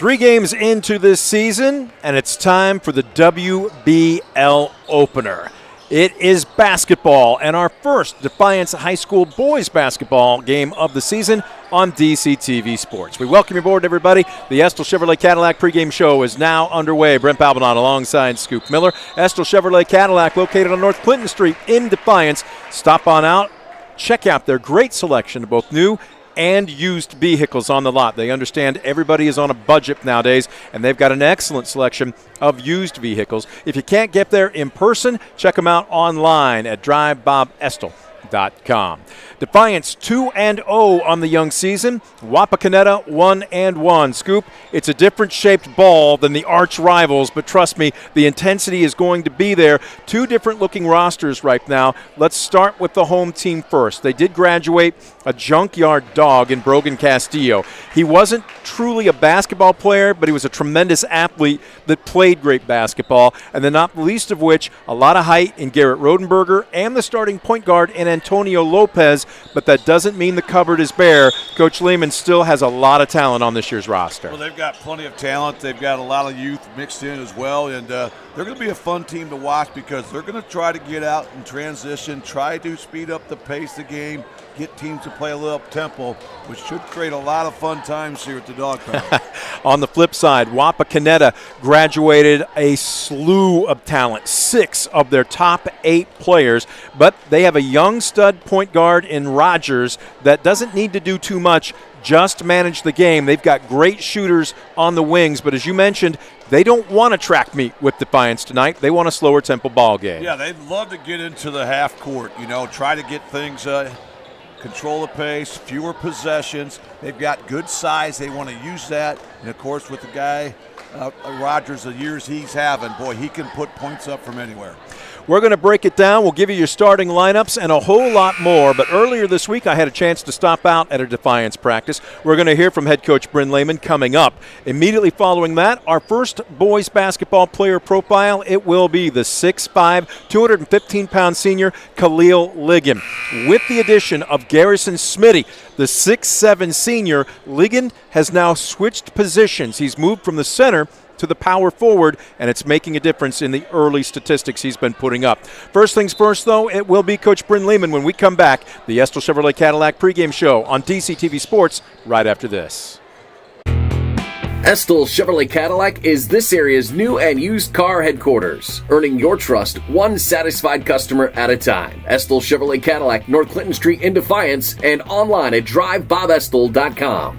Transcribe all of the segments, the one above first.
3 games into this season, and it's time for the WBL opener. It is basketball, and our first Defiance High School boys basketball game of the season on DCTV Sports. We welcome you aboard, everybody. The Estill Chevrolet Cadillac pregame show is now underway. Brent Balbanon alongside Scoop Miller. Estill Chevrolet Cadillac, located on North Clinton Street in Defiance. Stop on out. Check out their great selection of both new and used vehicles on the lot. They understand everybody is on a budget nowadays, and they've got an excellent selection of used vehicles. If you can't get there in person, check them out online at drivebobestel.com. Defiance 2-0 on the young season. Wapakoneta 1-1. Scoop, it's a different shaped ball than the arch rivals, but trust me, the intensity is going to be there. 2 different looking rosters right now. Let's start with the home team first. They did graduate a junkyard dog in Brogan Castillo. He wasn't truly a basketball player, but he was a tremendous athlete that played great basketball, and then not the least of which, a lot of height in Garrett Rodenberger and the starting point guard in Antonio Lopez, but that doesn't mean the cupboard is bare. Coach Lehman still has a lot of talent on this year's roster. Well, they've got plenty of talent. They've got a lot of youth mixed in as well, and they're going to be a fun team to watch because they're going to try to get out and transition, try to speed up the pace of the game, get teams to play a little up-tempo, which should create a lot of fun times here at the Dog Pound. On the flip side, Wapakoneta graduated a slew of talent, 6 of their top 8 players, but they have a young stud point guard in Rogers that doesn't need to do too much, just manage the game. They've got great shooters on the wings, but as you mentioned, they don't want to track meet with Defiance tonight. They want a slower tempo ball game. Yeah, they'd love to get into the half court, try to get things control the pace, fewer possessions. They've got good size. They want to use that. And, of course, with the guy, Rogers, the years he's having, boy, he can put points up from anywhere. We're going to break it down. We'll give you your starting lineups and a whole lot more. But earlier this week, I had a chance to stop out at a Defiance practice. We're going to hear from head coach Bryn Lehman coming up. Immediately following that, our first boys basketball player profile, it will be the 6'5", 215-pound senior Khalil Ligon. With the addition of Garrison Smitty, the 6'7" senior, Ligon has now switched positions. He's moved from the center to the power forward, and it's making a difference in the early statistics he's been putting up. First things first, though, it will be Coach Bryn Lehman when we come back. The Estill Chevrolet Cadillac pregame show on DCTV Sports right after this. Estill Chevrolet Cadillac is this area's new and used car headquarters, earning your trust one satisfied customer at a time. Estill Chevrolet Cadillac, North Clinton Street in Defiance, and online at drivebobestel.com.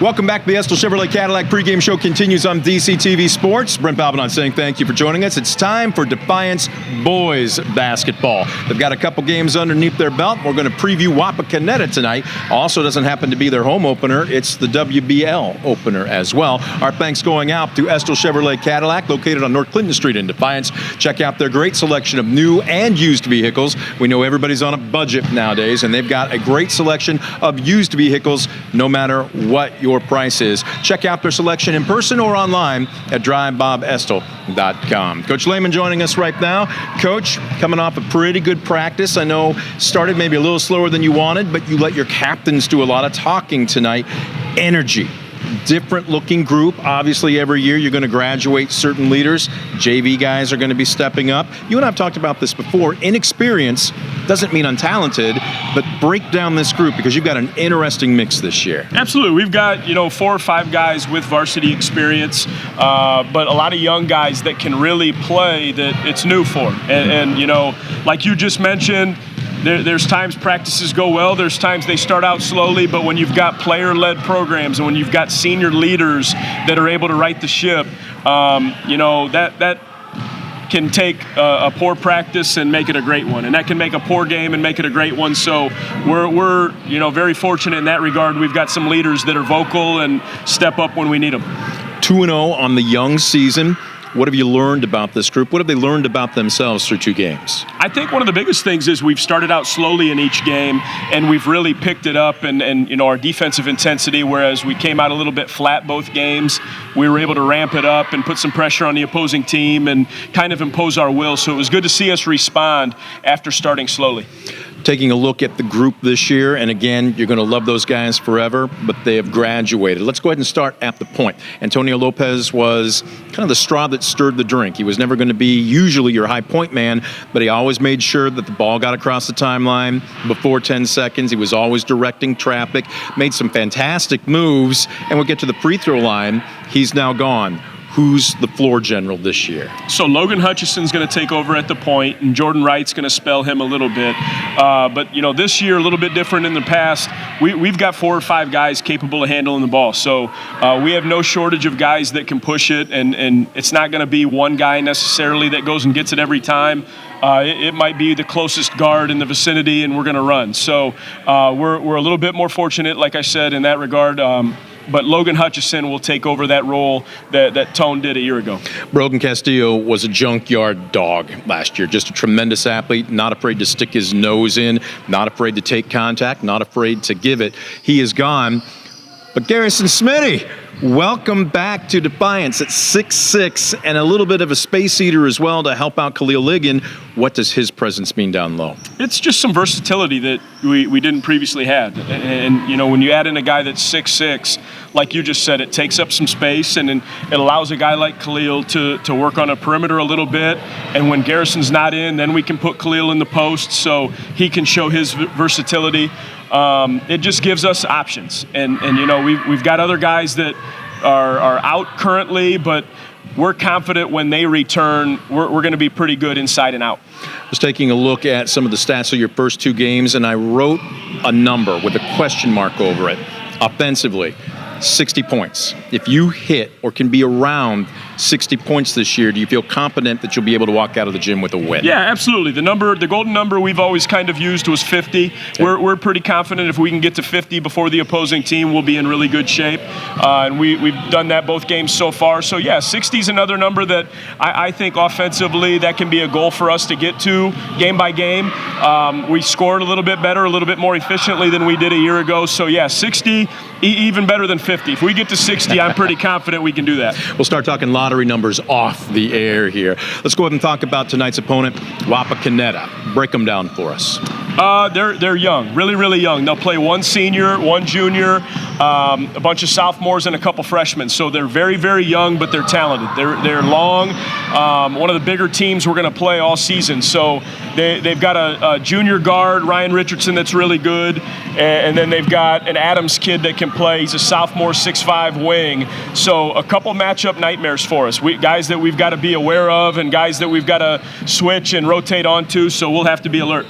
Welcome back. The Estill Chevrolet Cadillac pregame show continues on DCTV Sports. Brent Balbanon saying thank you for joining us. It's time for Defiance boys basketball. They've got a couple games underneath their belt. We're going to preview Wapakoneta tonight. Also doesn't happen to be their home opener. It's the WBL opener as well. Our thanks going out to Estill Chevrolet Cadillac, located on North Clinton Street in Defiance. Check out their great selection of new and used vehicles. We know everybody's on a budget nowadays, and they've got a great selection of used vehicles no matter what your price is. Check out their selection in person or online at drivebobestel.com. Coach Lehman joining us right now. Coach, coming off a pretty good practice. I know started maybe a little slower than you wanted, but you let your captains do a lot of talking tonight. Energy. Different looking group. Obviously, every year you're going to graduate certain leaders. JV guys are going to be stepping up. You and I have talked about this before. Inexperience doesn't mean untalented, but break down this group because you've got an interesting mix this year. Absolutely. We've got, 4 or 5 guys with varsity experience, but a lot of young guys that can really play that it's new for. And like you just mentioned, There's times practices go well, there's times they start out slowly, but when you've got player-led programs and when you've got senior leaders that are able to right the ship, that can take a poor practice and make it a great one, and that can make a poor game and make it a great one. So we're very fortunate in that regard. We've got some leaders that are vocal and step up when we need them. 2-0 on the young season. What have you learned about this group? What have they learned about themselves through 2 games? I think one of the biggest things is we've started out slowly in each game, and we've really picked it up and our defensive intensity, whereas we came out a little bit flat both games, we were able to ramp it up and put some pressure on the opposing team and kind of impose our will. So it was good to see us respond after starting slowly. Taking a look at the group this year, and again, you're going to love those guys forever, but they have graduated. Let's go ahead and start at the point. Antonio Lopez was kind of the straw that stirred the drink. He was never going to be usually your high point man, but he always made sure that the ball got across the timeline before 10 seconds. He was always directing traffic, made some fantastic moves, and we'll get to the free throw line. He's now gone. Who's the floor general this year? So Logan Hutchison's going to take over at the point, and Jordan Wright's going to spell him a little bit. But this year, a little bit different in the past. We've got 4 or 5 guys capable of handling the ball. So we have no shortage of guys that can push it, and it's not going to be one guy necessarily that goes and gets it every time. It might be the closest guard in the vicinity, and we're going to run. So we're a little bit more fortunate, like I said, in that regard. But Logan Hutchison will take over that role that Tone did a year ago. Brogan Castillo was a junkyard dog last year, just a tremendous athlete, not afraid to stick his nose in, not afraid to take contact, not afraid to give it. He is gone. But Garrison Smitty, welcome back to Defiance at 6'6", and a little bit of a space eater as well to help out Khalil Ligon. What does his presence mean down low? It's just some versatility that we didn't previously have. And when you add in a guy that's 6'6", like you just said, it takes up some space, and it allows a guy like Khalil to work on a perimeter a little bit. And when Garrison's not in, then we can put Khalil in the post so he can show his versatility. It just gives us options, and we've got other guys that are out currently, but we're confident when they return, we're going to be pretty good inside and out. I was taking a look at some of the stats of your first 2 games, and I wrote a number with a question mark over it. Offensively, 60 points. If you hit or can be around 60 points this year, do you feel confident that you'll be able to walk out of the gym with a win? Yeah, absolutely. The golden number we've always kind of used was 50. Okay. We're pretty confident if we can get to 50 before the opposing team, we'll be in really good shape. And we've done that both games so far. So yeah, 60 is another number that I think offensively that can be a goal for us to get to game by game. We scored a little bit better, a little bit more efficiently than we did a year ago. So yeah, 60, even better than 50. If we get to 60, I'm pretty confident we can do that. We'll start talking lottery numbers off the air here. Let's go ahead and talk about tonight's opponent, Wapakoneta. Break them down for us. They're young, really, really young. They'll play 1 senior, 1 junior, a bunch of sophomores, and a couple freshmen. So they're very, very young, but they're talented. They're long. One of the bigger teams we're going to play all season. So they've got a junior guard, Ryan Richardson, that's really good. And then they've got an Adams kid that can play. He's a sophomore 6'5" wing. So a couple matchup nightmares for us. Guys that we've got to be aware of and guys that we've got to switch and rotate onto. So we'll have to be alert.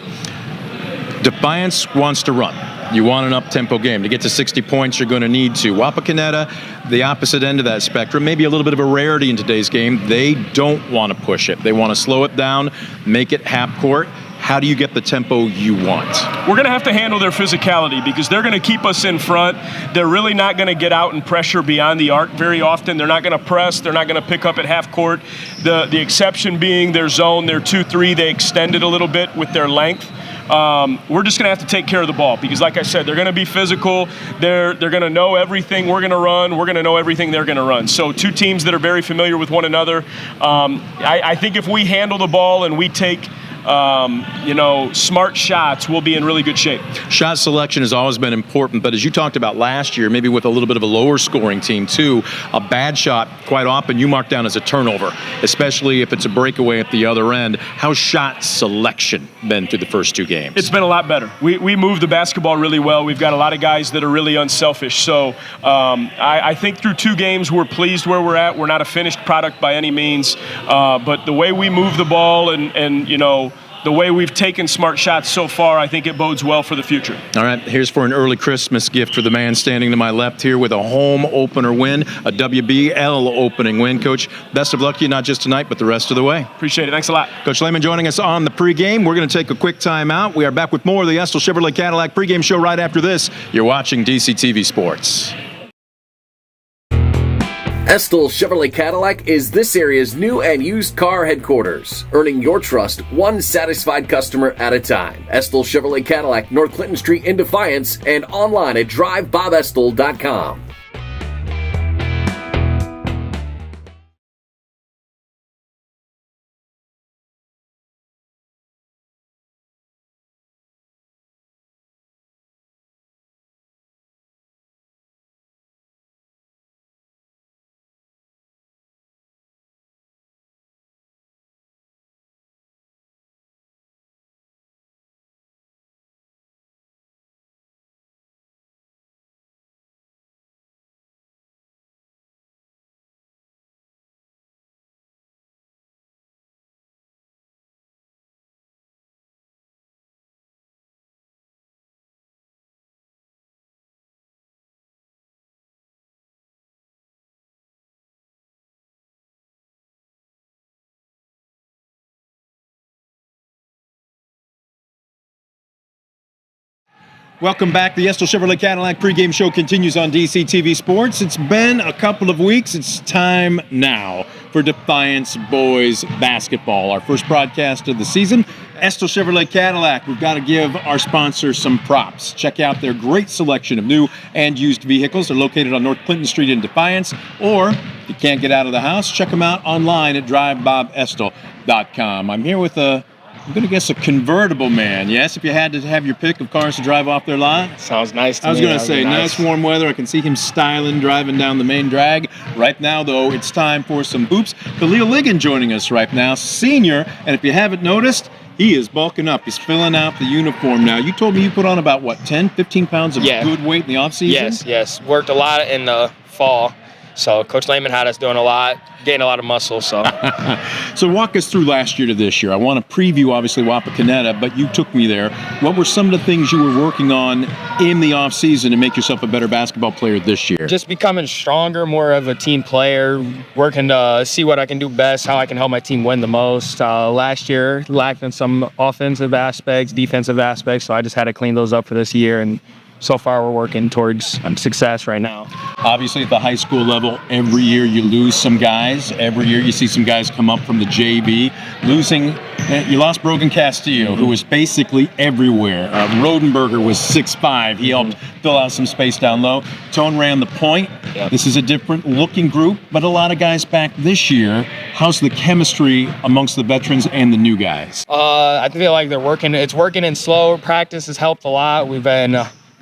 Defiance wants to run. You want an up-tempo game. To get to 60 points, you're going to need to. Wapakoneta, the opposite end of that spectrum, maybe a little bit of a rarity in today's game. They don't want to push it. They want to slow it down, make it half-court. How do you get the tempo you want? We're going to have to handle their physicality because they're going to keep us in front. They're really not going to get out and pressure beyond the arc very often. They're not going to press. They're not going to pick up at half court. The exception being their zone, their 2-3, they extend it a little bit with their length. We're just going to have to take care of the ball because, like I said, they're going to be physical. They're going to know everything we're going to run. We're going to know everything they're going to run. So 2 teams that are very familiar with one another. I think if we handle the ball and we take smart shots, we'll be in really good shape. Shot selection has always been important, but as you talked about last year, maybe with a little bit of a lower scoring team too, a bad shot, quite often you mark down as a turnover, especially if it's a breakaway at the other end. How's shot selection been through the first 2 games? It's been a lot better. We move the basketball really well. We've got a lot of guys that are really unselfish. So I think through 2 games, we're pleased where we're at. We're not a finished product by any means, but the way we move the ball and the way we've taken smart shots so far, I think it bodes well for the future. All right, here's for an early Christmas gift for the man standing to my left here with a home opener win, a WBL opening win. Coach, best of luck to you, not just tonight, but the rest of the way. Appreciate it. Thanks a lot. Coach Lehman joining us on the pregame. We're going to take a quick time out. We are back with more of the Estel Chevrolet Cadillac pregame show right after this. You're watching DCTV Sports. Estel Chevrolet Cadillac is this area's new and used car headquarters, earning your trust one satisfied customer at a time. Estel Chevrolet Cadillac, North Clinton Street in Defiance, and online at drivebobestel.com. Welcome back. The Estel Chevrolet Cadillac pregame show continues on DCTV Sports. It's been a couple of weeks. It's time now for Defiance boys basketball. Our first broadcast of the season. Estel Chevrolet Cadillac. We've got to give our sponsor some props. Check out their great selection of new and used vehicles. They're located on North Clinton Street in Defiance. Or, if you can't get out of the house, check them out online at drivebobestel.com. I'm here with I'm going to guess a convertible man, yes? If you had to have your pick of cars to drive off their lot? Sounds nice to me. I was going to say, nice warm weather. I can see him styling, driving down the main drag. Right now, though, it's time for some hoops. Khalil Ligon joining us right now, senior. And if you haven't noticed, he is bulking up. He's filling out the uniform now. You told me you put on about, 10, 15 pounds of good weight in the offseason? Yes. Worked a lot in the fall. So Coach Lehman had us doing a lot, gained a lot of muscle. So So walk us through last year to this year. I want to preview, obviously, Wapakoneta, but you took me there. What were some of the things you were working on in the offseason to make yourself a better basketball player this year? just becoming stronger, more of a team player, working to see what I can do best, how I can help my team win the most. Last year, lacked in some offensive aspects, defensive aspects, so I just had to clean those up for this year. And so far, we're working towards success right now. Obviously, at the high school level, every year you lose some guys. Every year you see some guys come up from the JV. You lost Brogan Castillo, who was basically everywhere. Rodenberger was 6'5". He helped fill out some space down low. Tone ran the point. Yep. This is a different looking group, but a lot of guys back this year. How's the chemistry amongst the veterans and the new guys? I feel like they're working. It's working in slow. Practice has helped a lot. We've been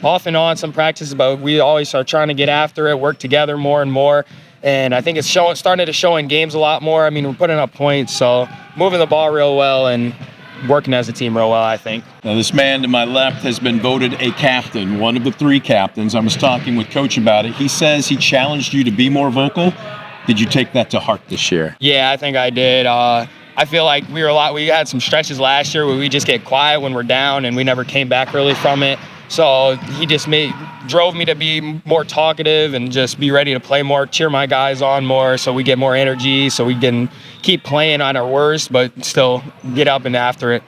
off and on some practices, but we always are trying to get after it, work together more and more. And I think it's starting to show in games a lot more. I mean, we're putting up points, so moving the ball real well and working as a team real well, I think. Now, this man to my left has been voted a captain, one of the 3 captains. I was talking with Coach about it. He says he challenged you to be more vocal. Did you take that to heart this year? Yeah, I think I did. I feel like we had some stretches last year where we just get quiet when we're down and we never came back really from it. So he just drove me to be more talkative and just be ready to play more, cheer my guys on more so we get more energy, so we can keep playing on our worst, but still get up and after it.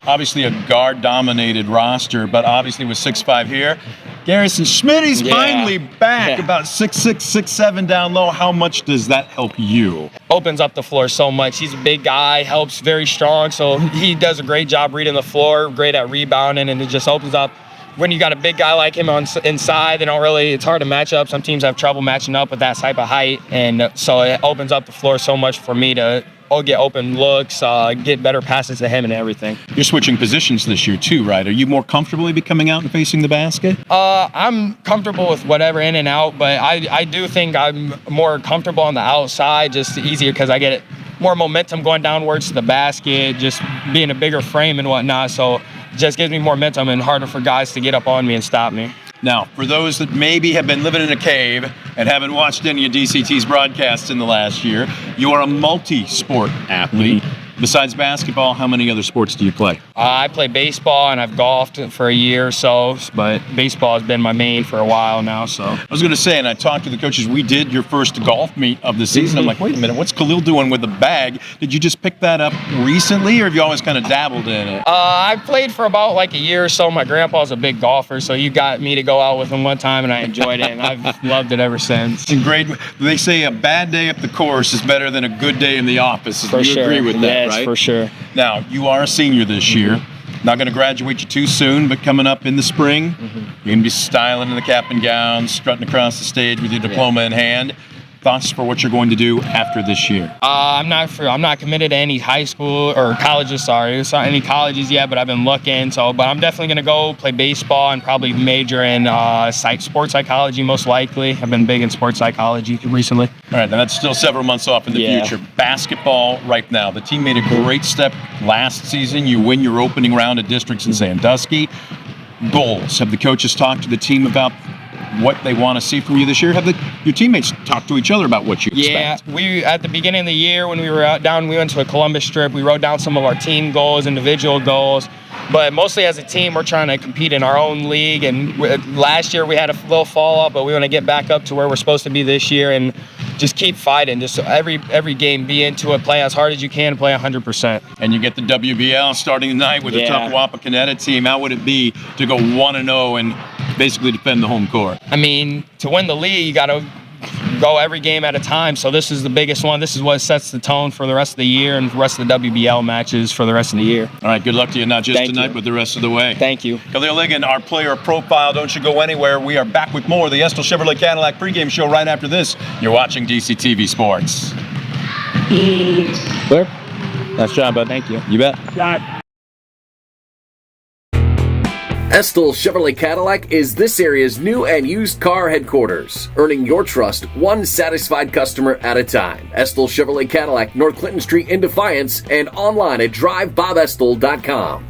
Obviously a guard-dominated roster, but obviously with 6'5" here. Garrison Schmitty's finally back, about 6'6", 6'7" down low. How much does that help you? Opens up the floor so much. He's a big guy, helps very strong, so he does a great job reading the floor, great at rebounding, and it just opens up. When you got a big guy like him inside, it's hard to match up. Some teams have trouble matching up with that type of height, and so it opens up the floor so much for me to get open looks, get better passes to him and everything. You're switching positions this year too, right? Are you more comfortable becoming out and facing the basket? I'm comfortable with whatever in and out, but I do think I'm more comfortable on the outside, just easier because I get more momentum going downwards to the basket, just being a bigger frame and whatnot, so it just gives me more momentum and harder for guys to get up on me and stop me. Now, for those that maybe have been living in a cave and haven't watched any of DCT's broadcasts in the last year, you are a multi-sport athlete. Besides basketball, how many other sports do you play? I play baseball and I've golfed for a year or so, but baseball has been my main for a while now. So I was going to say, and I talked to the coaches, we did your first golf meet of the season. I'm like, wait a minute, what's Khalil doing with the bag? Did you just pick that up recently, or have you always kind of dabbled in it? I played for about like a year or so. My grandpa's a big golfer, so you got me to go out with him one time, and I enjoyed it, and I've loved it ever since. And great. They say a bad day at the course is better than a good day in the office. For you sure. agree with that, yes, right? for sure. Now, you are a senior this year. Not going to graduate you too soon, but coming up in the spring, you're going to be styling in the cap and gown, strutting across the stage with your diploma in hand. Thoughts for what you're going to do after this year? I'm not committed to any high school or colleges. Sorry, it's not any colleges yet, but I've been looking. But I'm definitely gonna go play baseball and probably major in sports psychology, most likely. I've been big in sports psychology recently. All right, now that's still several months off in the future. Basketball right now. The team made a great step last season. You win your opening round of districts in Sandusky. Goals. Have the coaches talked to the team about what they want to see from you this year? Have your teammates talked to each other about what you expect? Yeah, we at the beginning of the year when we were out down, we went to a Columbus trip. We wrote down some of our team goals, individual goals, but mostly as a team, we're trying to compete in our own league. And last year we had a little fall off, but we want to get back up to where we're supposed to be this year and just keep fighting. Just every game, be into it, play as hard as you can, play 100%. And you get the WBL starting tonight with a tough Wapakoneta team. How would it be to go 1-0 and basically defend the home court? I mean, to win the league, you got to go every game at a time. So this is the biggest one. This is what sets the tone for the rest of the year and the rest of the WBL matches for the rest of the year. All right, good luck to you, not just tonight, but the rest of the way. Thank you. Khalil Ligon, our player profile. Don't you go anywhere. We are back with more of the Estill Chevrolet Cadillac pregame show right after this. You're watching DCTV Sports. Clear? Nice job, bud. Thank you. You bet. Estill Chevrolet Cadillac is this area's new and used car headquarters, earning your trust one satisfied customer at a time. Estill Chevrolet Cadillac, North Clinton Street in Defiance, and online at drivebobestill.com.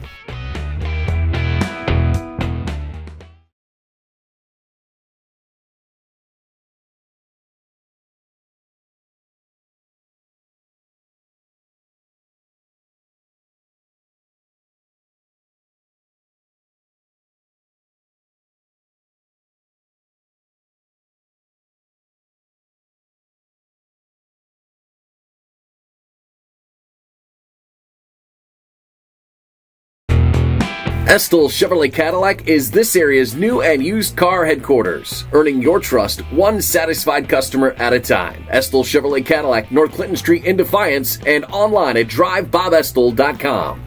Estill Chevrolet Cadillac is this area's new and used car headquarters, earning your trust one satisfied customer at a time. Estill Chevrolet Cadillac, North Clinton Street in Defiance, and online at drivebobestill.com.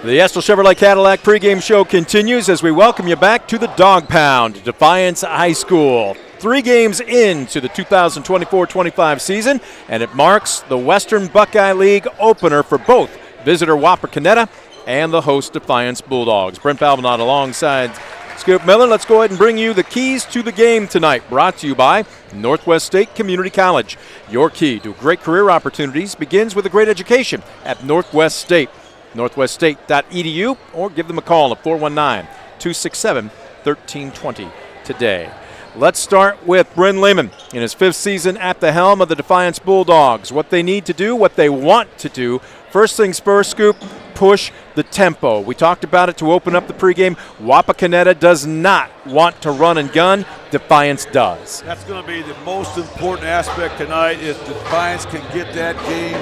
The Estill Chevrolet Cadillac pregame show continues as we welcome you back to the Dog Pound, Defiance High School. 3 games into the 2024-25 season, and it marks the Western Buckeye League opener for both visitor Wapakoneta and the host Defiance Bulldogs. Brent Balbinot alongside Scoop Miller. Let's go ahead and bring you the keys to the game tonight, brought to you by Northwest State Community College. Your key to great career opportunities begins with a great education at Northwest State. NorthwestState.edu, or give them a call at 419-267-1320 today. Let's start with Bryn Lehman in his 5th season at the helm of the Defiance Bulldogs. What they need to do, what they want to do. First things first, Scoop, push the tempo. We talked about it to open up the pregame. Wapakoneta does not want to run and gun. Defiance does. That's going to be the most important aspect tonight is Defiance can get that game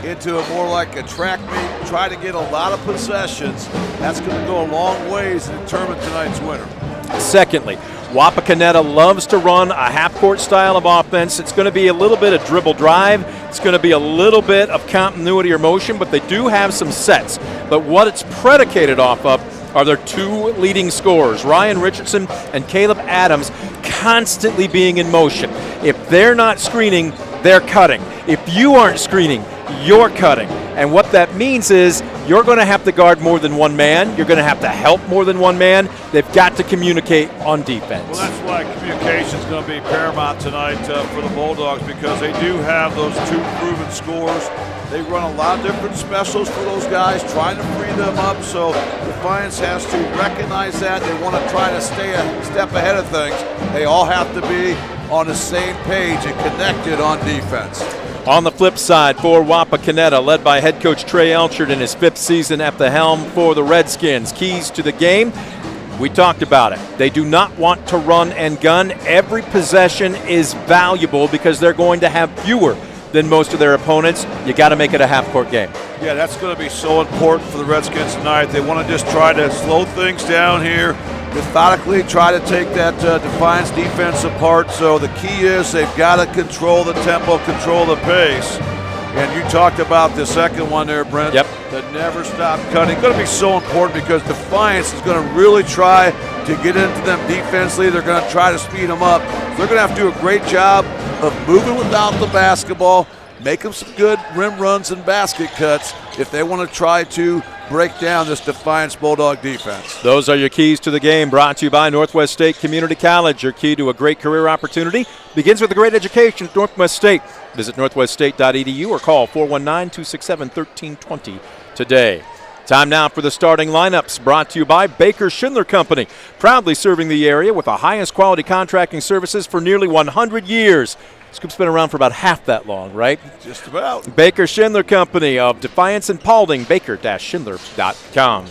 into a more like a track meet, try to get a lot of possessions. That's going to go a long ways to determine tonight's winner. Secondly, Wapakoneta loves to run a half-court style of offense. It's going to be a little bit of dribble drive. It's going to be a little bit of continuity or motion, but they do have some sets. But what it's predicated off of are their 2 leading scorers, Ryan Richardson and Caleb Adams, constantly being in motion. If they're not screening, they're cutting. If you aren't screening, you're cutting. And what that means is you're going to have to guard more than one man. You're going to have to help more than one man. They've got to communicate on defense. Well, that's why communication is going to be paramount tonight for the Bulldogs, because they do have those 2 proven scorers. They run a lot of different specials for those guys, trying to free them up. So Defiance has to recognize that. They want to try to stay a step ahead of things. They all have to be on the same page and connected on defense. On the flip side for Wapakoneta, led by head coach Trey Elchert in his 5th season at the helm for the Redskins. Keys to the game, we talked about it. They do not want to run and gun. Every possession is valuable because they're going to have fewer than most of their opponents. You got to make it a half-court game. Yeah, that's going to be so important for the Redskins tonight. They want to just try to slow things down here, methodically try to take that Defiance defense apart. So the key is they've got to control the tempo, control the pace. And you talked about the second one there, Brent. Yep. The never stop cutting. Going to be so important because Defiance is going to really try to get into them defensively. They're going to try to speed them up. They're going to have to do a great job of moving without the basketball, make them some good rim runs and basket cuts if they want to try to break down this Defiance Bulldog defense. Those are your keys to the game, brought to you by Northwest State Community College. Your key to a great career opportunity begins with a great education at Northwest State. Visit northweststate.edu or call 419-267-1320 today. Time now for the starting lineups, brought to you by Baker Schindler Company, proudly serving the area with the highest quality contracting services for nearly 100 years. Scoop's been around for about half that long, right? Just about. Baker Schindler Company of Defiance and Paulding, baker-schindler.com.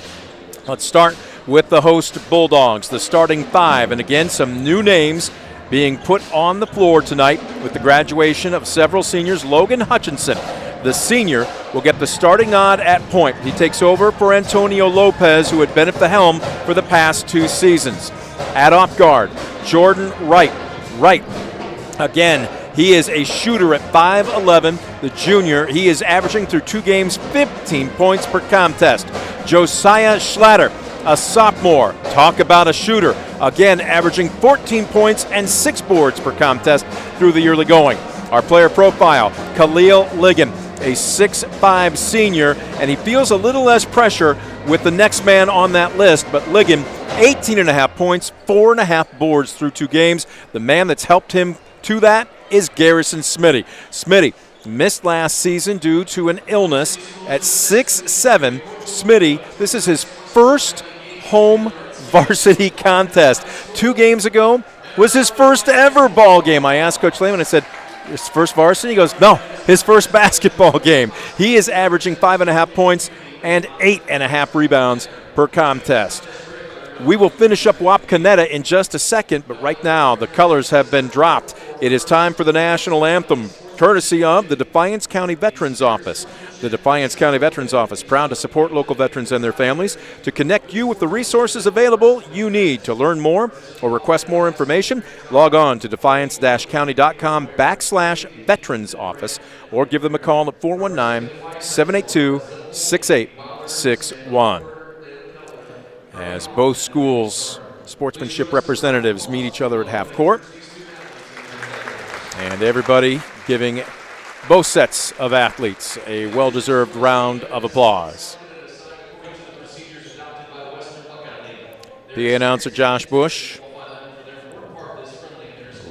Let's start with the host Bulldogs, the starting 5, and again, some new names being put on the floor tonight with the graduation of several seniors. Logan Hutchinson, the senior, will get the starting nod at point. He takes over for Antonio Lopez, who had been at the helm for the past 2 seasons. At off guard, Jordan Wright. Again, he is a shooter at 5'11", the junior. He is averaging through 2 games 15 points per contest. Josiah Schlatter, a sophomore. Talk about a shooter. Again, averaging 14 points and 6 boards per contest through the yearly going. Our player profile, Khalil Ligon, a 6'5 senior, and he feels a little less pressure with the next man on that list, but Ligon, 18.5 points, 4.5 boards through 2 games. The man that's helped him to that is Garrison Smitty. Smitty missed last season due to an illness at 6'7". Smitty, this is his first home varsity contest. 2 games ago was his first ever ball game. I asked Coach Lehman, I said, his first varsity? He goes, no, his first basketball game. He is averaging 5.5 points and 8.5 rebounds per contest. We will finish up Wapakoneta in just a second, but right now the colors have been dropped. It is time for the national anthem, courtesy of the Defiance County Veterans Office. The Defiance County Veterans Office, proud to support local veterans and their families, to connect you with the resources available you need. To learn more or request more information, log on to defiance-county.com/veterans office or give them a call at 419-782-6861. As both schools' sportsmanship representatives meet each other at half court. And everybody giving both sets of athletes a well-deserved round of applause. PA announcer Josh Bush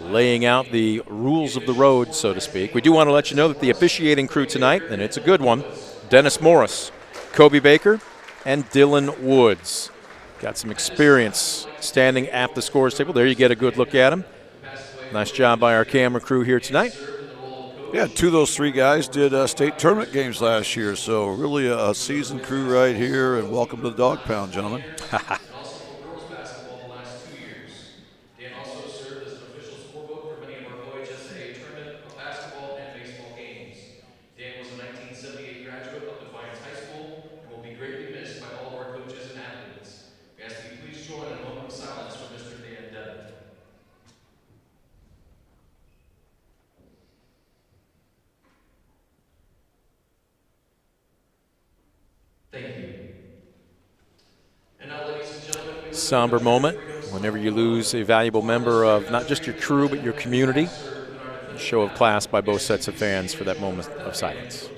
laying out the rules of the road, so to speak. We do want to let you know that the officiating crew tonight, and it's a good one, Dennis Morris, Kobe Baker, and Dylan Woods. Got some experience standing at the scores table. There you get a good look at them. Nice job by our camera crew here tonight. Yeah, 2 of those 3 guys did state tournament games last year, so really a seasoned crew right here, and welcome to the Dog Pound, gentlemen. Thank you. And now, ladies and gentlemen, Somber moment whenever you lose a valuable member of not just your crew but your community. A show of class by both sets of fans for that moment of silence.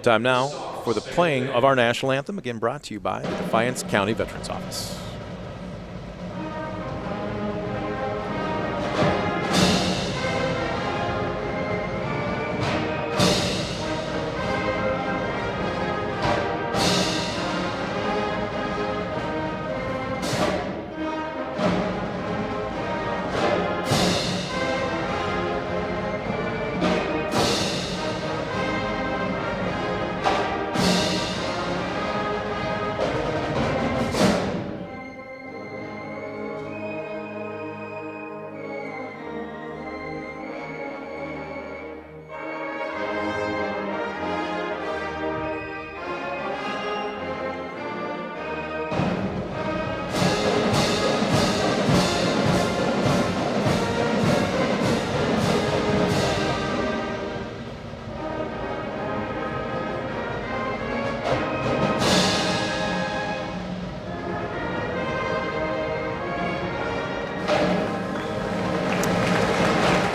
Time now for the playing of our national anthem, again brought to you by the Defiance County Veterans Office.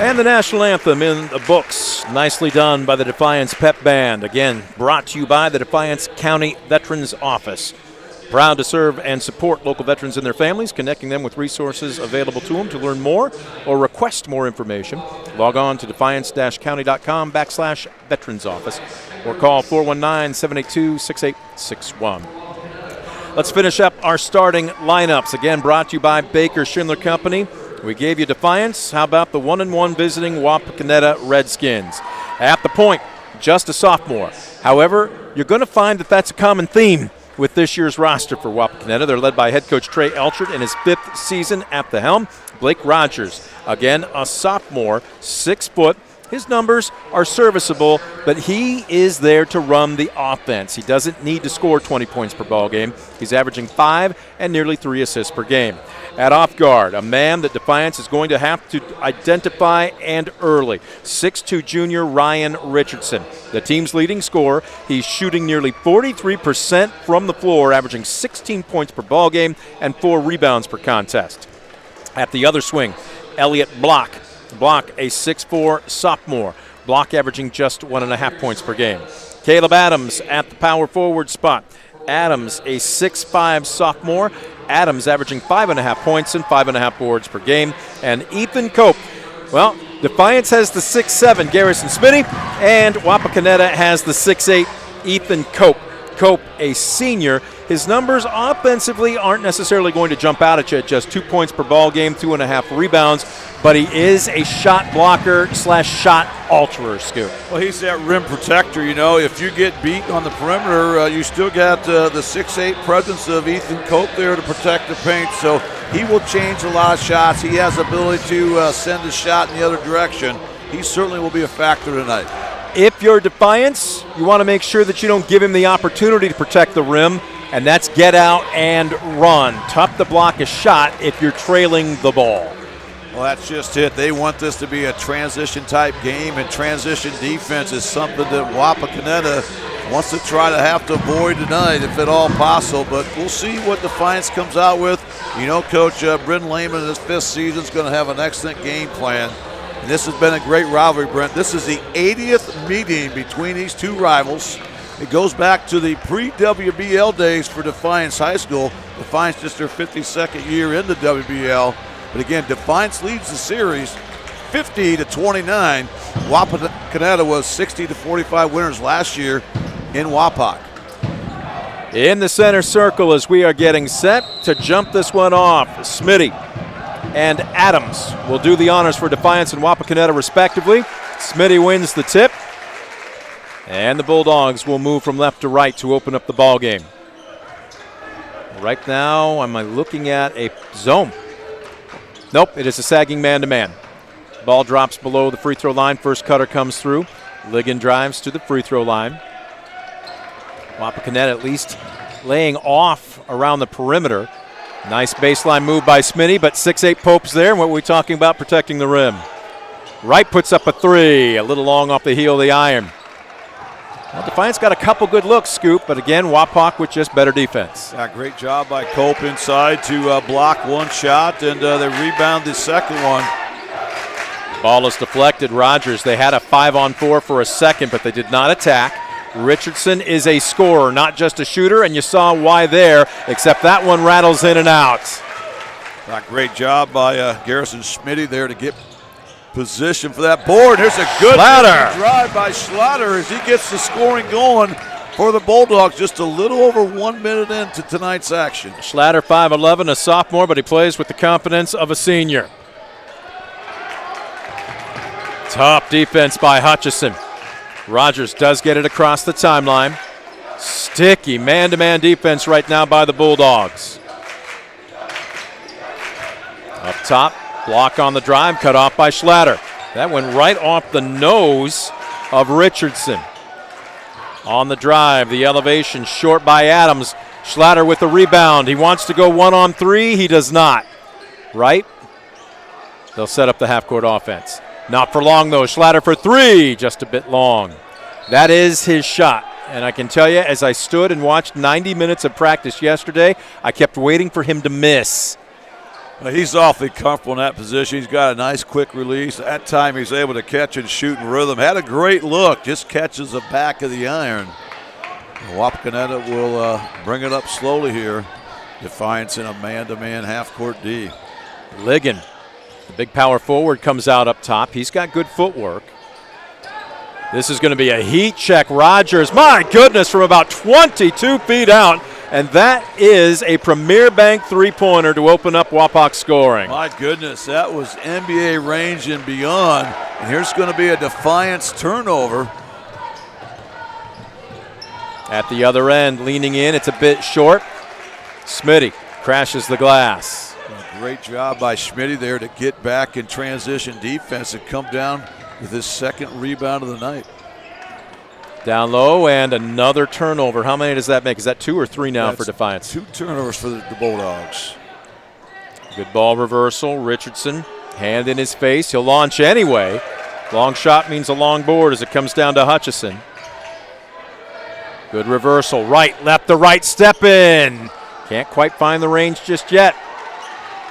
And the national anthem in the books, nicely done by the Defiance Pep Band. Again, brought to you by the Defiance County Veterans Office. Proud to serve and support local veterans and their families, connecting them with resources available to them. To learn more or request more information, log on to defiance-county.com/veterans office or call 419-782-6861. Let's finish up our starting lineups. Again, brought to you by Baker Schindler Company. We gave you Defiance. How about the 1-1 visiting Wapakoneta Redskins? At the point, just a sophomore. However, you're going to find that that's a common theme with this year's roster for Wapakoneta. They're led by head coach Trey Elchert in his 5th season at the helm. Blake Rogers, again a sophomore, 6 foot. His numbers are serviceable, but he is there to run the offense. He doesn't need to score 20 points per ball game. He's averaging 5 and nearly 3 assists per game. At off guard, a man that Defiance is going to have to identify and early. 6'2 junior Ryan Richardson, the team's leading scorer. He's shooting nearly 43% from the floor, averaging 16 points per ball game and 4 rebounds per contest. At the other swing, Elliot Block, a 6'4 sophomore. Block averaging just 1.5 points per game. Caleb Adams at the power forward spot. Adams, a 6'5 sophomore. Adams averaging 5.5 points and 5.5 boards per game. And Ethan Cope, well, Defiance has the 6'7 Garrison Smitty, and Wapakoneta has the 6'8 Ethan Cope. Cope, a senior. His numbers offensively aren't necessarily going to jump out at you at just 2 points per ball game, 2.5 rebounds, but he is a shot blocker / shot alterer, Scoop. Well, he's that rim protector. You know, if you get beat on the perimeter, you still got the 6'8 presence of Ethan Cope there to protect the paint, so he will change a lot of shots. He has the ability to send a shot in the other direction. He certainly will be a factor tonight. If you're Defiance, you want to make sure that you don't give him the opportunity to protect the rim, and that's get out and run. Tough to block a shot if you're trailing the ball. Well, that's just it. They want this to be a transition-type game, and transition defense is something that Wapakoneta wants to try to have to avoid tonight if at all possible. But we'll see what Defiance comes out with. You know, Coach Brendan Lehman in his 5th season is going to have an excellent game plan. And this has been a great rivalry, Brent. This is the 80th meeting between these two rivals. It goes back to the pre-WBL days for Defiance High School. Defiance just their 52nd year in the WBL. But again, Defiance leads the series 50-29. Wapakoneta was 60-45 winners last year in Wapak. In the center circle as we are getting set to jump this one off, Smitty and Adams will do the honors for Defiance and Wapakoneta respectively. Smitty wins the tip, and the Bulldogs will move from left to right to open up the ball game. Right now, am I looking at a zone? Nope, it is a sagging man-to-man. Ball drops below the free throw line. First cutter comes through. Ligon drives to the free throw line. Wapakoneta at least laying off around the perimeter. Nice baseline move by Smitty, but 6'8 Pope's there. And what we're talking about, protecting the rim. Wright puts up a 3, a little long off the heel of the iron. Well, Defiance got a couple good looks, Scoop, but again, Wapak with just better defense. Yeah, great job by Cope inside to block one shot, and they rebound the second one. Ball is deflected. Rogers, they had a 5-on-4 for a second, but they did not attack. Richardson is a scorer, not just a shooter, and you saw why there, except that one rattles in and out. Great job by Garrison Smitty there to get position for that board. Here's a good drive by Schlatter as he gets the scoring going for the Bulldogs just a little over 1 minute into tonight's action. Schlatter 5'11", a sophomore, but he plays with the confidence of a senior. Top defense by Hutchison. Rogers does get it across the timeline. Sticky man-to-man defense right now by the Bulldogs. Up top, block on the drive, cut off by Schlatter. That went right off the nose of Richardson. On the drive, the elevation short by Adams. Schlatter with the rebound. He wants to go 1-on-3. He does not. Right? They'll set up the half-court offense. Not for long, though. Schlatter for 3, just a bit long. That is his shot. And I can tell you, as I stood and watched 90 minutes of practice yesterday, I kept waiting for him to miss. He's awfully comfortable in that position. He's got a nice quick release. That time he's able to catch and shoot in rhythm. Had a great look. Just catches the back of the iron. Wapakoneta will bring it up slowly here. Defiance in a man-to-man half-court D. Ligon, the big power forward, comes out up top. He's got good footwork. This is going to be a heat check. Rogers, my goodness, from about 22 feet out. And that is a Premier Bank three-pointer to open up Wapak scoring. My goodness, that was NBA range and beyond. And here's going to be a Defiance turnover. At the other end, leaning in, it's a bit short. Smitty crashes the glass. Great job by Schmitty there to get back in transition defense and come down with his second rebound of the night. Down low and another turnover. How many does that make? Is that 2 or 3 now for Defiance? 2 turnovers for the Bulldogs. Good ball reversal. Richardson, hand in his face. He'll launch anyway. Long shot means a long board as it comes down to Hutchison. Good reversal. Right, left to right, step in. Can't quite find the range just yet.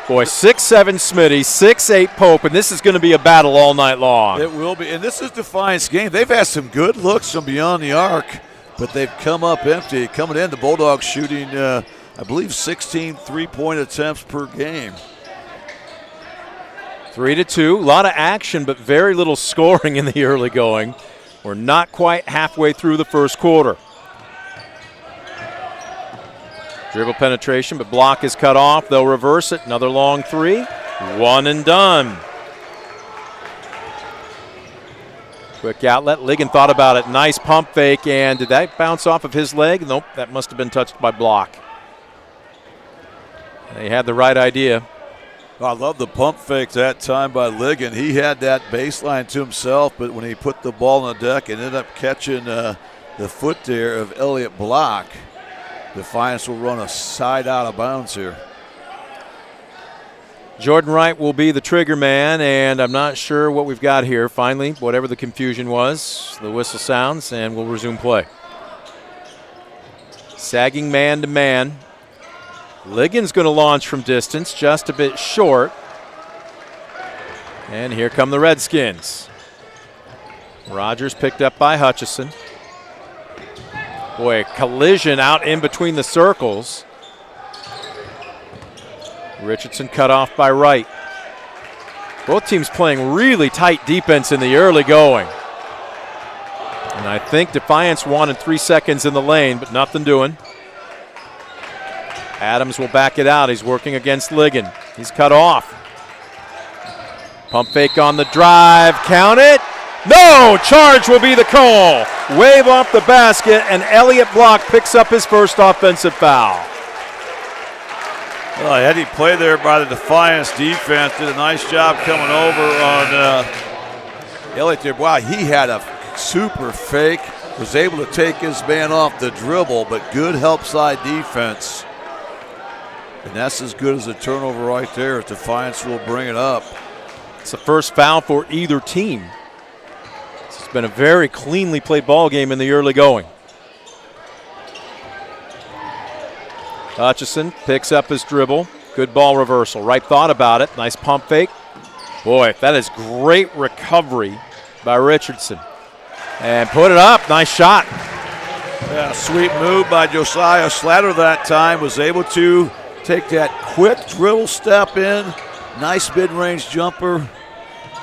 Boy, 6'7" Smitty, 6'8" Pope, and this is going to be a battle all night long. It will be, and this is Defiance game. They've had some good looks from beyond the arc, but they've come up empty. Coming in, the Bulldogs shooting, I believe, 16 three-point attempts per game. 3-2, a lot of action, but very little scoring in the early going. We're not quite halfway through the first quarter. Dribble penetration, but block is cut off. They'll reverse it. Another long three. One and done. Quick outlet. Ligon thought about it. Nice pump fake. And did that bounce off of his leg? Nope, that must have been touched by block. He had the right idea. I love the pump fake that time by Ligon. He had that baseline to himself, but when he put the ball on the deck and ended up catching the foot there of Elliott Block, Defiance will run a side out of bounds here. Jordan Wright will be the trigger man, and I'm not sure what we've got here. Finally, whatever the confusion was, the whistle sounds, and we'll resume play. Sagging man to man. Ligon's going to launch from distance, just a bit short. And here come the Redskins. Rogers picked up by Hutchison. Boy, a collision out in between the circles. Richardson cut off by Wright. Both teams playing really tight defense in the early going. And I think Defiance wanted 3 seconds in the lane, but nothing doing. Adams will back it out. He's working against Ligon. He's cut off. Pump fake on the drive. Count it. No! Charge will be the call. Wave off the basket, and Elliott Block picks up his first offensive foul. Well, heady play there by the Defiance defense. Did a nice job coming over on Elliott there. Wow, he had a super fake. Was able to take his man off the dribble, but good help side defense. And that's as good as a turnover right there. Defiance will bring it up. It's the first foul for either team. It's been a very cleanly played ball game in the early going. Hutchison picks up his dribble. Good ball reversal. Wright thought about it. Nice pump fake. Boy, that is great recovery by Richardson. And put it up. Nice shot. Yeah, sweet move by Josiah Slatter that time. Was able to take that quick dribble step in. Nice mid-range jumper.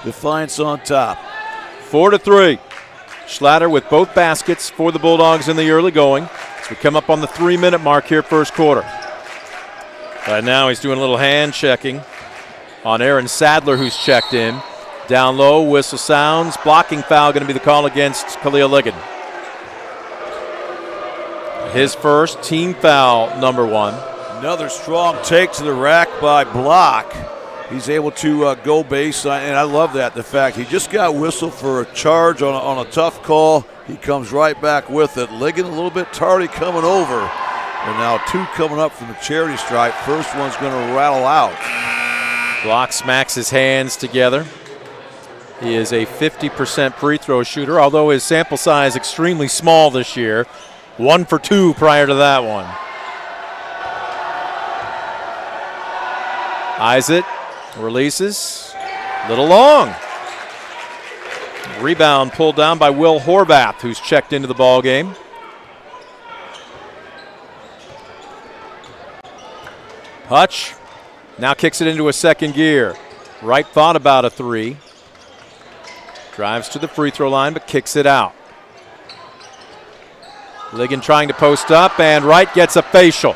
Defiance on top. 4-3. Schlatter with both baskets for the Bulldogs in the early going. As we come up on the 3-minute mark here, first quarter. Right now he's doing a little hand checking on Aaron Sadler, who's checked in. Down low, whistle sounds. Blocking foul going to be the call against Khalil Ligon. His first team foul, number 1. Another strong take to the rack by Block. He's able to go baseline, and I love that. The fact he just got whistled for a charge on a tough call. He comes right back with it. Ligon a little bit tardy coming over. And now 2 coming up from the charity stripe. First one's going to rattle out. Block smacks his hands together. He is a 50% free throw shooter, although his sample size extremely small this year. 1 for 2 prior to that one. Eyes it, releases, little long. Rebound pulled down by Will Horvath, who's checked into the ball game. Hutch now kicks it into a second gear. Wright thought about a three. Drives to the free throw line, but kicks it out. Ligon trying to post up, and Wright gets a facial.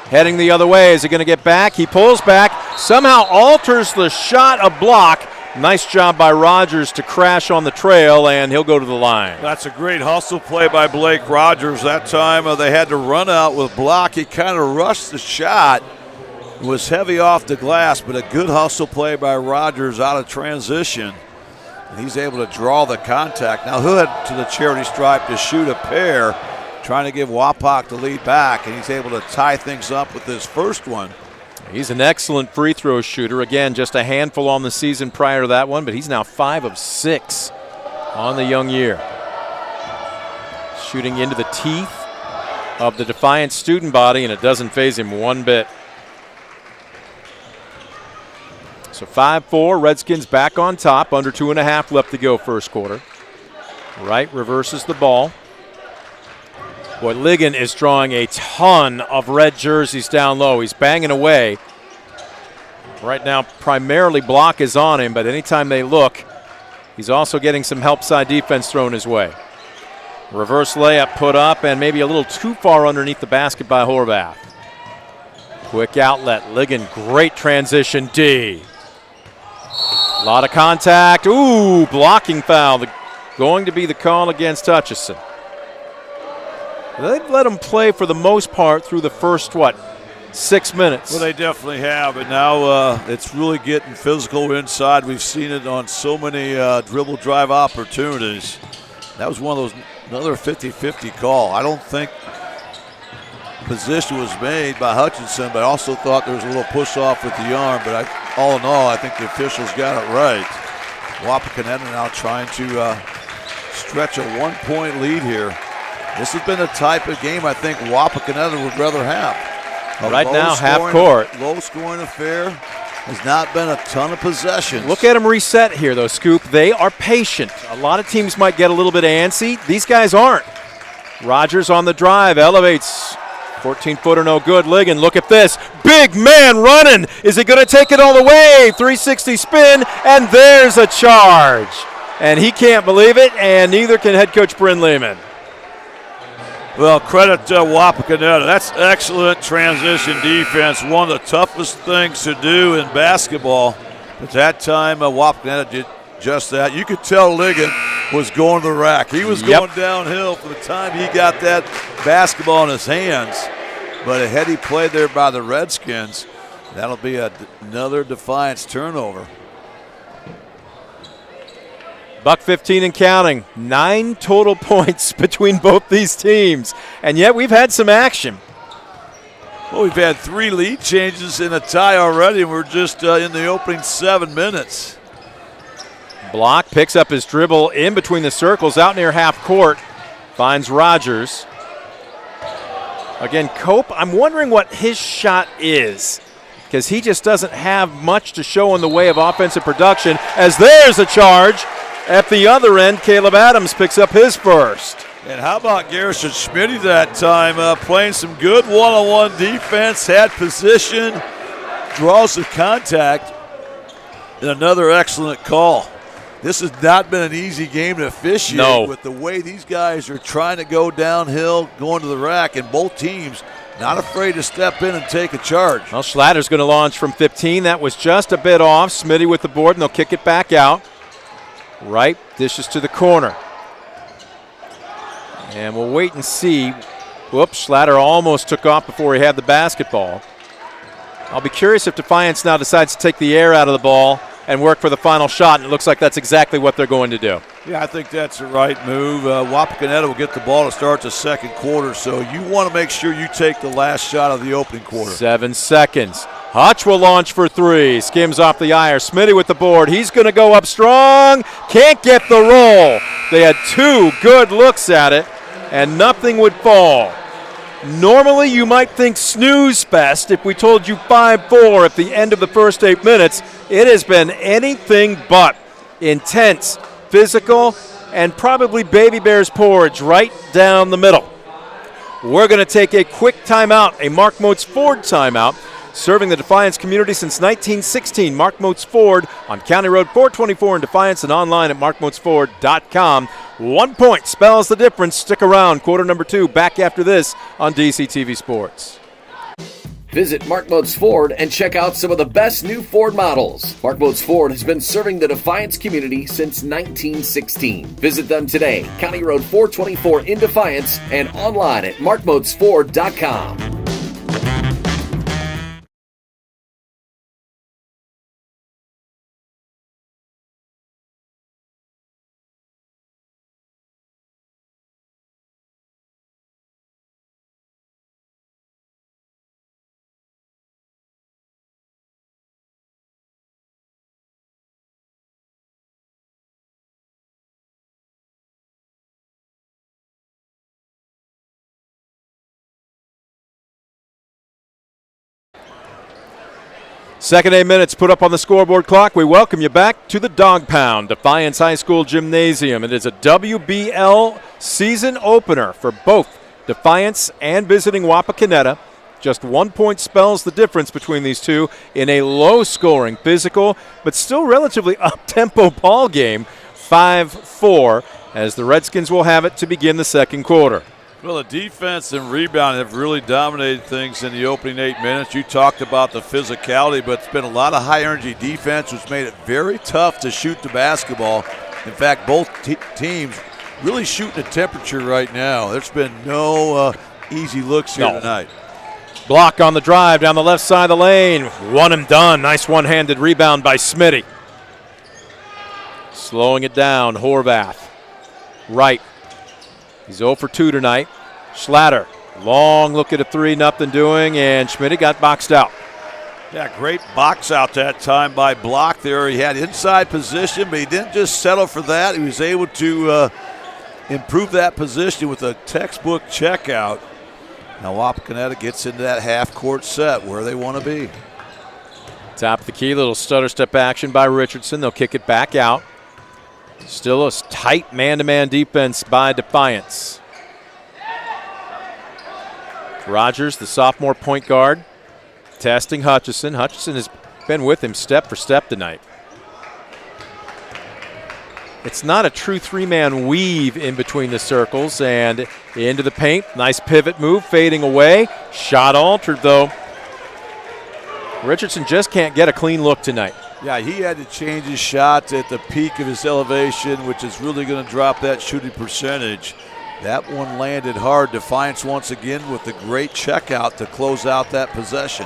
Heading the other way. Is he going to get back? He pulls back, somehow alters the shot, a block. Nice job by Rogers to crash on the trail, and he'll go to the line. That's a great hustle play by Blake Rogers. That time they had to run out with block. He kind of rushed the shot. It was heavy off the glass, but a good hustle play by Rogers out of transition. And he's able to draw the contact. Now he'll head to the charity stripe to shoot a pair, trying to give Wapak the lead back, and he's able to tie things up with his first one. He's an excellent free throw shooter. Again, just a handful on the season prior to that one, but he's now 5 of 6 on the young year. Shooting into the teeth of the Defiance student body, and it doesn't faze him one bit. So 5-4, Redskins back on top, under 2.5 left to go first quarter. Wright reverses the ball. Boy, Ligon is drawing a ton of red jerseys down low. He's banging away. Right now, primarily block is on him, but anytime they look, he's also getting some help side defense thrown his way. Reverse layup put up, and maybe a little too far underneath the basket by Horvath. Quick outlet, Ligon, great transition, D. A lot of contact. Ooh, blocking foul. Going to be the call against Hutchison. They've let him play for the most part through the first, 6 minutes? Well, they definitely have, and now it's really getting physical inside. We've seen it on so many dribble drive opportunities. That was one of those, another 50-50 call. I don't think position was made by Hutchinson, but I also thought there was a little push off with the arm, but all in all, I think the officials got it right. Wapakoneta now trying to stretch a 1-point lead here. This has been a type of game I think Wapakoneta would rather have. Right now, half court. Low-scoring affair. Has not been a ton of possessions. Look at them reset here, though, Scoop. They are patient. A lot of teams might get a little bit antsy. These guys aren't. Rogers on the drive, elevates. 14-footer, no good. Ligon, look at this. Big man running. Is he going to take it all the way? 360 spin, and there's a charge. And he can't believe it, and neither can head coach Bryn Lehman. Well, credit to Wapakoneta. That's excellent transition defense. One of the toughest things to do in basketball. At that time, Wapakoneta did just that. You could tell Ligon was going to the rack. He was going downhill from the time he got that basketball in his hands. But a heady play there by the Redskins. That'll be another Defiance turnover. Buck 15 and counting. 9 total points between both these teams. And yet we've had some action. Well, we've had 3 lead changes in a tie already, and we're just in the opening 7 minutes. Block picks up his dribble in between the circles, out near half court. Finds Rogers. Again, Cope, I'm wondering what his shot is, because he just doesn't have much to show in the way of offensive production, as there's a charge. At the other end, Caleb Adams picks up his first. And how about Garrison Schmitty that time, playing some good one-on-one defense, had position, draws the contact, and another excellent call. This has not been an easy game to officiate with the way these guys are trying to go downhill, going to the rack, and both teams not afraid to step in and take a charge. Well, Schlatters going to launch from 15. That was just a bit off. Smitty with the board, and they'll kick it back out. Right, dishes to the corner. And we'll wait and see. Whoops, Schlatter almost took off before he had the basketball. I'll be curious if Defiance now decides to take the air out of the ball and work for the final shot, and it looks like that's exactly what they're going to do. Yeah, I think that's the right move. Wapakoneta will get the ball to start the second quarter, so you want to make sure you take the last shot of the opening quarter. 7 seconds. Hutch will launch for 3. Skims off the ire. Smitty with the board. He's going to go up strong. Can't get the roll. They had 2 good looks at it, and nothing would fall. Normally, you might think snooze fest if we told you 5-4 at the end of the first 8 minutes. It has been anything but intense, physical, and probably Baby Bears porridge right down the middle. We're going to take a quick timeout, a Mark Moats Ford timeout, serving the Defiance community since 1916. Mark Moats Ford on County Road 424 in Defiance and online at markmoatsford.com. 1 point spells the difference. Stick around. Quarter number 2 back after this on DCTV Sports. Visit Mark Moats Ford and check out some of the best new Ford models. Mark Moats Ford has been serving the Defiance community since 1916. Visit them today, County Road 424 in Defiance, and online at markmoatsford.com. Second 8 minutes put up on the scoreboard clock. We welcome you back to the Dog Pound, Defiance High School Gymnasium. It is a WBL season opener for both Defiance and visiting Wapakoneta. Just 1 point spells the difference between these two in a low-scoring, physical, but still relatively up-tempo ball game, 5-4, as the Redskins will have it to begin the second quarter. Well, the defense and rebound have really dominated things in the opening 8 minutes. You talked about the physicality, but it's been a lot of high-energy defense, which made it very tough to shoot the basketball. In fact, both teams really shooting the temperature right now. There's been no easy looks here tonight. Block on the drive down the left side of the lane. One and done. Nice one-handed rebound by Smitty. Slowing it down, Horvath. Right. He's 0 for 2 tonight. Schlatter, long look at a 3, nothing doing, and Schmidt got boxed out. Yeah, great box out that time by Block there. He had inside position, but he didn't just settle for that. He was able to improve that position with a textbook checkout. Now Wapakoneta gets into that half-court set where they want to be. Top of the key, little stutter step action by Richardson. They'll kick it back out. Still a tight man-to-man defense by Defiance. Rogers, the sophomore point guard, testing Hutchison. Hutchison has been with him step for step tonight. It's not a true three-man weave in between the circles, and into the paint. Nice pivot move, fading away. Shot altered, though. Richardson just can't get a clean look tonight. Yeah, he had to change his shots at the peak of his elevation, which is really going to drop that shooting percentage. That one landed hard. Defiance once again with the great checkout to close out that possession.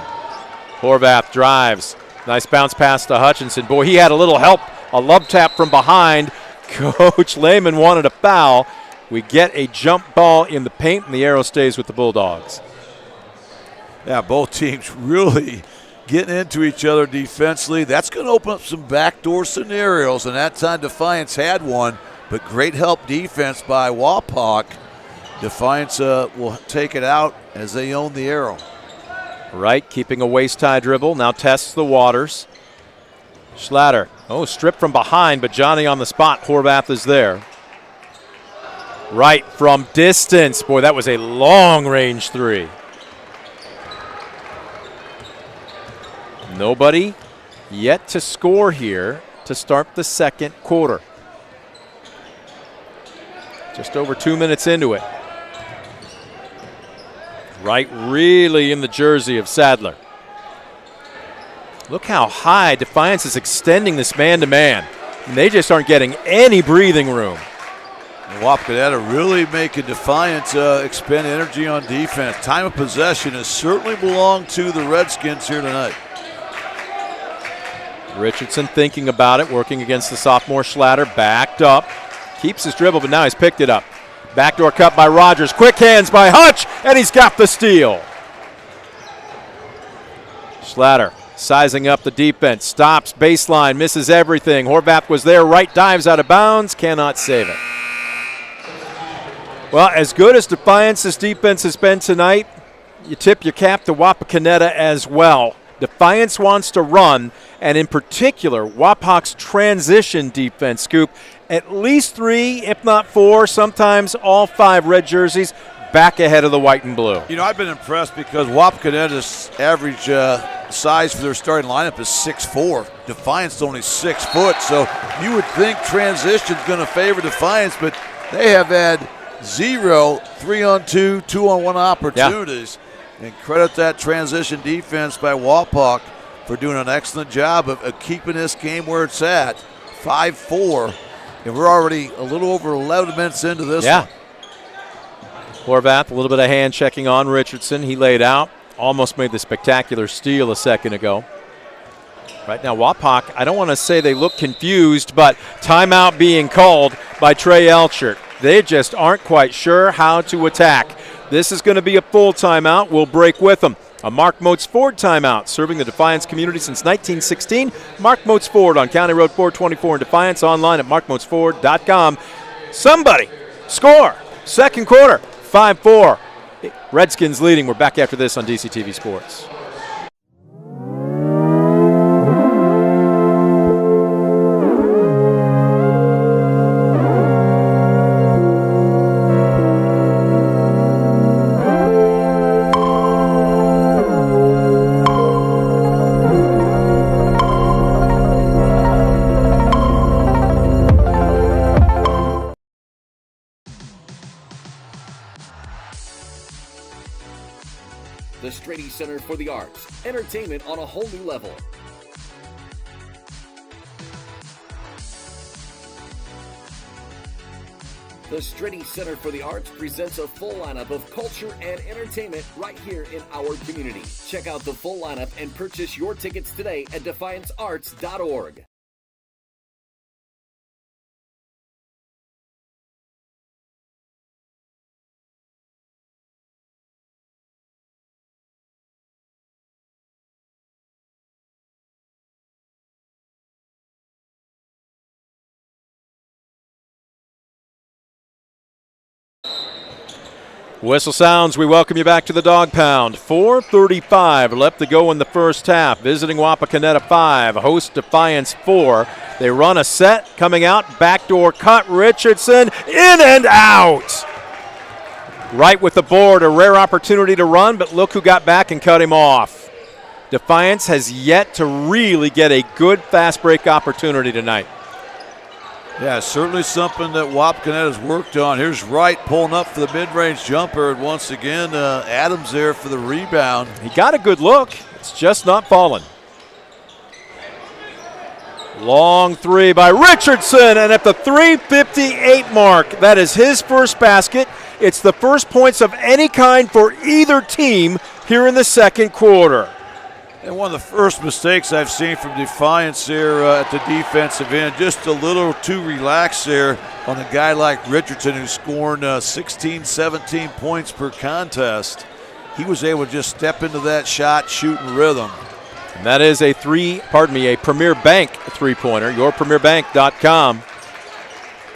Horvath drives. Nice bounce pass to Hutchinson. Boy, he had a little help. A love tap from behind. Coach Lehman wanted a foul. We get a jump ball in the paint, and the arrow stays with the Bulldogs. Yeah, both teams really getting into each other defensively. That's going to open up some backdoor scenarios, and that time Defiance had one, but great help defense by Wapak. Defiance will take it out as they own the arrow. Right, keeping a waist-high dribble, now tests the waters. Schlatter, stripped from behind, but Johnny on the spot. Horvath is there. Right from distance. Boy, that was a long-range 3. Nobody yet to score here to start the second quarter. Just over 2 minutes into it. Right really in the jersey of Sadler. Look how high Defiance is extending this man-to-man. And they just aren't getting any breathing room. Wapakoneta really making Defiance expend energy on defense. Time of possession has certainly belonged to the Redskins here tonight. Richardson thinking about it, working against the sophomore Schlatter, backed up. Keeps his dribble, but now he's picked it up. Backdoor cut by Rogers. Quick hands by Hutch, and he's got the steal. Schlatter sizing up the defense. Stops, baseline, misses everything. Horvath was there, right, dives out of bounds, cannot save it. Well, as good as Defiance's defense has been tonight, you tip your cap to Wapakoneta as well. Defiance wants to run, and in particular, Wapak's transition defense, Scoop. At least 3, if not 4, sometimes all 5 red jerseys back ahead of the white and blue. You know, I've been impressed because Wapakoneta's average size for their starting lineup is 6'4". Defiance is only 6 foot, so you would think transition's going to favor Defiance, but they have had 0 3-on-2, 2-on-1 opportunities. Yeah. And credit that transition defense by Wapak for doing an excellent job of keeping this game where it's at, 5-4. And we're already a little over 11 minutes into this one. Horvath, a little bit of hand checking on Richardson. He laid out, almost made the spectacular steal a second ago. Right now, Wapak, I don't want to say they look confused, but timeout being called by Trey Elchert. They just aren't quite sure how to attack. This is going to be a full timeout. We'll break with them. A Mark Motes Ford timeout, serving the Defiance community since 1916. Mark Motes Ford on County Road 424 in Defiance, online at markmotesford.com. Somebody score. Second quarter, 5-4. Redskins leading. We're back after this on DCTV Sports. The Strady Center for the Arts. Entertainment on a whole new level. The Strady Center for the Arts presents a full lineup of culture and entertainment right here in our community. Check out the full lineup and purchase your tickets today at defiancearts.org. Whistle sounds. We welcome you back to the Dog Pound. 4:35 left to go in the first half. Visiting Wapakoneta 5, host Defiance 4. They run a set, coming out, backdoor cut. Richardson in and out. Right with the board, a rare opportunity to run, but look who got back and cut him off. Defiance has yet to really get a good fast break opportunity tonight. Yeah, certainly something that Wapakoneta has worked on. Here's Wright pulling up for the mid-range jumper, and once again, Adams there for the rebound. He got a good look. It's just not falling. Long three by Richardson, and at the 3:58 mark, that is his first basket. It's the first points of any kind for either team here in the second quarter. And one of the first mistakes I've seen from Defiance there at the defensive end, just a little too relaxed there on a guy like Richardson, who's scoring 16, 17 points per contest. He was able to just step into that shot, shoot in rhythm. And that is a Premier Bank three-pointer, yourpremierbank.com.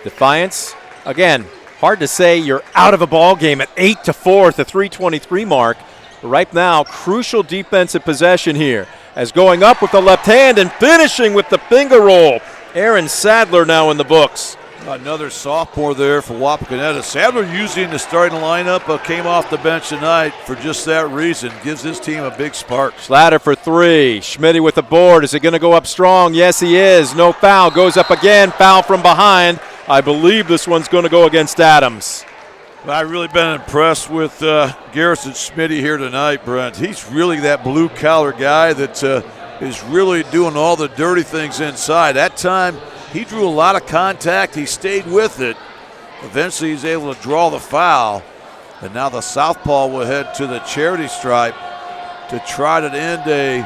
Defiance, again, hard to say you're out of a ball game at 8-4 at the 3:23 mark. Right now, crucial defensive possession here, as going up with the left hand and finishing with the finger roll. Aaron Sadler now in the books. Another sophomore there for Wapakoneta. Sadler usually in the starting lineup, came off the bench tonight for just that reason. Gives his team a big spark. Slatter for three. Schmitty with the board. Is it going to go up strong? Yes, he is. No foul. Goes up again. Foul from behind. I believe this one's going to go against Adams. I've really been impressed with Garrison Schmitty here tonight, Brent. He's really that blue-collar guy that is really doing all the dirty things inside. That time, he drew a lot of contact. He stayed with it. Eventually, he's able to draw the foul. And now the southpaw will head to the charity stripe to try to end a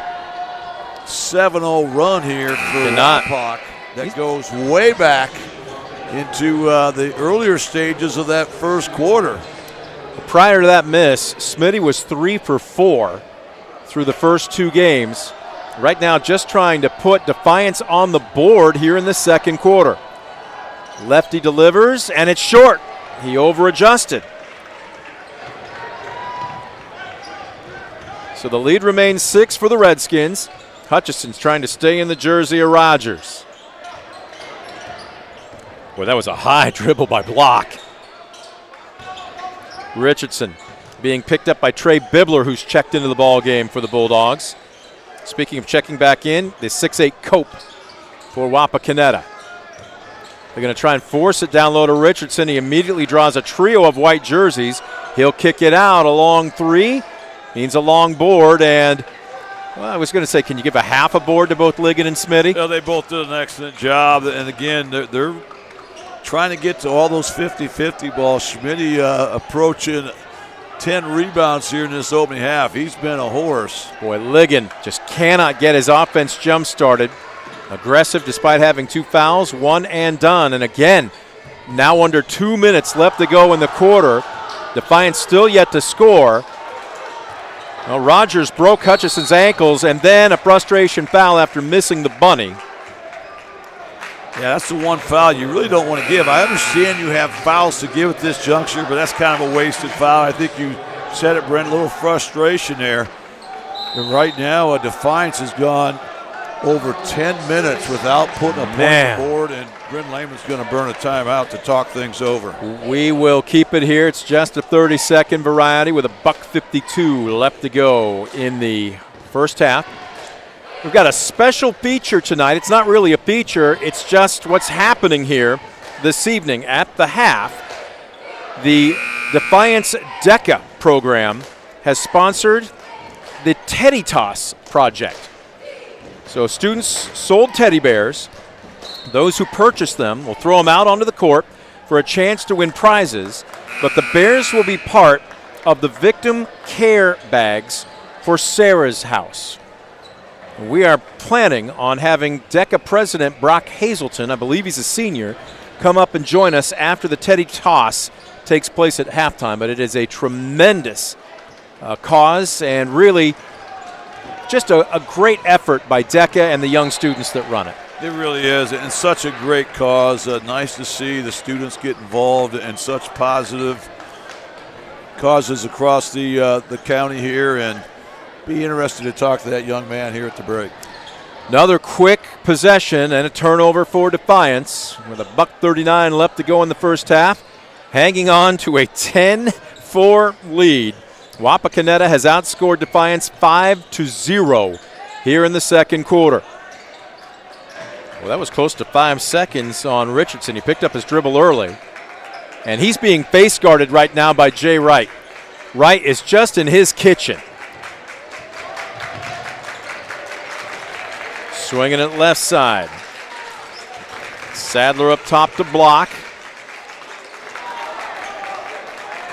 7-0 run here for Wapak. That goes way back into the earlier stages of that first quarter. Prior to that miss, Smitty was 3 for 4 through the first two games. Right now, just trying to put Defiance on the board here in the second quarter. Lefty delivers, and it's short. He over-adjusted. So the lead remains 6 for the Redskins. Hutchison's trying to stay in the jersey of Rogers. Boy, that was a high dribble by Block. Richardson being picked up by Trey Bibler, who's checked into the ball game for the Bulldogs. Speaking of checking back in, the 6'8 Cope for Wapakoneta. They're going to try and force it down low to Richardson. He immediately draws a trio of white jerseys. He'll kick it out. A long 3. Means a long board. And, well, I was going to say, can you give a half a board to both Ligon and Smitty? Yeah, they both did an excellent job. And, again, they're trying to get to all those 50-50 balls. Schmitty approaching 10 rebounds here in this opening half. He's been a horse. Boy, Ligon just cannot get his offense jump-started. Aggressive despite having 2 fouls, 1 and done. And again, now under 2 minutes left to go in the quarter. Defiance still yet to score. Well, Rogers broke Hutchison's ankles, and then a frustration foul after missing the bunny. Yeah, that's the one foul you really don't want to give. I understand you have fouls to give at this juncture, but that's kind of a wasted foul. I think you said it, Brent, a little frustration there. And right now, Defiance has gone over 10 minutes without putting a point on the board, and Brent Lehman's going to burn a timeout to talk things over. We will keep it here. It's just a 30-second variety with $1:52 left to go in the first half. We've got a special feature tonight. It's not really a feature. It's just what's happening here this evening at the half. The Defiance DECA program has sponsored the Teddy Toss project. So students sold teddy bears. Those who purchase them will throw them out onto the court for a chance to win prizes, but the bears will be part of the victim care bags for Sarah's house. We are planning on having DECA President Brock Hazelton, I believe he's a senior, come up and join us after the Teddy Toss takes place at halftime. But it is a tremendous cause and really just a great effort by DECA and the young students that run it. It really is, and such a great cause. Nice to see the students get involved in such positive causes across the county here, and be interested to talk to that young man here at the break. Another quick possession and a turnover for Defiance with $1:39 left to go in the first half, hanging on to a 10-4 lead. Wapakoneta has outscored Defiance 5-0 here in the second quarter. Well, that was close to 5 seconds on Richardson. He picked up his dribble early, and he's being face guarded right now by Jay Wright. Wright is just in his kitchen. Swinging it left side. Sadler up top to block.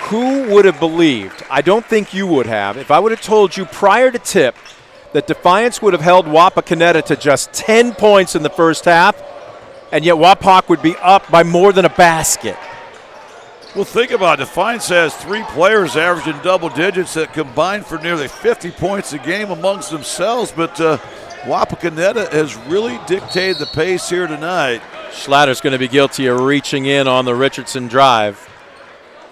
Who would have believed, I don't think you would have, if I would have told you prior to tip that Defiance would have held Wapakoneta to just 10 points in the first half, and yet Wapak would be up by more than a basket. Well, think about it. Defiance has 3 players averaging double digits that combine for nearly 50 points a game amongst themselves, but Wapakoneta has really dictated the pace here tonight. Schlatters going to be guilty of reaching in on the Richardson drive.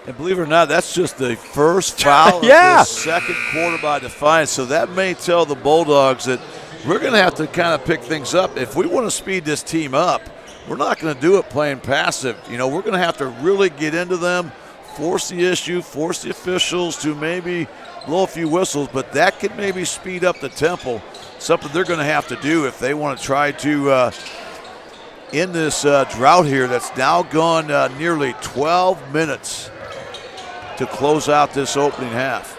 And believe it or not, that's just the first foul of the second quarter by Defiance. So that may tell the Bulldogs that we're going to have to kind of pick things up. If we want to speed this team up, we're not going to do it playing passive. You know, we're going to have to really get into them, force the issue, force the officials to maybe blow a few whistles, but that could maybe speed up the tempo, something they're going to have to do if they want to try to end this drought here that's now gone nearly 12 minutes to close out this opening half.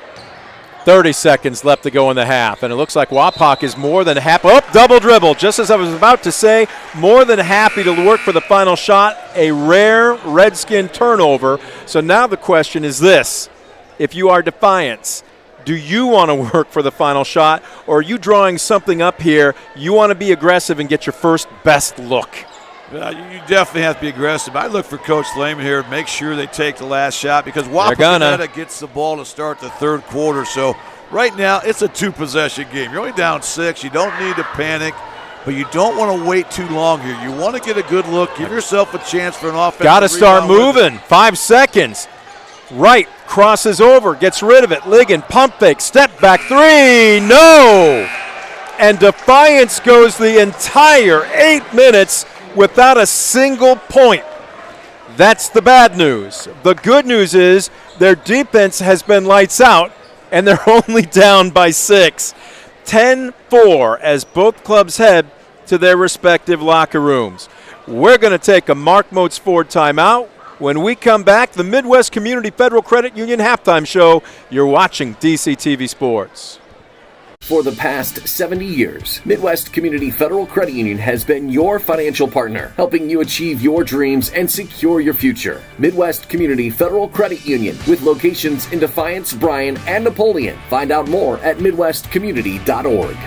30 seconds left to go in the half, and it looks like Wapak is more than happy. Oh, double dribble, just as I was about to say, more than happy to work for the final shot. A rare Redskin turnover. So now the question is this: if you are Defiance, do you want to work for the final shot, or are you drawing something up here? You want to be aggressive and get your first best look. You definitely have to be aggressive. I look for Coach Lehman here to make sure they take the last shot because Wapakoneta gets the ball to start the third quarter. So right now it's a 2-possession game. You're only down 6. You don't need to panic. but you don't want to wait too long here. You want to get a good look, give yourself a chance for an offensive Got to start rebound. moving. 5 seconds. Right, crosses over, gets rid of it. Ligon, pump fake, step back, 3, no! And Defiance goes the entire 8 minutes without a single point. That's the bad news. The good news is their defense has been lights out, and they're only down by 6. 10-4 as both clubs head to their respective locker rooms. We're going to take a Mark Moats Ford timeout. When we come back, the Midwest Community Federal Credit Union halftime show. You're watching DCTV Sports. For the past 70 years, Midwest Community Federal Credit Union has been your financial partner, helping you achieve your dreams and secure your future. Midwest Community Federal Credit Union, with locations in Defiance, Bryan, and Napoleon. Find out more at midwestcommunity.org.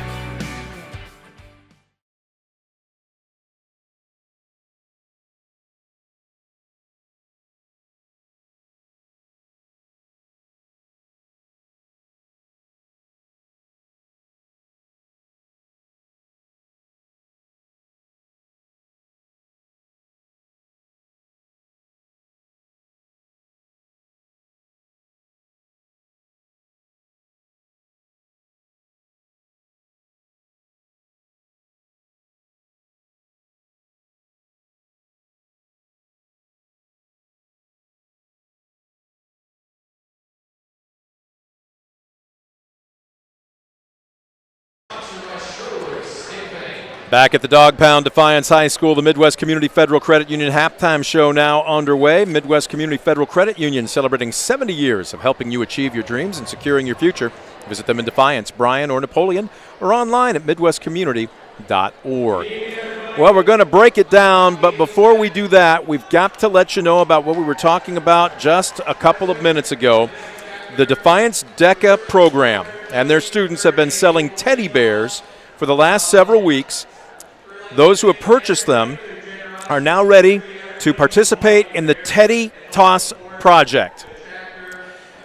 Back at the Dog Pound, Defiance High School, the Midwest Community Federal Credit Union halftime show now underway. Midwest Community Federal Credit Union celebrating 70 years of helping you achieve your dreams and securing your future. Visit them in Defiance, Bryan, or Napoleon, or online at midwestcommunity.org. Well, we're going to break it down, but before we do that, we've got to let you know about what we were talking about just a couple of minutes ago. The Defiance DECA program and their students have been selling teddy bears for the last several weeks. Those who have purchased them are now ready to participate in the Teddy Toss project.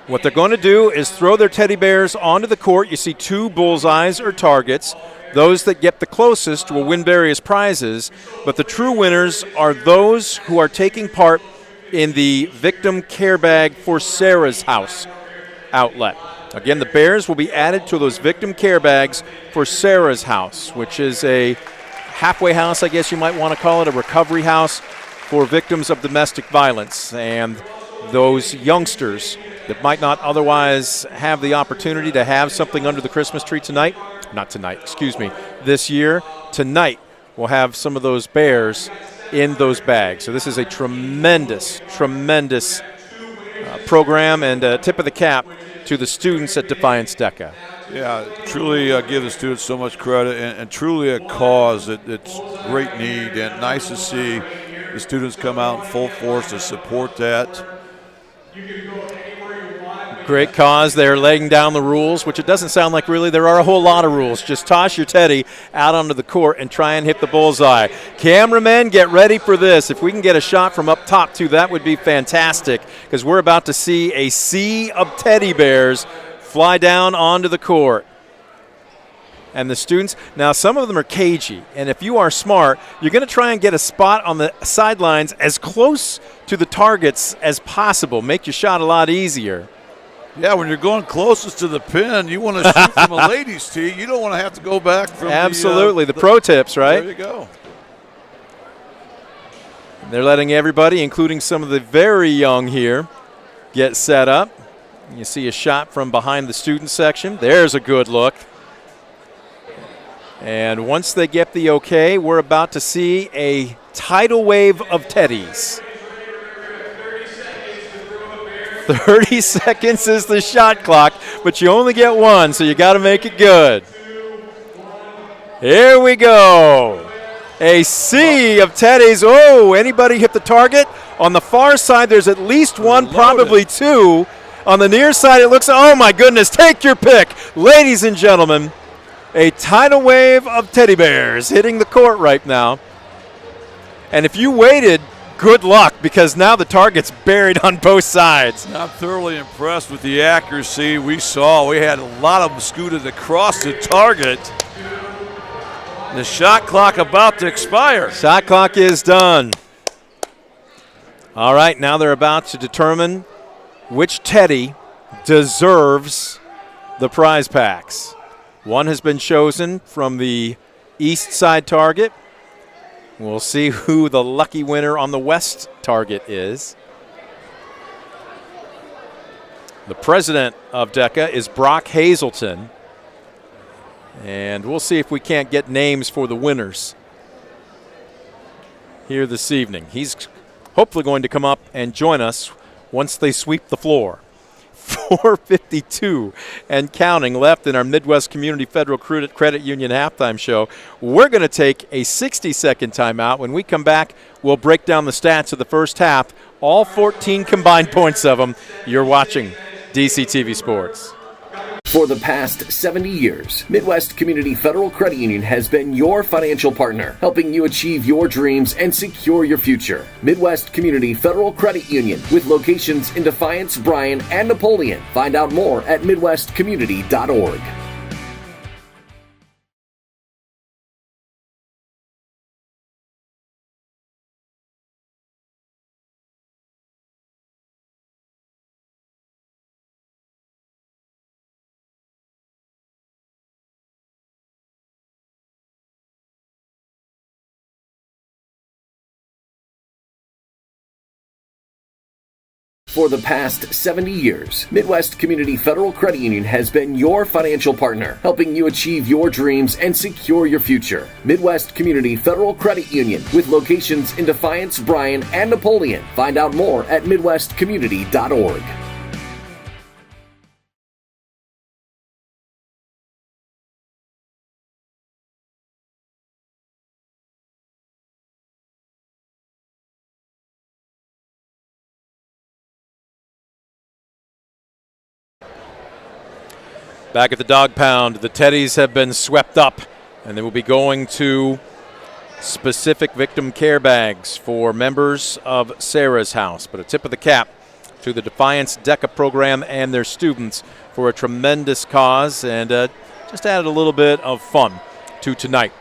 What they're going to do is throw their teddy bears onto the court. You see 2 bullseyes or targets. Those that get the closest will win various prizes, but the true winners are those who are taking part in the Victim Care Bag for Sarah's House outlet. Again, the bears will be added to those Victim Care Bags for Sarah's House, which is a halfway house, I guess you might want to call it, a recovery house for victims of domestic violence and those youngsters that might not otherwise have the opportunity to have something under the Christmas tree this year. Tonight, we'll have some of those bears in those bags. So this is a tremendous program, and a tip of the cap to the students at Defiance DECA. Yeah, truly give the students so much credit, and truly a cause that's great need, and nice to see the students come out in full force to support that. Great cause. They're laying down the rules, which it doesn't sound like really there are a whole lot of rules. Just toss your teddy out onto the court and try and hit the bullseye. Cameramen, get ready for this. If we can get a shot from up top too, that would be fantastic, because we're about to see a sea of teddy bears fly down onto the court. And the students, now some of them are cagey, and if you are smart, you're going to try and get a spot on the sidelines as close to the targets as possible. Make your shot a lot easier. Yeah, when you're going closest to the pin, you want to shoot from a ladies' tee. You don't want to have to go back from Absolutely, the pro tips, right? There you go. They're letting everybody, including some of the very young here, get set up. You see a shot from behind the student section. There's a good look. And once they get the okay, we're about to see a tidal wave of teddies. 30 seconds is the shot clock, but you only get one, so you got to make it good. Here we go. A sea of teddies. Oh, anybody hit the target? On the far side, there's at least one, probably 2. On the near side, it looks, oh my goodness, take your pick. Ladies and gentlemen, a tidal wave of teddy bears hitting the court right now. And if you waited, good luck, because now the target's buried on both sides. I'm thoroughly impressed with the accuracy we saw. We had a lot of them scooted across the target. The shot clock about to expire. Shot clock is done. All right, now they're about to determine which Teddy deserves the prize packs. One has been chosen from the east side target. We'll see who the lucky winner on the west target is. The president of DECA is Brock Hazelton. And we'll see if we can't get names for the winners here this evening. He's hopefully going to come up and join us once they sweep the floor. 4:52 and counting left in our Midwest Community Federal Credit Union halftime show. We're going to take a 60-second timeout. When we come back, we'll break down the stats of the first half, all 14 combined points of them. You're watching DCTV Sports. For the past 70 years, Midwest Community Federal Credit Union has been your financial partner, helping you achieve your dreams and secure your future. Midwest Community Federal Credit Union, with locations in Defiance, Bryan, and Napoleon. Find out more at midwestcommunity.org. For the past 70 years, Midwest Community Federal Credit Union has been your financial partner, helping you achieve your dreams and secure your future. Midwest Community Federal Credit Union, with locations in Defiance, Bryan, and Napoleon. Find out more at midwestcommunity.org. Back at the dog pound, the Teddies have been swept up, and they will be going to specific victim care bags for members of Sarah's house. But a tip of the cap to the Defiance DECA program and their students for a tremendous cause, and just added a little bit of fun to tonight.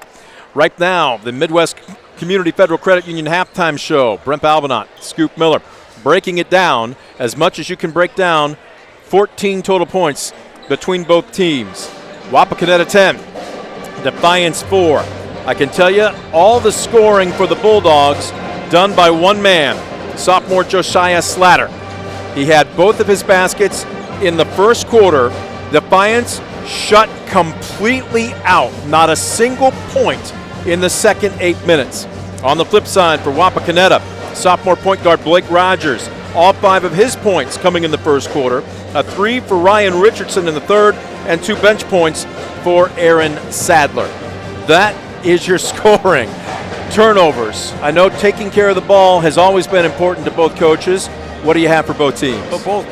Right now, the Midwest Community Federal Credit Union halftime show. Brent Balbinot, Scoop Miller, breaking it down as much as you can break down. 14 total points between both teams. Wapakoneta 10, Defiance 4. I can tell you all the scoring for the Bulldogs done by one man, sophomore Josiah Slatter. He had both of his baskets in the first quarter. Defiance shut completely out, not a single point in the second 8 minutes. On the flip side for Wapakoneta, sophomore point guard Blake Rogers, all 5 of his points coming in the first quarter. A 3 for Ryan Richardson in the third, and 2 bench points for Aaron Sadler. That is your scoring. Turnovers. I know taking care of the ball has always been important to both coaches. What do you have for both teams? Well,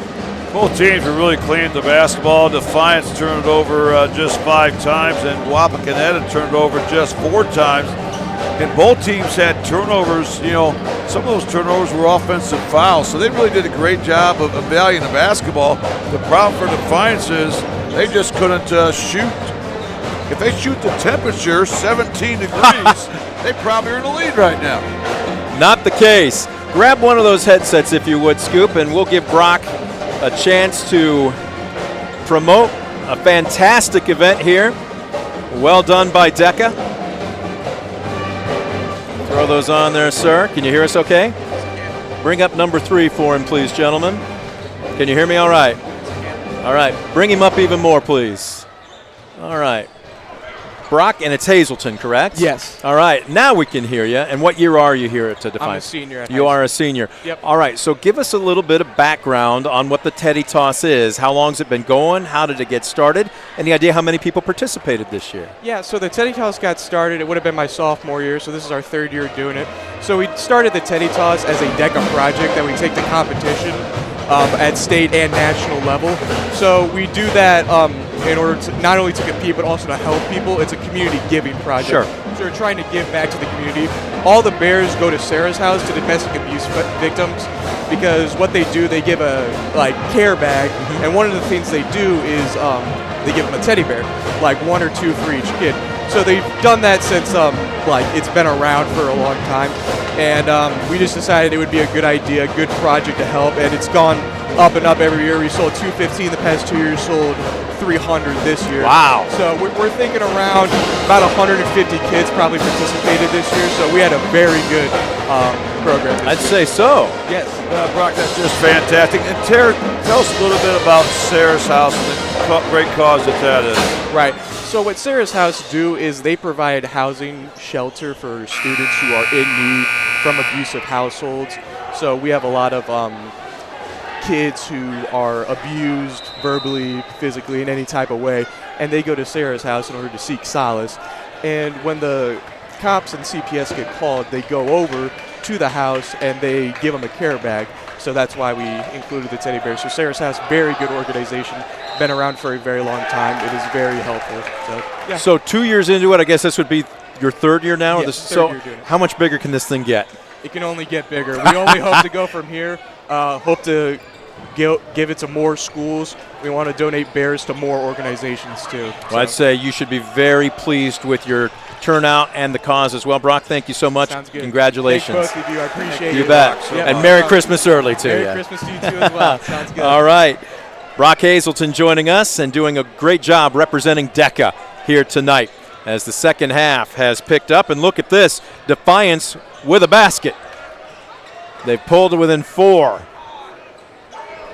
both teams are really clean the basketball. Defiance turned it over just 5 times, and Wapakoneta turned it over just 4 times. And both teams had turnovers. You know, some of those turnovers were offensive fouls, so they really did a great job of valuing the basketball. The problem for Defiance is they just couldn't shoot. If they shoot the temperature 17 degrees, they probably are in the lead right now. Not the case. Grab one of those headsets if you would, Scoop, and we'll give Brock a chance to promote a fantastic event here. Well done by DECA. Throw those on there, sir. Can you hear us okay? Bring up number 3 for him, please, gentlemen. Can you hear me all right? All right. Bring him up even more, please. All right. Brock, and it's Hazelton, correct? Yes. All right. Now we can hear you. And what year are you here at Defiance? I'm a senior. You are a senior. Yep. All right. So give us a little bit of background on what the Teddy Toss is. How long has it been going? How did it get started? Any idea how many people participated this year? Yeah, so the Teddy Toss got started. It would have been my sophomore year, so this is our 3rd year doing it. So we started the Teddy Toss as a DECA project that we take to competition at state and national level. So we do that in order to not only to compete but also to help people. It's a community giving project. Sure. So we're trying to give back to the community. All the bears go to Sarah's house to domestic abuse victims because what they do, they give a care bag, and one of the things they do is they give them a teddy bear, like 1 or 2 for each kid. So they've done that since like it's been around for a long time, and we just decided it would be a good idea, a good project to help, and it's gone up and up every year. We sold 215 the past 2 years, sold 300 this year. Wow. So we're thinking around about 150 kids probably participated this year, so we had a very good program. I'd say so. Yes. Brock, that's just fantastic. And Tara, tell us a little bit about Sarah's House and the great cause that is. Right. So what Sarah's House do is they provide housing shelter for students who are in need from abusive households. So we have a lot of kids who are abused verbally, physically, in any type of way, and they go to Sarah's House in order to seek solace. And when the cops and CPS get called, they go over to the house and they give them a care bag. So that's why we included the teddy bear. So Sarah's House, very good organization, been around for a very long time. It is very helpful. So, yeah. So 2 years into it, I guess this would be your third year now? Yes, So third year doing it. how much bigger can this thing get? It can only get bigger. We only hope to go from here. Hope to give it to more schools. We want to donate bears to more organizations too. Well, I'd say you should be very pleased with your turnout and the cause as well. Brock, thank you so much. Sounds good. Congratulations. Thanks both of you. I appreciate it. You bet. Yeah. And Merry Christmas early to you. Merry Christmas to you too as well. Sounds good. All right. Brock Hazelton joining us and doing a great job representing DECA here tonight as the second half has picked up. And look at this, Defiance with a basket. They've pulled it within 4.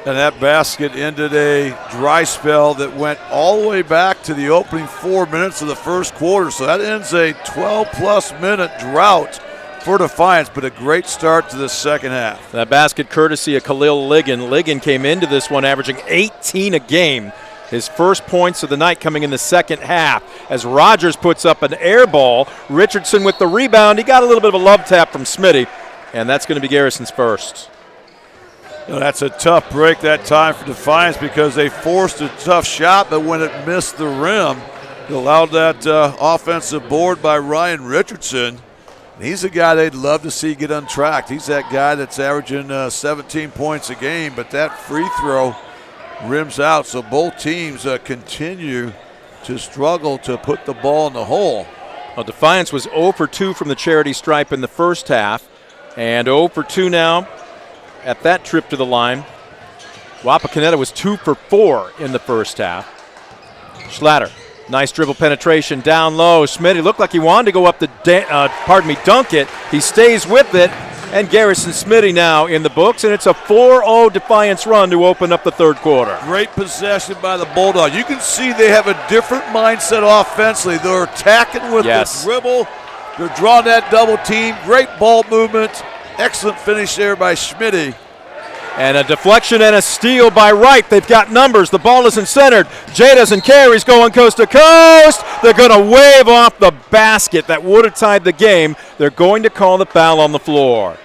And that basket ended a dry spell that went all the way back to the opening 4 minutes of the first quarter. So that ends a 12-plus minute drought for Defiance, but a great start to the second half. That basket courtesy of Khalil Ligon. Ligon came into this one averaging 18 a game. His first points of the night coming in the second half as Rogers puts up an air ball. Richardson with the rebound. He got a little bit of a love tap from Smitty, and that's going to be Garrison's first. That's a tough break that time for Defiance because they forced a tough shot, but when it missed the rim, it allowed that offensive board by Ryan Richardson. He's a guy they'd love to see get untracked. He's that guy that's averaging 17 points a game, but that free throw rims out. So both teams continue to struggle to put the ball in the hole. Well, Defiance was 0 for 2 from the charity stripe in the first half, and 0 for 2 now at that trip to the line. Wapakoneta was 2 for 4 in the first half. Schlatter, nice dribble penetration down low. Smitty looked like he wanted to go up the dunk it. He stays with it, and Garrison Smitty now in the books, and it's a 4-0 Defiance run to open up the third quarter. Great possession by the Bulldogs. You can see they have a different mindset offensively. They're attacking with the dribble. They're drawing that double team. Great ball movement. Excellent finish there by Schmitty. And a deflection and a steal by Wright. They've got numbers. The ball isn't centered. Jay doesn't care. He's going coast to coast. They're going to wave off the basket that would have tied the game. They're going to call the foul on the floor.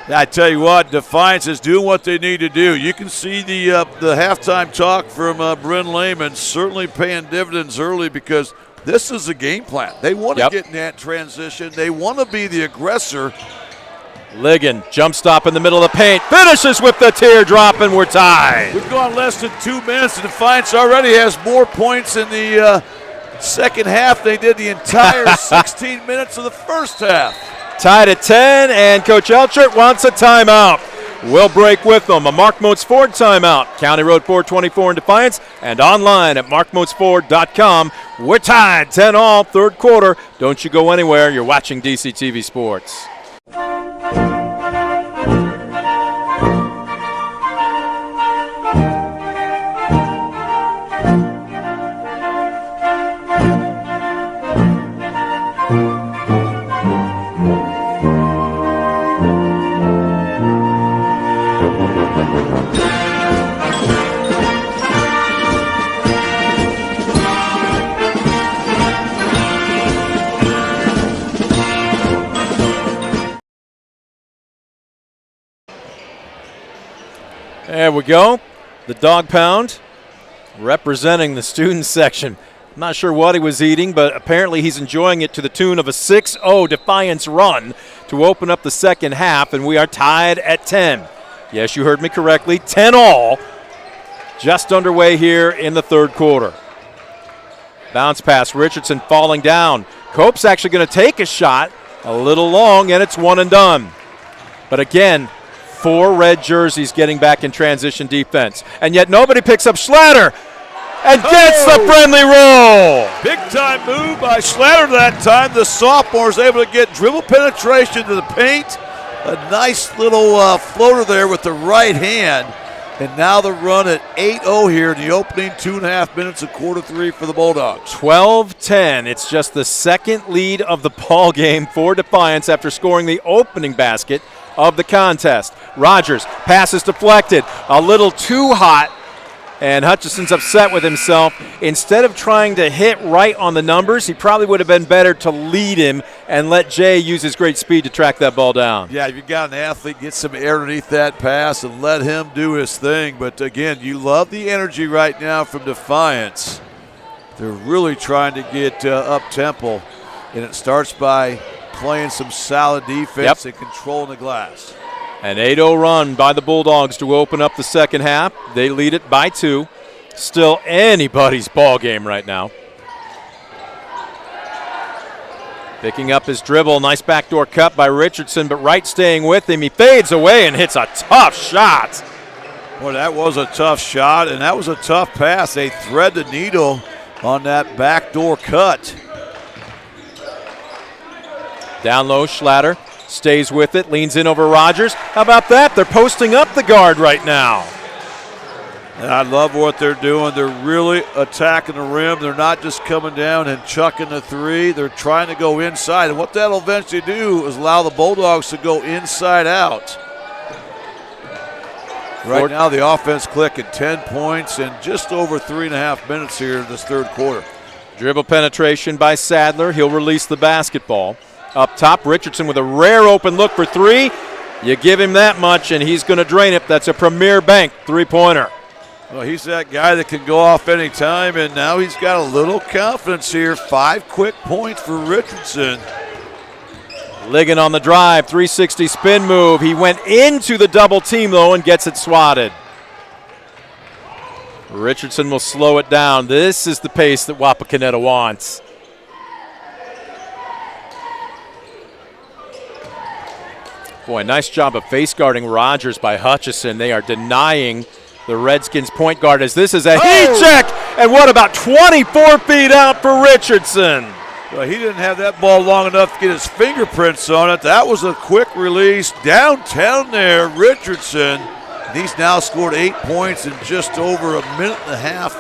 I tell you what, Defiance is doing what they need to do. You can see the halftime talk from Bryn Lehman certainly paying dividends early because this is a game plan. They want to get in that transition. They want to be the aggressor. Ligon, jump stop in the middle of the paint, finishes with the teardrop, and we're tied. We've gone less than 2 minutes, and Defiance already has more points in the second half than they did the entire 16 minutes of the first half. Tied at 10, and Coach Elchert wants a timeout. We'll break with them. A Mark Motes Ford timeout. County Road 424 in Defiance, and online at markmotesford.com. We're tied 10-all, third quarter. Don't you go anywhere. You're watching DCTV Sports. There we go. The dog pound representing the student section. I'm not sure what he was eating, but apparently he's enjoying it to the tune of a 6-0 Defiance run to open up the second half, and we are tied at 10. Yes, you heard me correctly, 10-all, just underway here in the third quarter. Bounce pass, Richardson falling down. Cope's actually going to take a shot, a little long, and it's one and done. But again, 4 red jerseys getting back in transition defense. And yet nobody picks up Schlatter and gets the friendly roll. Big time move by Schlatter that time. The sophomore is able to get dribble penetration to the paint. A nice little floater there with the right hand. And now the run at 8-0 here in the opening 2.5 minutes of quarter 3 for the Bulldogs. 12-10. It's just the second lead of the ball game for Defiance after scoring the opening basket of the contest. Rogers, pass is deflected, a little too hot, and Hutchison's upset with himself. Instead of trying to hit right on the numbers, he probably would have been better to lead him and let Jay use his great speed to track that ball down. Yeah, if you've got an athlete, get some air underneath that pass and let him do his thing. But again, you love the energy right now from Defiance. They're really trying to get up-tempo, and it starts by playing some solid defense and controlling the glass. An 8-0 run by the Bulldogs to open up the second half. They lead it by 2. Still anybody's ball game right now. Picking up his dribble. Nice backdoor cut by Richardson, but Wright staying with him. He fades away and hits a tough shot. Well, that was a tough shot, and that was a tough pass. They thread the needle on that backdoor cut. Down low, Schlatter stays with it, leans in over Rogers. How about that? They're posting up the guard right now. And I love what they're doing. They're really attacking the rim. They're not just coming down and chucking the three. They're trying to go inside. And what that'll eventually do is allow the Bulldogs to go inside out. Right now the offense clicking 10 points in just over 3.5 minutes here in this third quarter. Dribble penetration by Sadler. He'll release the basketball. Up top, Richardson with a rare open look for 3. You give him that much, and he's going to drain it. That's a Premier Bank three-pointer. Well, he's that guy that can go off any time, and now he's got a little confidence here. 5 quick points for Richardson. Ligon on the drive, 360 spin move. He went into the double team, though, and gets it swatted. Richardson will slow it down. This is the pace that Wapakoneta wants. Boy, nice job of face guarding Rogers by Hutchison. They are denying the Redskins point guard as this is a heat check. And what about 24 feet out for Richardson? Well, he didn't have that ball long enough to get his fingerprints on it. That was a quick release. Downtown there, Richardson. And he's now scored 8 points in just over 1.5 minutes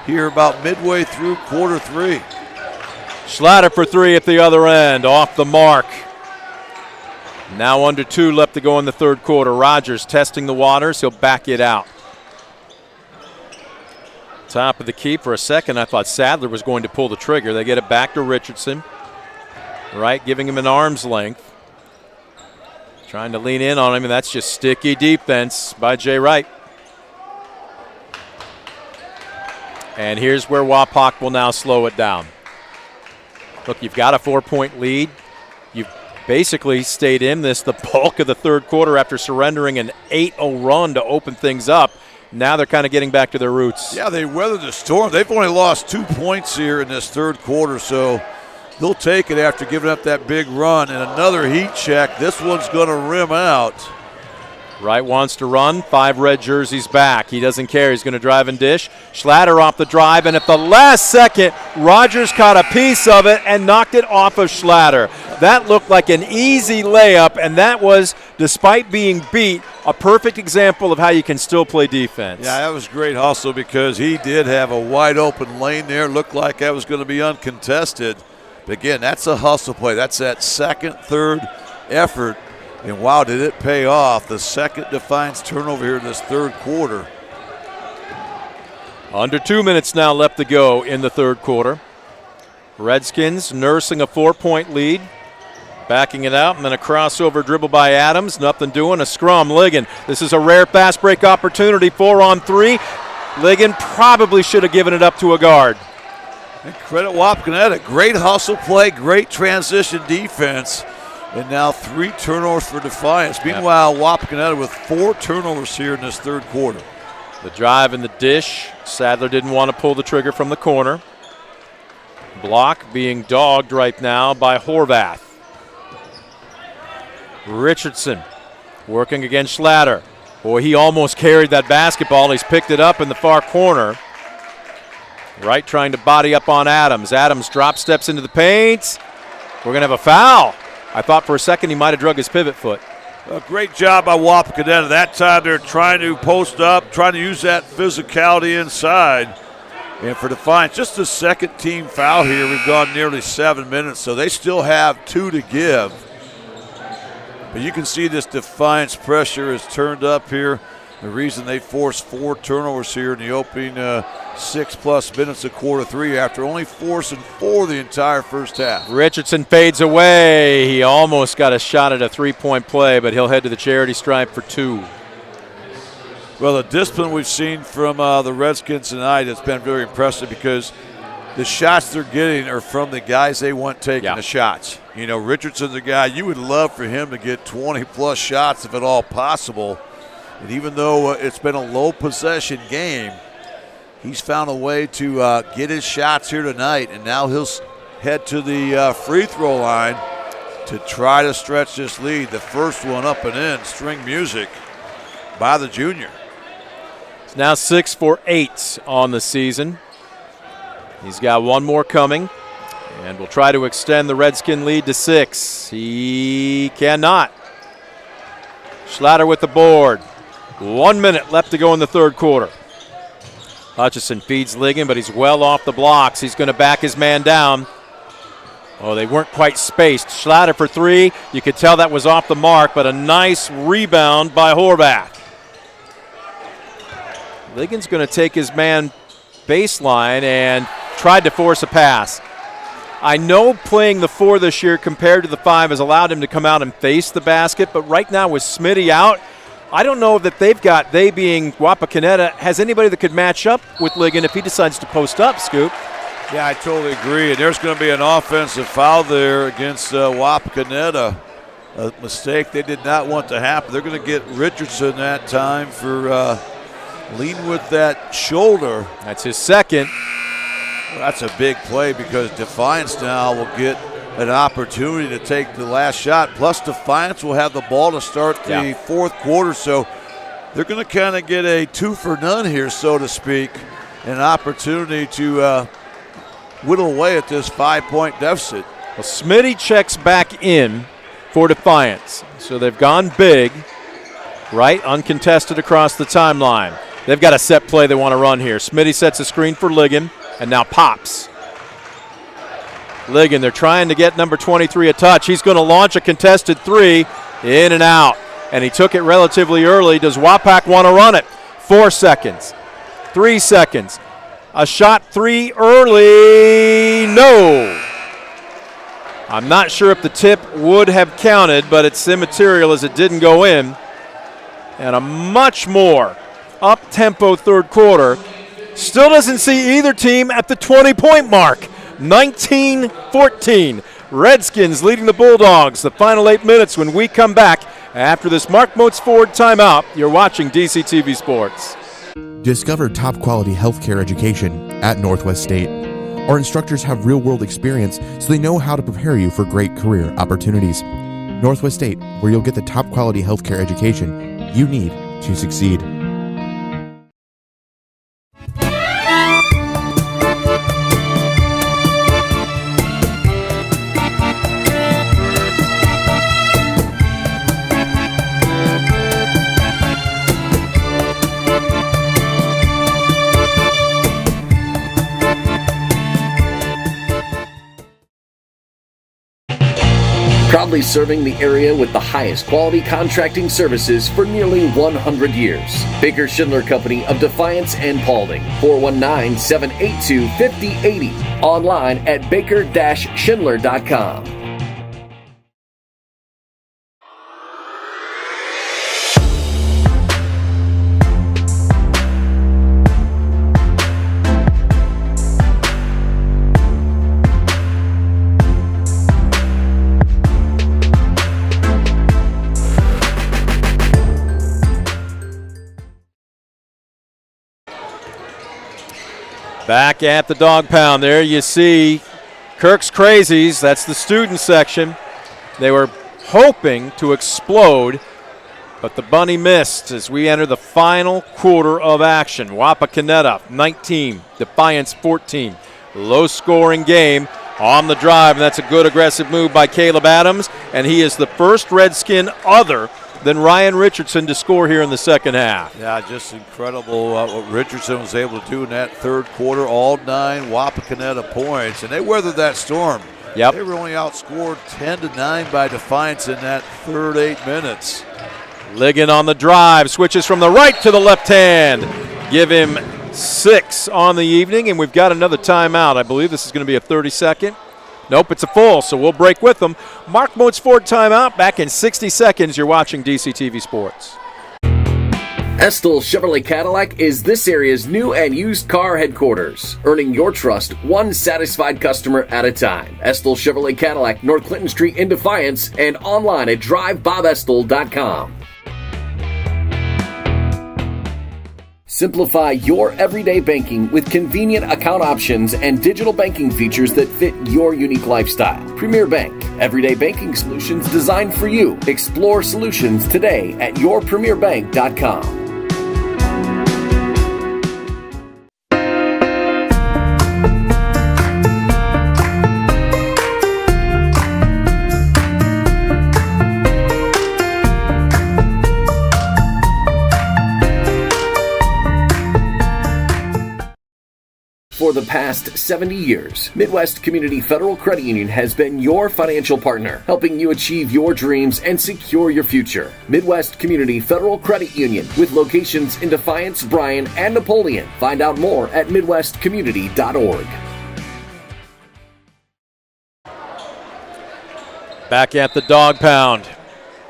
here about midway through quarter 3. Schlatter for 3 at the other end, off the mark. Now under 2 left to go in the third quarter. Rogers testing the waters. He'll back it out. Top of the key for a second. I thought Sadler was going to pull the trigger. They get it back to Richardson. Right, giving him an arm's length. Trying to lean in on him, and that's just sticky defense by Jay Wright. And here's where Wapak will now slow it down. Look, you've got a 4-point lead. You've basically stayed in this the bulk of the third quarter after surrendering an 8-0 run to open things up. Now they're kind of getting back to their roots. Yeah, they weathered the storm. They've only lost 2 points here in this third quarter, so they'll take it after giving up that big run. And another heat check. This one's going to rim out. Wright wants to run. 5 red jerseys back. He doesn't care. He's going to drive and dish. Schlatter off the drive, and at the last second, Rogers caught a piece of it and knocked it off of Schlatter. That looked like an easy layup, and that was, despite being beat, a perfect example of how you can still play defense. Yeah, that was great hustle because he did have a wide open lane there. Looked like that was going to be uncontested. But again, that's a hustle play. That's that second, third effort. And wow, did it pay off. The second Defiance turnover here in this third quarter. Under 2 minutes now left to go in the third quarter. Redskins nursing a 4-point lead. Backing it out, and then a crossover dribble by Adams. Nothing doing, a scrum. Ligon, this is a rare fast break opportunity. 4-on-3. Ligon probably should have given it up to a guard. And credit Wapakoneta. Great hustle play, great transition defense. And now 3 turnovers for Defiance. Meanwhile, Wapakoneta with 4 turnovers here in this third quarter. The drive and the dish. Sadler didn't want to pull the trigger from the corner. Block being dogged right now by Horvath. Richardson working against Schlatter. Boy, he almost carried that basketball. He's picked it up in the far corner. Wright trying to body up on Adams. Adams drop steps into the paint. We're going to have a foul. I thought for a second he might have drug his pivot foot. A great job by Wapakoneta. That time they're trying to post up, trying to use that physicality inside. And for Defiance, just the second team foul here. We've gone nearly 7 minutes, so they still have 2 to give. But you can see this Defiance pressure is turned up here. The reason they forced 4 turnovers here in the opening 6+ minutes of quarter 3 after only forcing 4 the entire first half. Richardson fades away. He almost got a shot at a three-point play, but he'll head to the charity stripe for 2. Well, the discipline we've seen from the Redskins tonight has been very impressive because the shots they're getting are from the guys they want taking the shots. You know, Richardson's a guy you would love for him to get 20+ shots if at all possible. And even though it's been a low possession game, he's found a way to get his shots here tonight. And now he'll head to the free throw line to try to stretch this lead. The first one up and in, string music by the junior. It's now 6 for 8 on the season. He's got one more coming, and will try to extend the Redskin lead to 6. He cannot. Schlatter with the board. 1 minute left to go in the third quarter. Hutchison feeds Ligon, but he's well off the blocks. He's going to back his man down. Oh, they weren't quite spaced. Schlatter for 3. You could tell that was off the mark, but a nice rebound by Horvath. Ligon's going to take his man baseline and tried to force a pass. I know playing the 4 this year compared to the 5 has allowed him to come out and face the basket, but right now with Smitty out, I don't know that they being Wapakoneta, has anybody that could match up with Ligon if he decides to post up, Scoop. Yeah, I totally agree. And there's going to be an offensive foul there against Wapakoneta. A mistake they did not want to happen. They're going to get Richardson that time for leading with that shoulder. That's his second. That's a big play because Defiance now will get an opportunity to take the last shot. Plus, Defiance will have the ball to start the fourth quarter. So they're going to kind of get a 2 for none here, so to speak, an opportunity to whittle away at this 5-point deficit. Well, Smitty checks back in for Defiance. So they've gone big, right, uncontested across the timeline. They've got a set play they want to run here. Smitty sets a screen for Ligon and now pops. Ligon, they're trying to get number 23 a touch. He's going to launch a contested 3, in and out. And he took it relatively early. Does Wapak want to run it? 4 seconds, 3 seconds. A shot 3 early, no. I'm not sure if the tip would have counted, but it's immaterial as it didn't go in. And a much more up-tempo third quarter. Still doesn't see either team at the 20-point mark. 19-14. Redskins leading the Bulldogs. The final 8 minutes when we come back after this Mark Moats Ford timeout. You're watching DCTV Sports. Discover top-quality healthcare education at Northwest State. Our instructors have real-world experience, so they know how to prepare you for great career opportunities. Northwest State, where you'll get the top-quality healthcare education you need to succeed. Proudly serving the area with the highest quality contracting services for nearly 100 years. Baker Schindler Company of Defiance and Paulding. 419-782-5080. Online at baker-schindler.com. Back at the dog pound, there you see Kirk's Crazies, that's the student section. They were hoping to explode, but the bunny missed as we enter the final quarter of action. Wapakoneta 19, Defiance 14. Low-scoring game on the drive, and that's a good aggressive move by Caleb Adams, and he is the first Redskin other than Ryan Richardson to score here in the second half. Yeah, just incredible what Richardson was able to do in that third quarter. All 9 Wapakoneta points, and they weathered that storm. Yep. They were only outscored 10-9 by Defiance in that third 8 minutes. Ligon on the drive, switches from the right to the left hand. Give him 6 on the evening, and we've got another timeout. I believe this is going to be a 30-second. Nope, it's a full, so we'll break with them. Mark Moats Ford timeout. Back in 60 seconds. You're watching DCTV Sports. Estill Chevrolet Cadillac is this area's new and used car headquarters, earning your trust one satisfied customer at a time. Estill Chevrolet Cadillac, North Clinton Street in Defiance, and online at drivebobestill.com. Simplify your everyday banking with convenient account options and digital banking features that fit your unique lifestyle. Premier Bank, everyday banking solutions designed for you. Explore solutions today at yourpremierbank.com. For the past 70 years, Midwest Community Federal Credit Union has been your financial partner, helping you achieve your dreams and secure your future. Midwest Community Federal Credit Union, with locations in Defiance, Bryan, and Napoleon. Find out more at midwestcommunity.org. Back at the dog pound.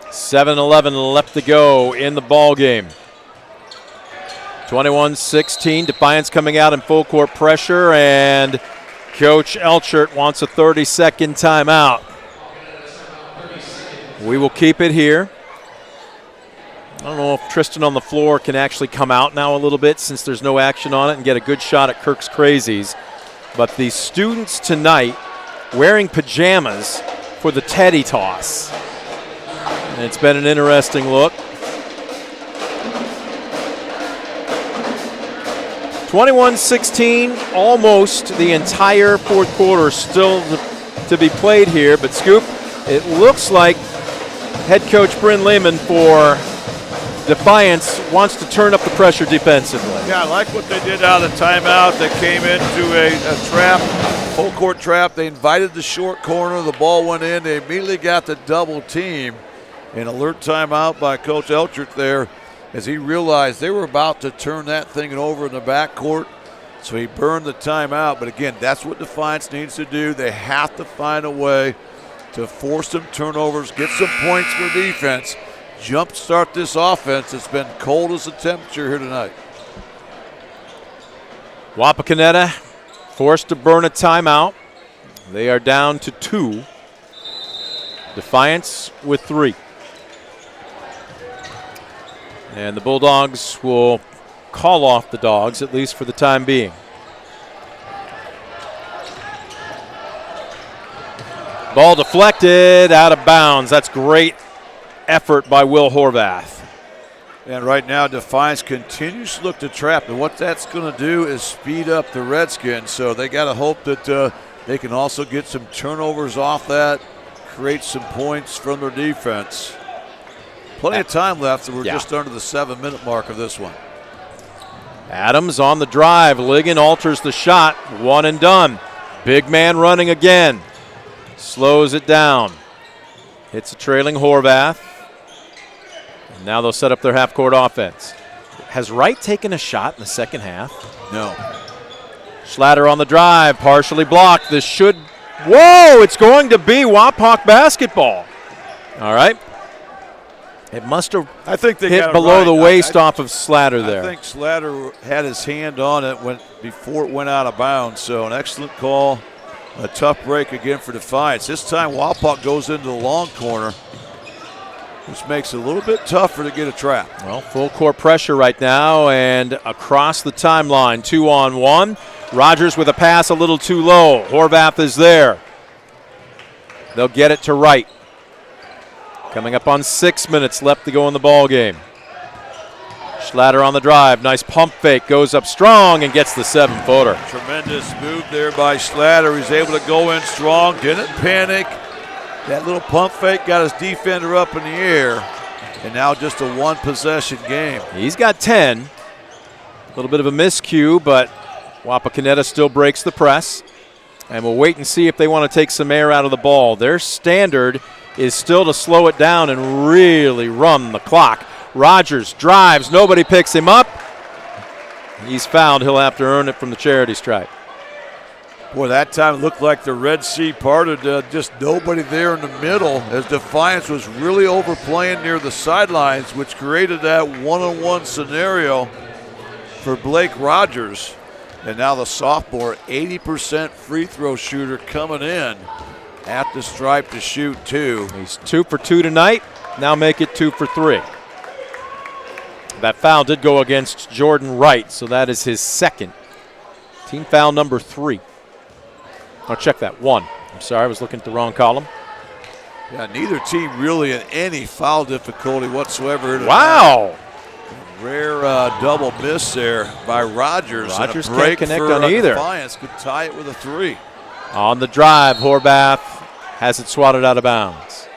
7-11 left to go in the ball game. 21-16, Defiance coming out in full court pressure, and Coach Elchert wants a 30-second timeout. We will keep it here. I don't know if Tristan on the floor can actually come out now a little bit since there's no action on it and get a good shot at Kirk's Crazies. But the students tonight wearing pajamas for the Teddy toss. And it's been an interesting look. 21-16, almost the entire fourth quarter still to be played here. But Scoop, it looks like head coach Bryn Lehman for Defiance wants to turn up the pressure defensively. Yeah, I like what they did out of the timeout. They came into a trap, full court trap. They invited the short corner. The ball went in. They immediately got the double team. An alert timeout by Coach Elchert there, as he realized they were about to turn that thing over in the backcourt. So he burned the timeout. But again, that's what Defiance needs to do. They have to find a way to force some turnovers, get some points for defense, jumpstart this offense. It's been cold as the temperature here tonight. Wapakoneta forced to burn a timeout. They are down to 2. Defiance with 3. And the Bulldogs will call off the Dogs, at least for the time being. Ball deflected, out of bounds. That's great effort by Will Horvath. And right now, Defiance continues to look to trap. And what that's going to do is speed up the Redskins. So they got to hope that they can also get some turnovers off that, create some points from their defense. Plenty of time left, so we're just under the 7-minute mark of this one. Adams on the drive. Ligon alters the shot. One and done. Big man running again. Slows it down. Hits a trailing Horvath. And now they'll set up their half-court offense. Has Wright taken a shot in the second half? No. Schlatter on the drive. Partially blocked. This should... Whoa! It's going to be Wapak basketball. All right. It must have hit below the waist off of Slatter there. I think Slatter had his hand on it before it went out of bounds. So an excellent call. A tough break again for Defiance. This time Wapak goes into the long corner. which makes it a little bit tougher to get a trap. Well, full court pressure right now and across the timeline, 2-on-1. Rogers with a pass a little too low. Horvath is there. They'll get it to Wright. Coming up on 6 minutes left to go in the ball game. Schlatter on the drive. Nice pump fake. Goes up strong and gets the 7-footer. Tremendous move there by Schlatter. He's able to go in strong. Didn't panic. That little pump fake got his defender up in the air. And now just a one-possession game. He's got 10. A little bit of a miscue, but Wapakoneta still breaks the press. And we'll wait and see if they want to take some air out of the ball. Their standard is still to slow it down and really run the clock. Rogers drives. Nobody picks him up. He's fouled. He'll have to earn it from the charity stripe. Boy, that time it looked like the Red Sea parted. Just nobody there in the middle as Defiance was really overplaying near the sidelines, which created that one-on-one scenario for Blake Rogers. And now the sophomore, 80% free throw shooter coming in at the stripe to shoot 2. He's 2 for 2 tonight. Now make it 2 for 3. That foul did go against Jordan Wright, so that is his second. Team foul number 3. I'll check that. 1. I'm sorry, I was looking at the wrong column. Yeah, neither team really in any foul difficulty whatsoever. Wow. Rare double miss there by Rogers. Rogers and a break can't connect for on either. Defiance could tie it with a 3. On the drive, Horvath has it swatted out of bounds.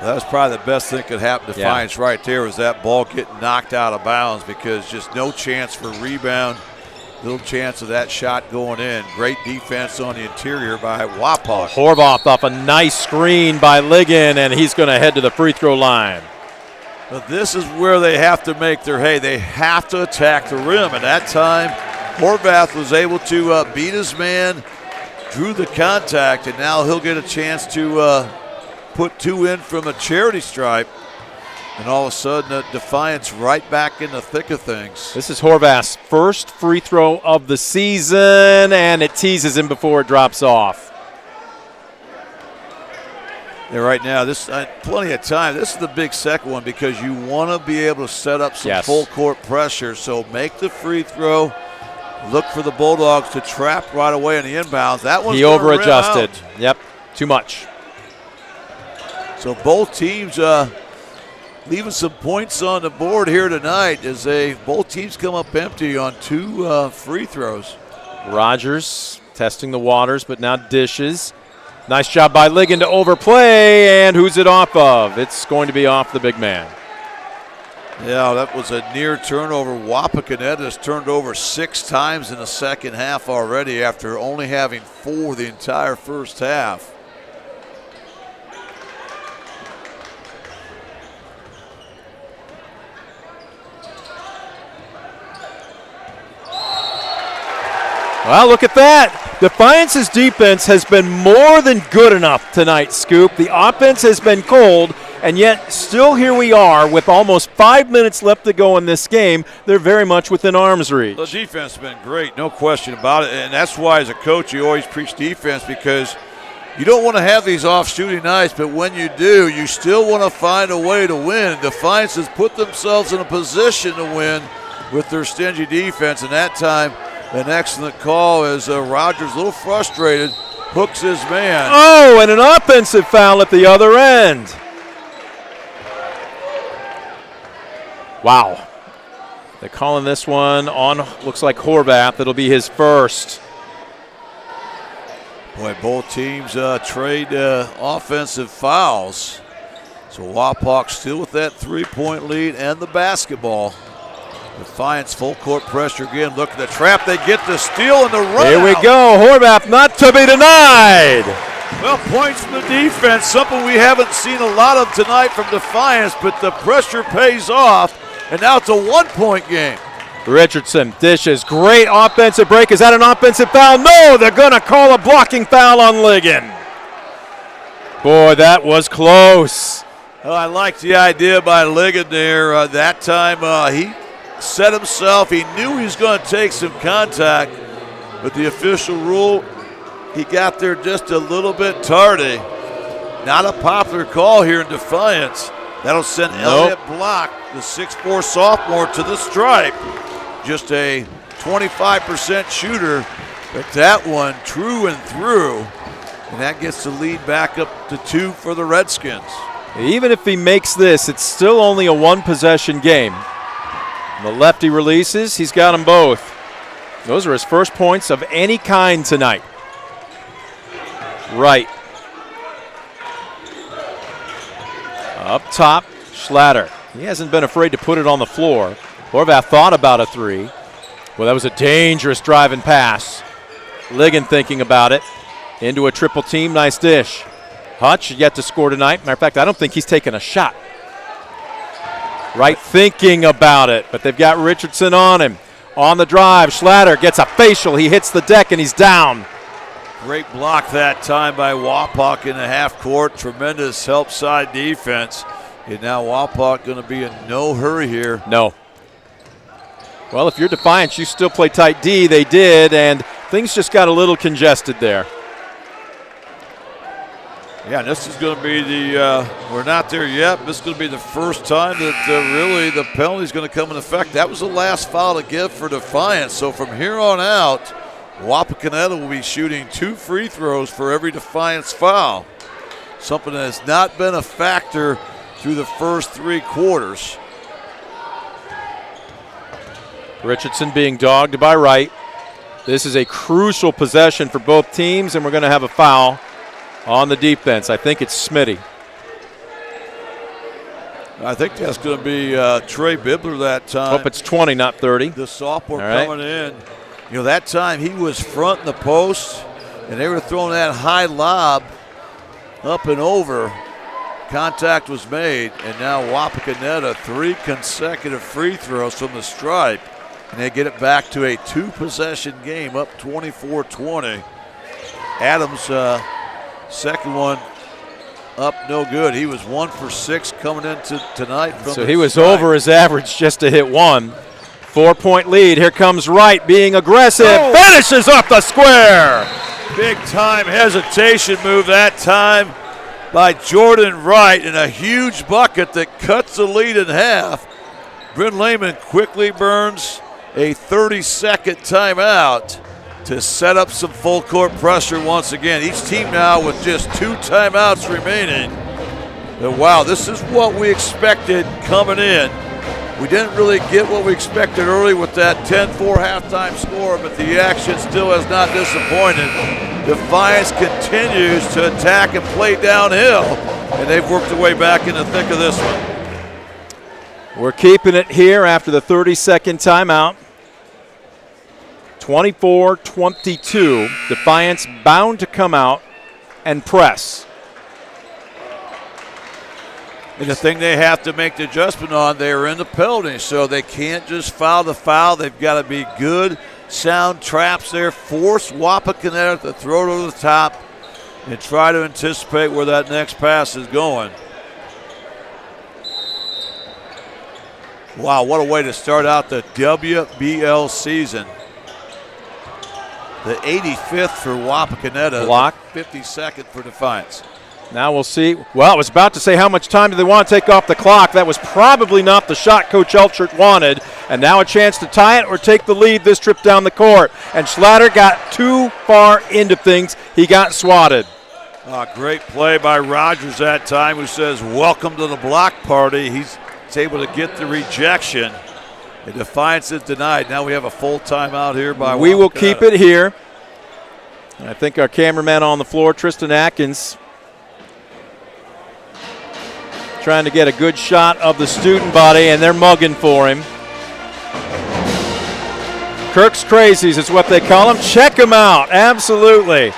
That's probably the best thing that could happen to Defiance right there was that ball getting knocked out of bounds because just no chance for rebound. Little chance of that shot going in. Great defense on the interior by Wapak. Horvath off a nice screen by Ligon, and he's going to head to the free throw line. But this is where they have to make their hay. They have to attack the rim. At that time, Horvath was able to beat his man, drew the contact, and now he'll get a chance to put 2 in from a charity stripe. And all of a sudden, Defiance right back in the thick of things. This is Horvath's first free throw of the season, and it teases him before it drops off. Yeah, right now, this plenty of time. This is the big second one because you want to be able to set up some full court pressure. So make the free throw. Look for the Bulldogs to trap right away in the inbounds. That one's he over-adjusted. Yep, too much. So both teams leaving some points on the board here tonight as both teams come up empty on 2 free throws. Rogers testing the waters, but now dishes. Nice job by Ligon to overplay, and who's it off of? It's going to be off the big man. Yeah, that was a near turnover. Wapakoneta has turned over 6 times in the second half already after only having 4 the entire first half. Well, look at that. Defiance's defense has been more than good enough tonight, Scoop. The offense has been cold, and yet still here we are with almost 5 minutes left to go in this game. They're very much within arm's reach. The defense has been great, no question about it, and that's why as a coach you always preach defense because you don't want to have these off shooting nights, but when you do, you still want to find a way to win. Defiance has put themselves in a position to win with their stingy defense, and that time an excellent call as Rogers, a little frustrated, hooks his man. Oh, and an offensive foul at the other end. Wow. They're calling this one on, looks like Horvath. It'll be his first. Boy, both teams trade offensive fouls. So Wapak still with that 3-point lead and the basketball. Defiance full court pressure again. Look at the trap. They get the steal and the run. Here we go. Horvath not to be denied. Well, points from the defense, something we haven't seen a lot of tonight from Defiance, but the pressure pays off, and now it's a 1-point game. Richardson dishes. Great offensive break. Is that an offensive foul? No, they're going to call a blocking foul on Ligon. Boy, that was close. Well, I like the idea by Ligon there. That time he set himself. He knew he was going to take some contact, but the official rule, he got there just a little bit tardy. Not a popular call here in Defiance. That'll send Elliott Block, the 6'4 sophomore, to the stripe. Just a 25% shooter, but that one true and through. And that gets the lead back up to 2 for the Redskins. Even if he makes this, it's still only a one-possession game. The lefty releases. He's got them both. Those are his first points of any kind tonight. Right. Up top, Schlatter. He hasn't been afraid to put it on the floor. Horvath thought about a three. Well, that was a dangerous driving pass. Ligon thinking about it. Into a triple team. Nice dish. Hutch yet to score tonight. Matter of fact, I don't think he's taken a shot. Right thinking about it, but they've got Richardson on him. On the drive, Schlatter gets a facial. He hits the deck and he's down. Great block that time by Wapak in the half court. Tremendous help side defense. And now Wapak going to be in no hurry here. No. Well, if you're Defiance, you still play tight D. They did, and things just got a little congested there. Yeah, this is going to be the, we're not there yet, but this is going to be the first time that really the penalty is going to come in effect. That was the last foul to give for Defiance. So from here on out, Wapakoneta will be shooting 2 free throws for every Defiance foul. Something that has not been a factor through the first 3 quarters. Richardson being dogged by Wright. This is a crucial possession for both teams, and we're going to have a foul on the defense. I think it's Smitty. I think that's going to be Trey Bibler that time. Hope it's 20, not 30. The sophomore coming in. You know, that time he was front in the post, and they were throwing that high lob up and over. Contact was made, and now Wapakoneta 3 consecutive free throws from the stripe, and they get it back to a 2-possession game, up 24-20. Adams, second one up no good. He was 1 for 6 coming into tonight. So he was over his average just to hit 1. 4-point lead. Here comes Wright being aggressive. Finishes up the square. Big time hesitation move that time by Jordan Wright, and a huge bucket that cuts the lead in half. Bryn Lehman quickly burns a 30-second timeout to set up some full court pressure once again. Each team now with just 2 timeouts remaining. But wow, this is what we expected coming in. We didn't really get what we expected early with that 10-4 halftime score, but the action still has not disappointed. Defiance continues to attack and play downhill, and they've worked their way back in the thick of this one. We're keeping it here after the 30-second timeout. 24-22. Defiance bound to come out and press. And the thing they have to make the adjustment on, they are in the penalty, so they can't just foul the foul. They've got to be good, sound traps there. Force Wapakoneta to throw it over the top and try to anticipate where that next pass is going. Wow, what a way to start out the WBL season. The 85th for Wapakoneta. Block. 52nd for Defiance. Now we'll see. Well, I was about to say how much time do they want to take off the clock. That was probably not the shot Coach Elchert wanted. And now a chance to tie it or take the lead this trip down the court. And Schlatter got too far into things. He got swatted. Great play by Rogers that time, who says, welcome to the block party. He's able to get the rejection. And Defiance is denied. Now we have a full timeout here by We will keep it here. And I think our cameraman on the floor, Tristan Atkins, trying to get a good shot of the student body, and they're mugging for him. Kirk's Crazies is what they call him. Check them out. Absolutely.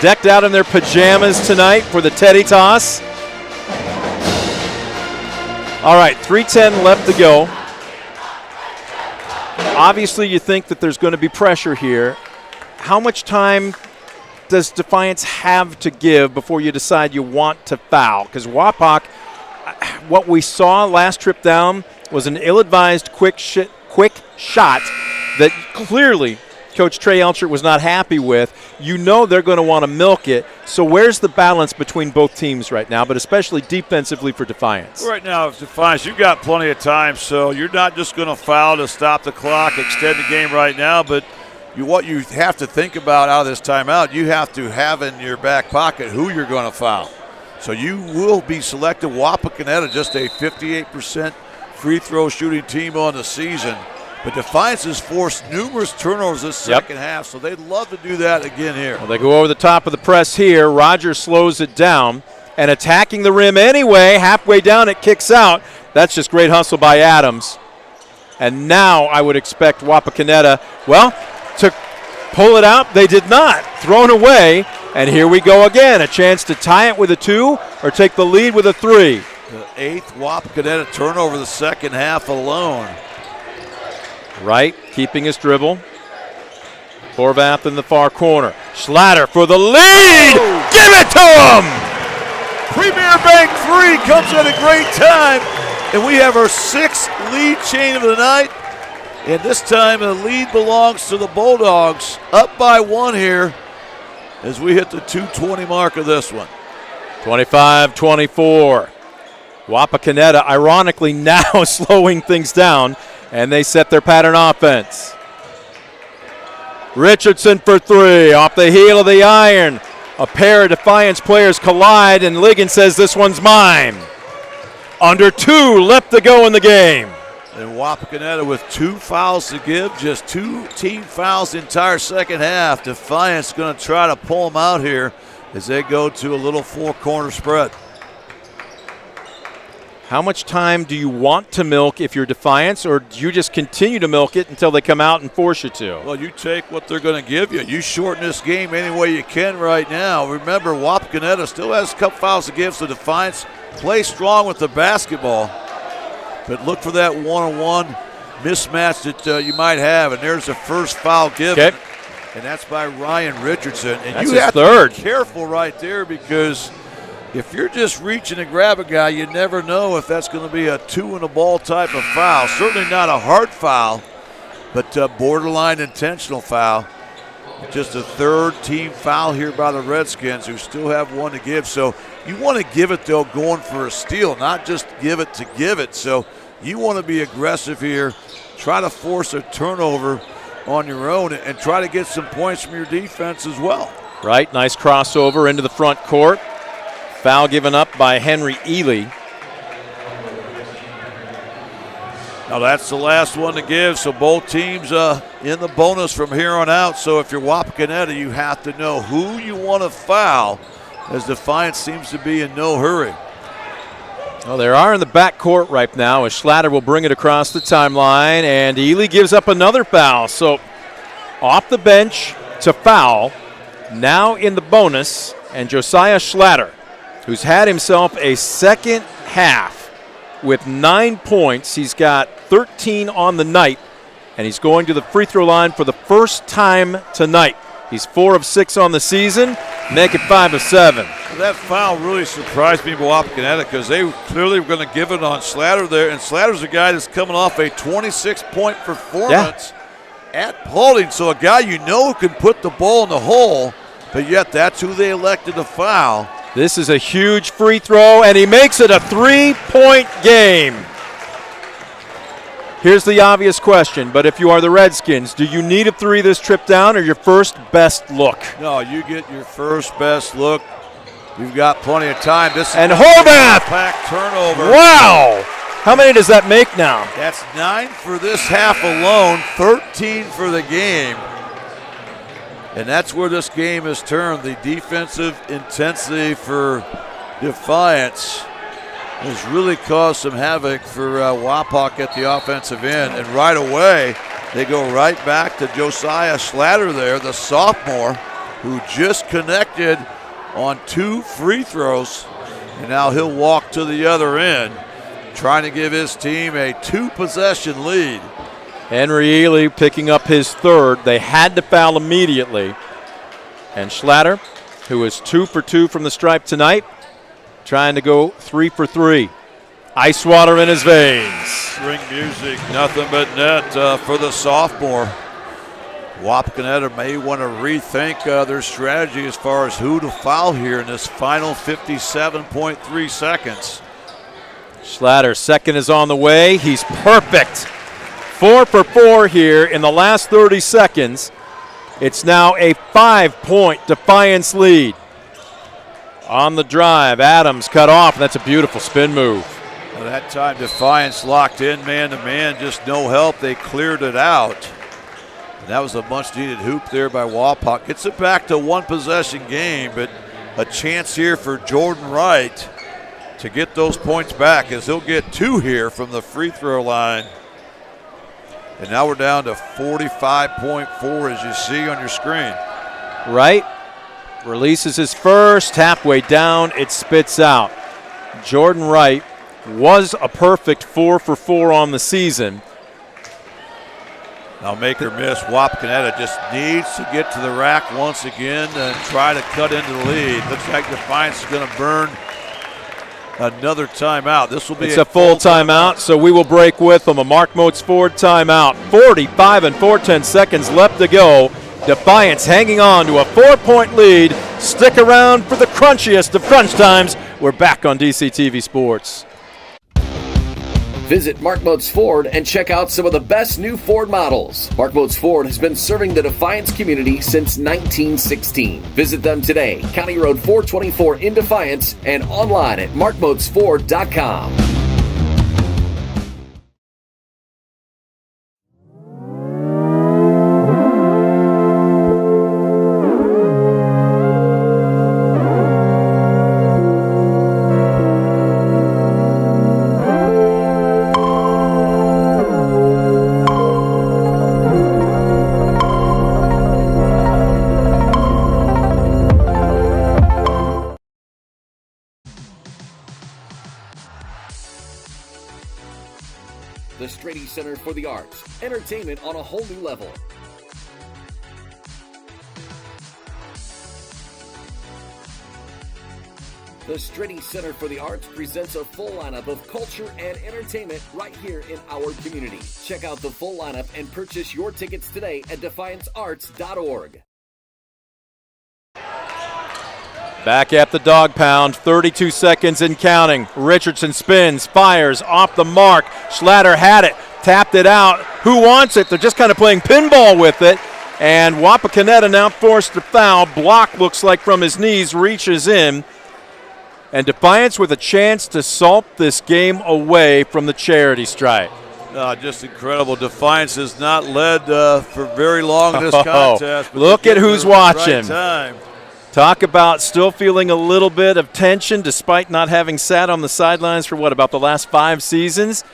Decked out in their pajamas tonight for the Teddy Toss. All right, 3:10 left to go. Obviously, you think that there's going to be pressure here. How much time does Defiance have to give before you decide you want to foul? Because Wapak, what we saw last trip down was an ill-advised quick shot that clearly Coach Trey Elchert was not happy with. You know they're going to want to milk it. So where's the balance between both teams right now, but especially defensively for Defiance? Right now, Defiance, you've got plenty of time, so you're not just going to foul to stop the clock, extend the game right now, but what you have to think about out of this timeout, you have to have in your back pocket who you're going to foul. So you will be selected. Wapakoneta, just a 58% free throw shooting team on the season. But Defiance has forced numerous turnovers this second half, so they'd love to do that again here. Well, they go over the top of the press here. Rogers slows it down and attacking the rim anyway. Halfway down, it kicks out. That's just great hustle by Adams. And now I would expect Wapakoneta, to pull it out. They did not. Thrown away. And here we go again. A chance to tie it with a 2 or take the lead with a 3. The 8th Wapakoneta turnover the second half alone. Wright keeping his dribble. Horvath in the far corner. Schlatter for the lead. Oh. Give it to him! Premier Bank 3 comes at a great time. And we have our 6th lead chain of the night. And this time the lead belongs to the Bulldogs. Up by 1 here as we hit the 2:20 mark of this one. 25-24. Wapakoneta ironically now slowing things down. And they set their pattern offense. Richardson for 3, off the heel of the iron. A pair of Defiance players collide, and Ligon says this one's mine. Under 2 left to go in the game. And Wapakoneta with 2 fouls to give, just 2 team fouls the entire second half. Defiance going to try to pull them out here as they go to a little 4-corner spread. How much time do you want to milk if you're Defiance, or do you just continue to milk it until they come out and force you to? Well, you take what they're going to give you. You shorten this game any way you can right now. Remember, Wapakoneta still has a couple fouls to give, so Defiance play strong with the basketball. But look for that one-on-one mismatch that you might have. And there's the first foul given. Okay. And that's by Ryan Richardson. And that's you his have third. to be careful right there, because if you're just reaching to grab a guy, you never know if that's going to be a 2-in-the-ball type of foul. Certainly not a hard foul, but borderline intentional foul. Just a 3rd team foul here by the Redskins, who still have 1 to give. So you want to give it, though, going for a steal, not just give it to give it. So you want to be aggressive here, try to force a turnover on your own, and try to get some points from your defense as well. Right, nice crossover into the front court. Foul given up by Henry Ely. Now that's the last one to give, so both teams in the bonus from here on out. So if you're Wapakoneta, you have to know who you want to foul, as Defiance seems to be in no hurry. Well, they are in the back court right now, as Schlatter will bring it across the timeline, and Ely gives up another foul. So off the bench to foul, now in the bonus, and Josiah Schlatter, who's had himself a second half with 9 points. He's got 13 on the night, and he's going to the free throw line for the first time tonight. He's 4 of 6 on the season, make it 5 of 7. That foul really surprised me, Wapakoneta, because they clearly were going to give it on Schlatter there, and Slatter's a guy that's coming off a 26-point performance at Paulding, so a guy you know can put the ball in the hole, but yet that's who they elected to foul. This is a huge free throw, and he makes it a 3-point game. Here's the obvious question, but if you are the Redskins, do you need a 3 this trip down, or your first best look? No, you get your first best look. You've got plenty of time. This is and Horvath! Pack turnover. Wow! How many does that make now? That's 9 for this half alone, 13 for the game. And that's where this game has turned. The defensive intensity for Defiance has really caused some havoc for Wapak at the offensive end. And right away, they go right back to Josiah Schlatter there, the sophomore, who just connected on 2 free throws. And now he'll walk to the other end, trying to give his team a 2-possession lead. Henry Ely picking up his 3rd. They had to foul immediately. And Schlatter, who is 2 for 2 from the stripe tonight, trying to go 3 for 3. Ice water in his veins. Ring music, nothing but net for the sophomore. Wapakoneta may want to rethink their strategy as far as who to foul here in this final 57.3 seconds. Schlatter, second is on the way. He's perfect. 4 for 4 here in the last 30 seconds. It's now a 5-point Defiance lead. On the drive, Adams cut off. That's a beautiful spin move. Well, that time Defiance locked in man-to-man, just no help. They cleared it out. And that was a much-needed hoop there by Wapak. Gets it back to one-possession game, but a chance here for Jordan Wright to get those points back, as he'll get 2 here from the free throw line. And now we're down to 45.4, as you see on your screen. Wright releases his first, halfway down, it spits out. Jordan Wright was a perfect 4 for 4 on the season. Now make or miss, Wapakoneta just needs to get to the rack once again and try to cut into the lead. Looks like Defiance is going to burn another timeout. This will be a full timeout, so we will break with them. A Mark Moats Ford timeout. 45 and 4/10 seconds left to go. Defiance hanging on to a 4-point lead. Stick around for the crunchiest of crunch times. We're back on DCTV Sports. Visit Mark Moats Ford and check out some of the best new Ford models. Mark Moats Ford has been serving the Defiance community since 1916. Visit them today, County Road 424 in Defiance, and online at markmoatsford.com. The Strady Center for the Arts. Entertainment on a whole new level. The Strady Center for the Arts presents a full lineup of culture and entertainment right here in our community. Check out the full lineup and purchase your tickets today at defiancearts.org. Back at the dog pound, 32 seconds and counting. Richardson spins, fires, off the mark. Schlatter had it, tapped it out. Who wants it? They're just kind of playing pinball with it. And Wapakoneta now forced to foul. Block looks like from his knees, reaches in. And Defiance with a chance to salt this game away from the charity stripe. Just incredible. Defiance has not led for very long in this contest. Look at who's watching. Right time. Talk about still feeling a little bit of tension despite not having sat on the sidelines for about the last 5 seasons.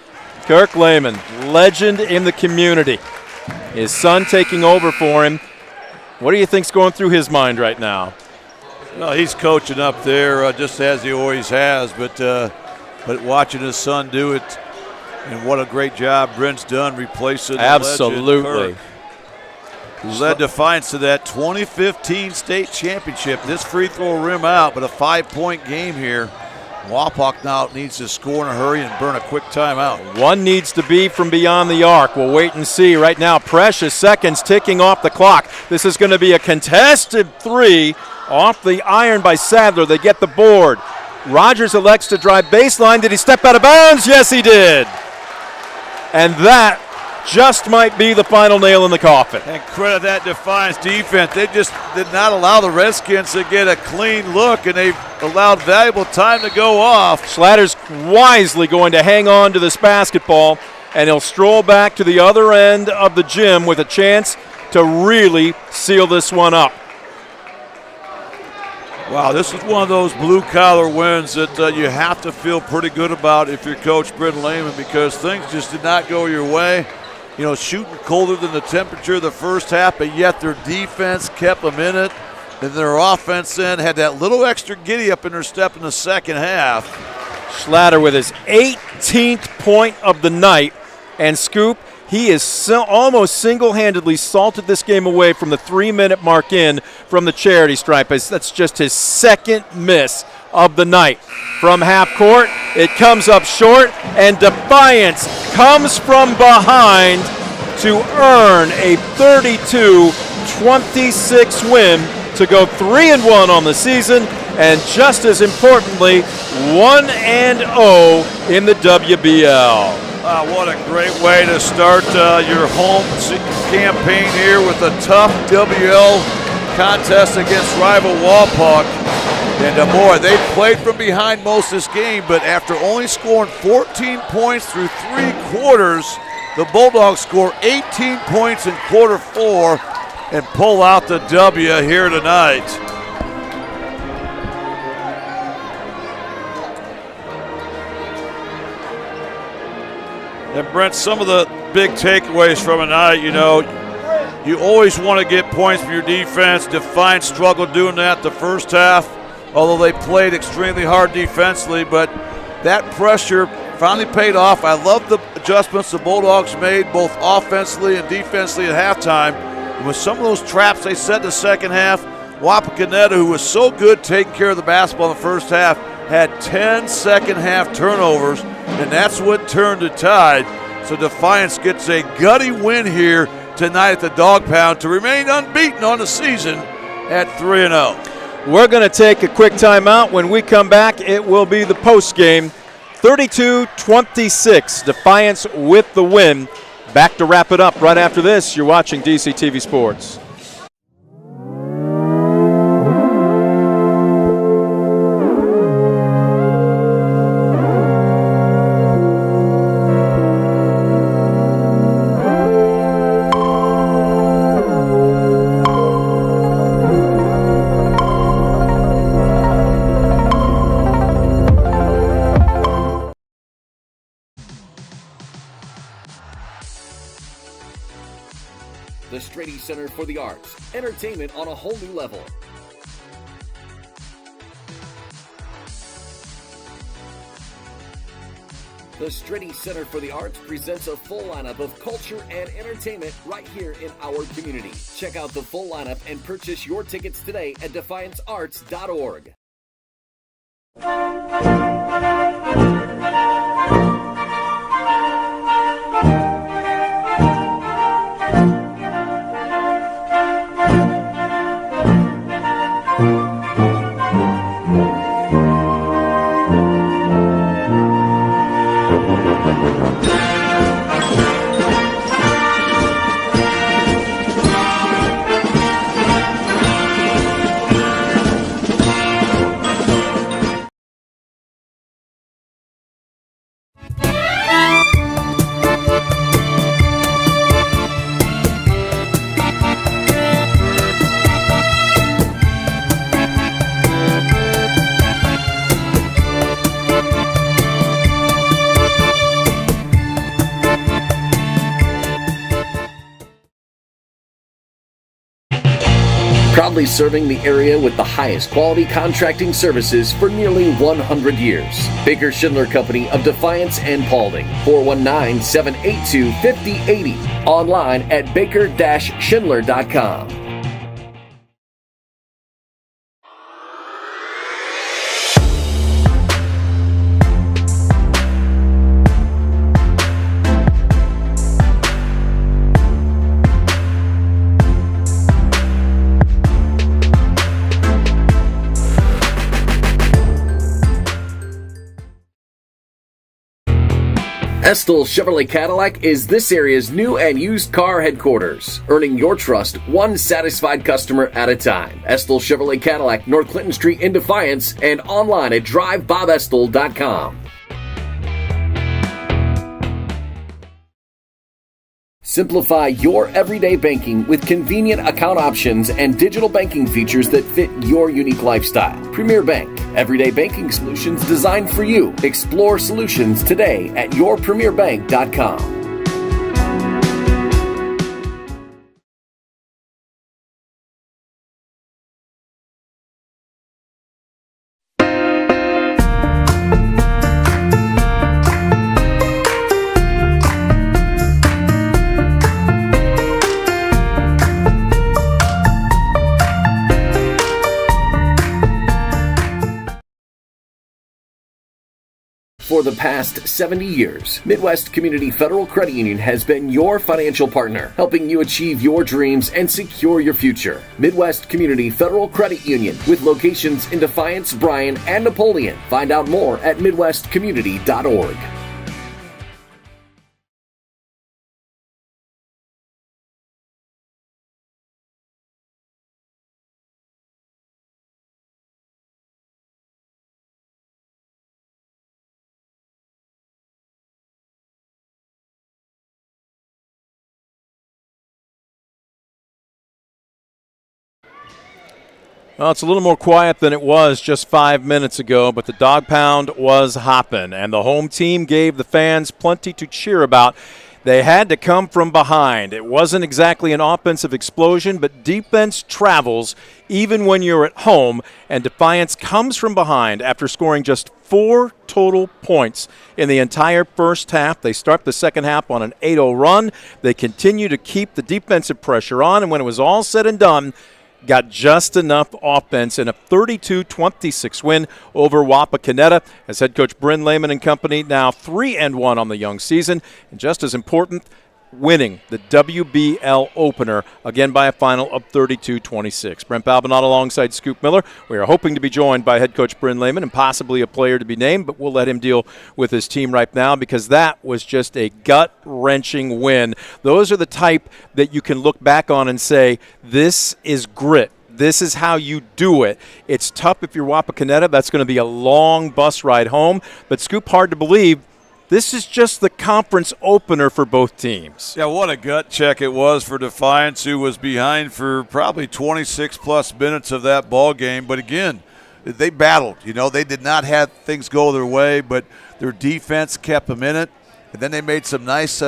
Kirk Lehman, legend in the community. His son taking over for him. What do you think's going through his mind right now? No, he's coaching up there just as he always has, but watching his son do it, and what a great job Brent's done replacing Absolutely. the legend Kirk. Who led Defiance to that 2015 state championship. This free throw rim out, but a 5-point game here. Wapak now needs to score in a hurry and burn a quick timeout. One needs to be from beyond the arc. We'll wait and see. Right now, precious seconds ticking off the clock. This is going to be a contested 3 off the iron by Sadler. They get the board. Rogers elects to drive baseline. Did he step out of bounds? Yes, he did. And that just might be the final nail in the coffin. And credit that Defiance defense. They just did not allow the Redskins to get a clean look, and they allowed valuable time to go off. Schlatter's wisely going to hang on to this basketball, and he'll stroll back to the other end of the gym with a chance to really seal this one up. Wow, this is one of those blue-collar wins that you have to feel pretty good about if you're Coach Brent Lehman, because things just did not go your way. You know, shooting colder than the temperature of the first half, but yet their defense kept them in it. And their offense then had that little extra giddy up in their step in the second half. Schlatter with his 18th point of the night. And Scoop, he is almost single-handedly salted this game away from the 3-minute mark in from the charity stripe. That's just his second miss of the night. From half court, it comes up short, and Defiance comes from behind to earn a 32-26 win to go 3-1 on the season, and just as importantly, 1-0 in the WBL. What a great way to start your home campaign here with a tough WL contest against rival Wapak. And boy, they played from behind most of this game, but after only scoring 14 points through 3 quarters, the Bulldogs score 18 points in quarter 4 and pull out the W here tonight. And Brent, some of the big takeaways from tonight, you know, you always want to get points from your defense. Defiance struggled doing that the first half, although they played extremely hard defensively, but that pressure finally paid off. I love the adjustments the Bulldogs made both offensively and defensively at halftime. And with some of those traps they set in the second half, Wapakoneta, who was so good taking care of the basketball in the first half, had 10 second half turnovers, and that's what turned the tide. So Defiance gets a gutty win here tonight at the Dog Pound to remain unbeaten on the season at 3-0. We're going to take a quick timeout. When we come back, it will be the post game. 32-26, Defiance with the win. Back to wrap it up right after this. You're watching DCTV Sports. The Strady Center for the Arts. Entertainment on a whole new level. The Strady Center for the Arts presents a full lineup of culture and entertainment right here in our community. Check out the full lineup and purchase your tickets today at defiancearts.org. Proudly serving the area with the highest quality contracting services for nearly 100 years. Baker Schindler Company of Defiance and Paulding. 419-782-5080. Online at baker-schindler.com. Estill Chevrolet Cadillac is this area's new and used car headquarters, earning your trust one satisfied customer at a time. Estill Chevrolet Cadillac, North Clinton Street in Defiance, and online at drivebobestill.com. Simplify your everyday banking with convenient account options and digital banking features that fit your unique lifestyle. Premier Bank, everyday banking solutions designed for you. Explore solutions today at yourpremierbank.com. For the past 70 years, Midwest Community Federal Credit Union has been your financial partner, helping you achieve your dreams and secure your future. Midwest Community Federal Credit Union, with locations in Defiance, Bryan, and Napoleon. Find out more at midwestcommunity.org. Well, it's a little more quiet than it was just 5 minutes ago, but the dog pound was hopping, and the home team gave the fans plenty to cheer about. They had to come from behind. It wasn't exactly an offensive explosion, but defense travels even when you're at home, and Defiance comes from behind after scoring just 4 total points in the entire first half. They start the second half on an 8-0 run. They continue to keep the defensive pressure on, and when it was all said and done, got just enough offense in a 32-26 win over Wapakoneta as head coach Bryn Lehman and company now 3-1 on the young season. And just as important, winning the WBL opener again by a final of 32-26. Brent Balbinot alongside Scoop Miller. We are hoping to be joined by head coach Bryn Lehman and possibly a player to be named, but we'll let him deal with his team right now because that was just a gut-wrenching win. Those are the type that you can look back on and say, this is grit. This is how you do it. It's tough if you're Wapakoneta. That's going to be a long bus ride home. But Scoop, hard to believe, this is just the conference opener for both teams. Yeah, what a gut check it was for Defiance, who was behind for probably 26-plus minutes of that ball game. But again, they battled. You know, they did not have things go their way, but their defense kept them in it. And then they made some nice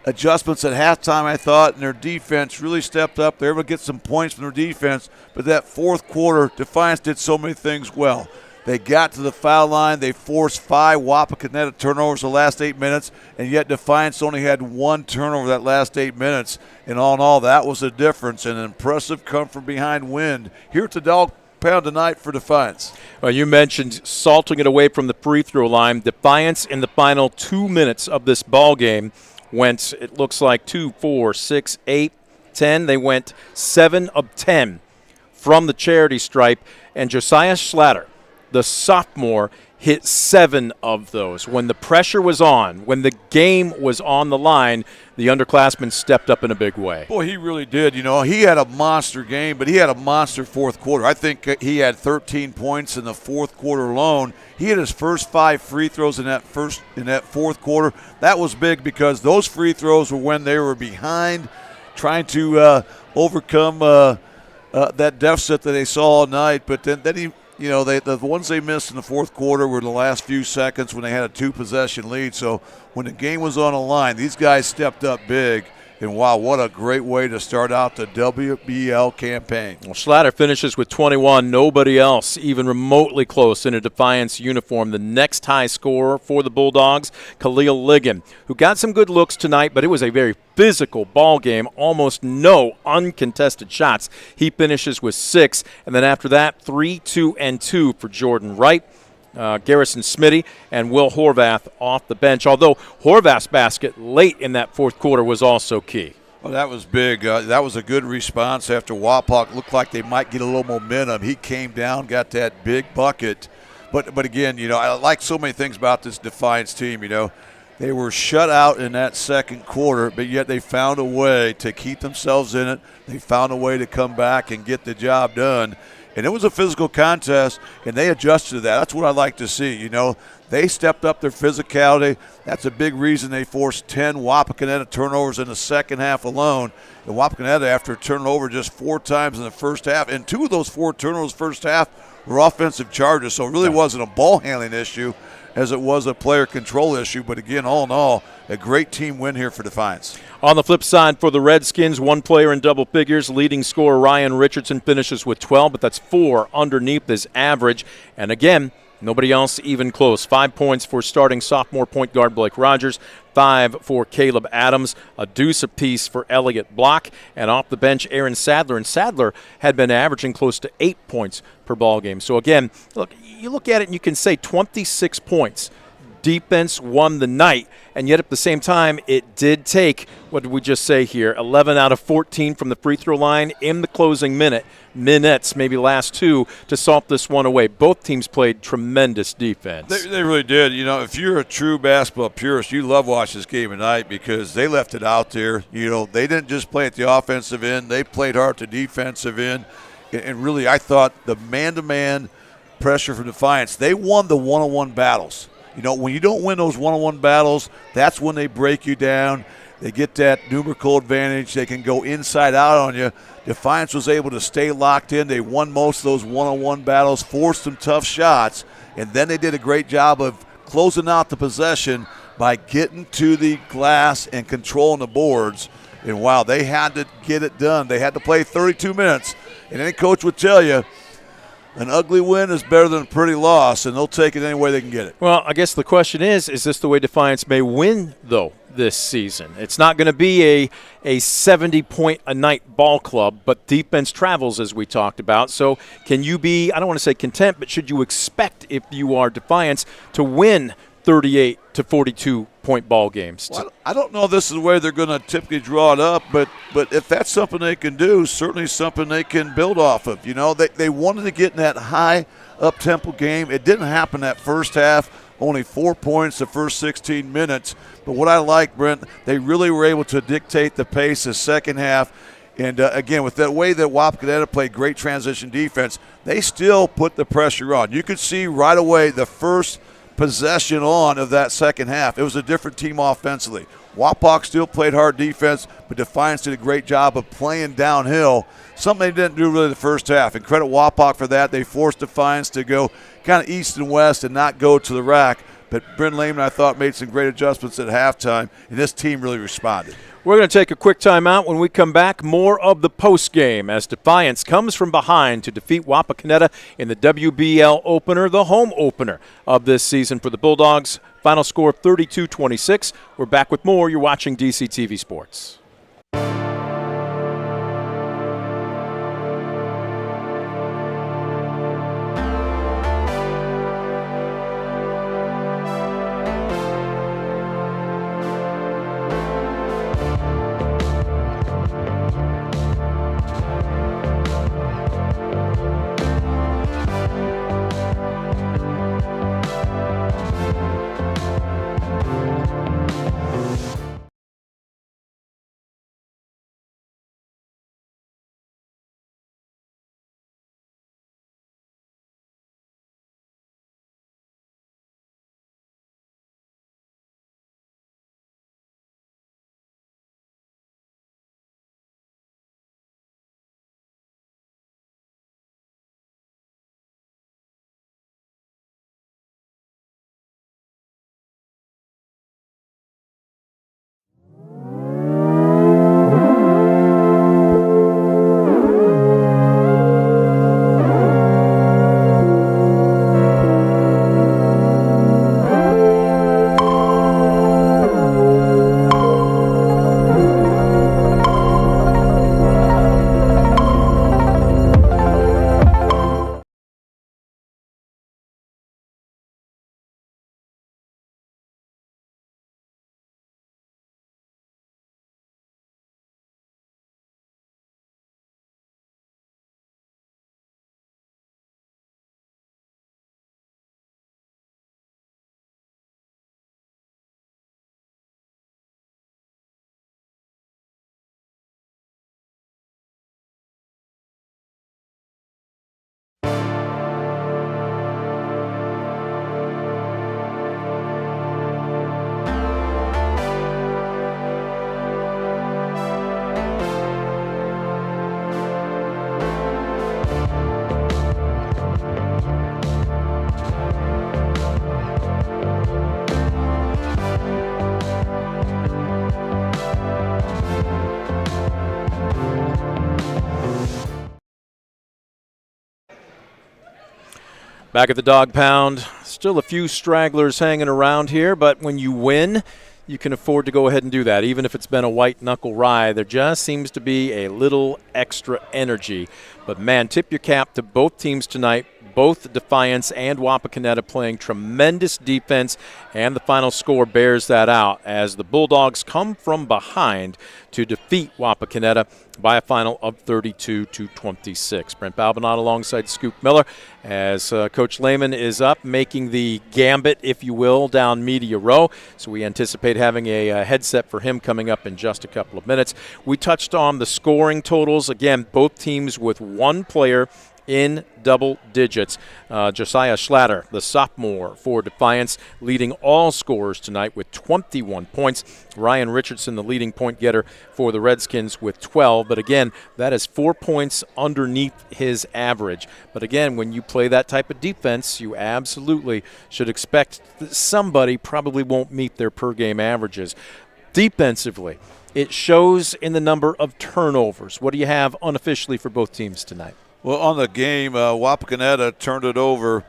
adjustments at halftime, I thought, and their defense really stepped up. They were able to get some points from their defense. But that fourth quarter, Defiance did so many things well. They got to the foul line. They forced 5 Wapakoneta turnovers the last 8 minutes, and yet Defiance only had 1 turnover that last 8 minutes. And all in all, that was the difference. An impressive come-from-behind win here at the dog pound tonight for Defiance. Well, you mentioned salting it away from the free throw line. Defiance in the final 2 minutes of this ball game went, it looks like 2, 4, 6, 8, 10. They went 7 of 10 from the charity stripe. And Josiah Schlatter, the sophomore, hit 7 of those. When the pressure was on, when the game was on the line, the underclassman stepped up in a big way. Boy, he really did. You know, he had a monster game, but he had a monster fourth quarter. I think he had 13 points in the fourth quarter alone. He had his first 5 free throws in that fourth quarter. That was big because those free throws were when they were behind, trying to overcome that deficit that they saw all night. But then he, you know, the ones they missed in the fourth quarter were in the last few seconds when they had a 2-possession lead. So when the game was on the line, these guys stepped up big. And, wow, what a great way to start out the WBL campaign. Well, Schlatter finishes with 21. Nobody else even remotely close in a Defiance uniform. The next high scorer for the Bulldogs, Khalil Ligon, who got some good looks tonight, but it was a very physical ball game, almost no uncontested shots. He finishes with 6. And then after that, 3, 2, and 2 for Jordan Wright. Garrison Smitty and Will Horvath off the bench, although Horvath's basket late in that fourth quarter was also key. Well, that was big. That was a good response after Wapak looked like they might get a little momentum. He came down, got that big bucket. But again, you know, I like so many things about this Defiance team, you know. They were shut out in that second quarter, but yet they found a way to keep themselves in it. They found a way to come back and get the job done. And it was a physical contest, and they adjusted to that. That's what I like to see. You know, they stepped up their physicality. That's a big reason they forced 10 Wapakoneta turnovers in the second half alone. And Wapakoneta, after turning over just 4 times in the first half, and 2 of those 4 turnovers first half were offensive charges. So it really wasn't a ball handling issue as it was a player control issue. But again, all in all, a great team win here for Defiance. On the flip side for the Redskins, 1 player in double figures. Leading scorer Ryan Richardson finishes with 12, but that's 4 underneath his average. And again, nobody else even close. 5 points for starting sophomore point guard Blake Rogers, 5 for Caleb Adams, a deuce apiece for Elliott Block, and off the bench, Aaron Sadler. And Sadler had been averaging close to 8 points per ball game. So again, look, you look at it and you can say 26 points defense won the night. And yet at the same time, it did take, what did we just say here, 11 out of 14 from the free throw line in the closing minutes, maybe last two, to salt this one away. Both teams played tremendous defense. They really did. You know, if you're a true basketball purist, you love watching this game tonight because they left it out there. You know, they didn't just play at the offensive end. They played hard at the defensive end. And really, I thought the man-to-man pressure from Defiance, they won the one-on-one battles. You know, when you don't win those one-on-one battles, that's when they break you down. They get that numerical advantage. They can go inside out on you. Defiance was able to stay locked in. They won most of those one-on-one battles, forced some tough shots, and then they did a great job of closing out the possession by getting to the glass and controlling the boards. And wow, they had to get it done. They had to play 32 minutes. And any coach would tell you, an ugly win is better than a pretty loss, and they'll take it any way they can get it. Well, I guess the question is this the way Defiance may win, though, this season? It's not going to be a 70-point-a-night ball club, but defense travels, as we talked about. So can you be, I don't want to say content, but should you expect, if you are Defiance, to win 38 to 42-point ball games? Well, I don't know if this is the way they're going to typically draw it up, but if that's something they can do, certainly something they can build off of. You know, they wanted to get in that high up-tempo game. It didn't happen that first half, only 4 points the first 16 minutes. But what I like, Brent, they really were able to dictate the pace the second half. And, again, with the way that Wapakoneta played great transition defense, they still put the pressure on. You could see right away the first possession on of that second half. It was a different team offensively. Wapak still played hard defense, but Defiance did a great job of playing downhill, something they didn't do really the first half. And credit Wapak for that. They forced Defiance to go kind of east and west and not go to the rack. But Brent Lehman, I thought, made some great adjustments at halftime, and this team really responded. We're going to take a quick timeout. When we come back, more of the postgame as Defiance comes from behind to defeat Wapakoneta in the WBL opener, the home opener of this season for the Bulldogs. Final score 32-26. We're back with more. You're watching DCTV Sports. Back at the Dog Pound, still a few stragglers hanging around here, but when you win, you can afford to go ahead and do that. Even if it's been a white-knuckle ride, there just seems to be a little extra energy. But, man, tip your cap to both teams tonight. Both Defiance and Wapakoneta playing tremendous defense, and the final score bears that out as the Bulldogs come from behind to defeat Wapakoneta by a final of 32-26. Brent Balbinot alongside Scoop Miller as Coach Lehman is up making the gambit, if you will, down Media Row. So we anticipate having a headset for him coming up in just a couple of minutes. We touched on the scoring totals. Again, both teams with one player in double digits. Josiah Schlatter, the sophomore for Defiance, leading all scorers tonight with 21 points. Ryan Richardson, the leading point getter for the Redskins, with 12. But again, that is 4 points underneath his average. But again, when you play that type of defense, you absolutely should expect that somebody probably won't meet their per-game averages. Defensively, it shows in the number of turnovers. What do you have unofficially for both teams tonight? Well, on the game, Wapakoneta turned it over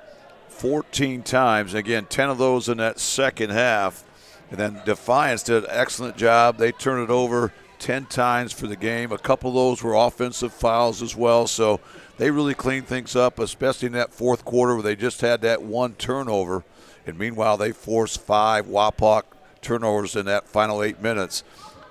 14 times. Again, 10 of those in that second half. And then Defiance did an excellent job. They turned it over 10 times for the game. A couple of those were offensive fouls as well. So they really cleaned things up, especially in that fourth quarter where they just had that one turnover. And meanwhile, they forced 5 Wapak turnovers in that final 8 minutes.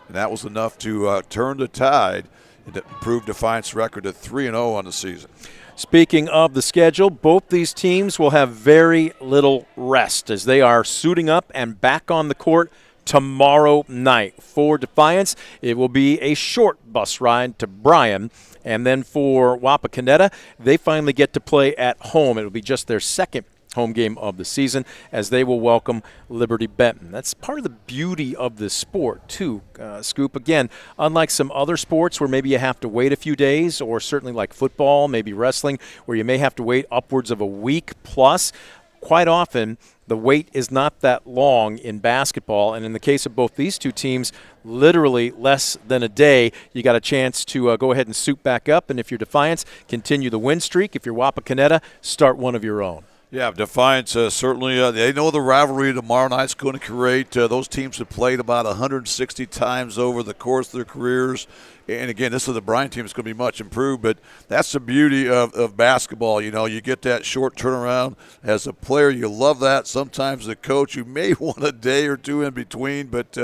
And that was enough to turn the tide. It improved Defiance record to 3-0 on the season. Speaking of the schedule, both these teams will have very little rest as they are suiting up and back on the court tomorrow night. For Defiance, it will be a short bus ride to Bryan. And then for Wapakoneta, they finally get to play at home. It will be just their second home game of the season as they will welcome Liberty Benton. That's part of the beauty of this sport too, Scoop. Again, unlike some other sports where maybe you have to wait a few days, or certainly like football, maybe wrestling, where you may have to wait upwards of a week plus, quite often the wait is not that long in basketball. And in the case of both these two teams, literally less than a day, you got a chance to go ahead and suit back up. And if you're Defiance, continue the win streak. If you're Wapakoneta, start one of your own. Yeah, Defiance certainly, they know the rivalry tomorrow night's going to create. Those teams have played about 160 times over the course of their careers. And, again, this is the Bryan team. It's going to be much improved. But that's the beauty of basketball. You know, you get that short turnaround. As a player, you love that. Sometimes the coach, you may want a day or two in between. But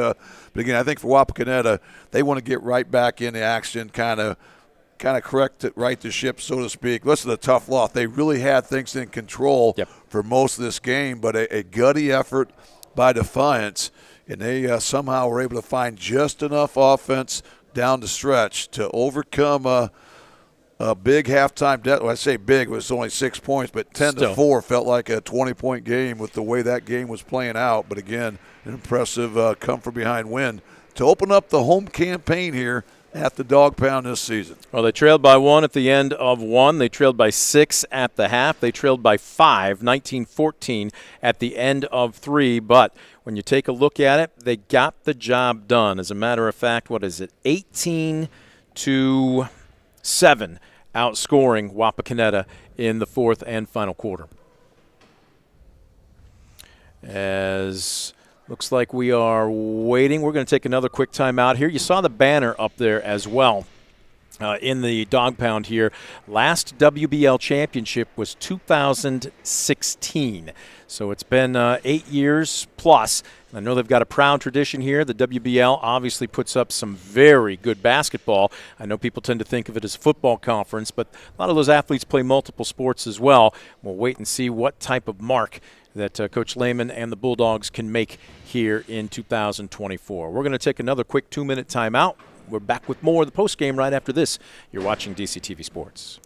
again, I think for Wapakoneta, they want to get right back in the action, kind of correct it, right the ship, so to speak. Listen, a tough loss. They really had things in control for most of this game, but a gutty effort by Defiance, and they somehow were able to find just enough offense down the stretch to overcome a big halftime debt. Well, I say big, it was only 6 points, but 10-4 felt like a 20-point game with the way that game was playing out. But again, an impressive come-from-behind win to open up the home campaign here at the Dog Pound this season. Well, they trailed by 1 at the end of 1. They trailed by 6 at the half. They trailed by 5, 19-14 at the end of 3. But when you take a look at it, they got the job done. As a matter of fact, what is it? 18-7 outscoring Wapakoneta in the fourth and final quarter. As looks like we are waiting. We're going to take another quick timeout here. You saw the banner up there as well in the Dog Pound here. Last WBL championship was 2016. So it's been 8 years plus. I know they've got a proud tradition here. The WBL obviously puts up some very good basketball. I know people tend to think of it as a football conference, but a lot of those athletes play multiple sports as well. We'll wait and see what type of mark that Coach Lehman and the Bulldogs can make here in 2024. We're going to take another quick 2-minute timeout. We're back with more of the postgame right after this. You're watching DCTV Sports.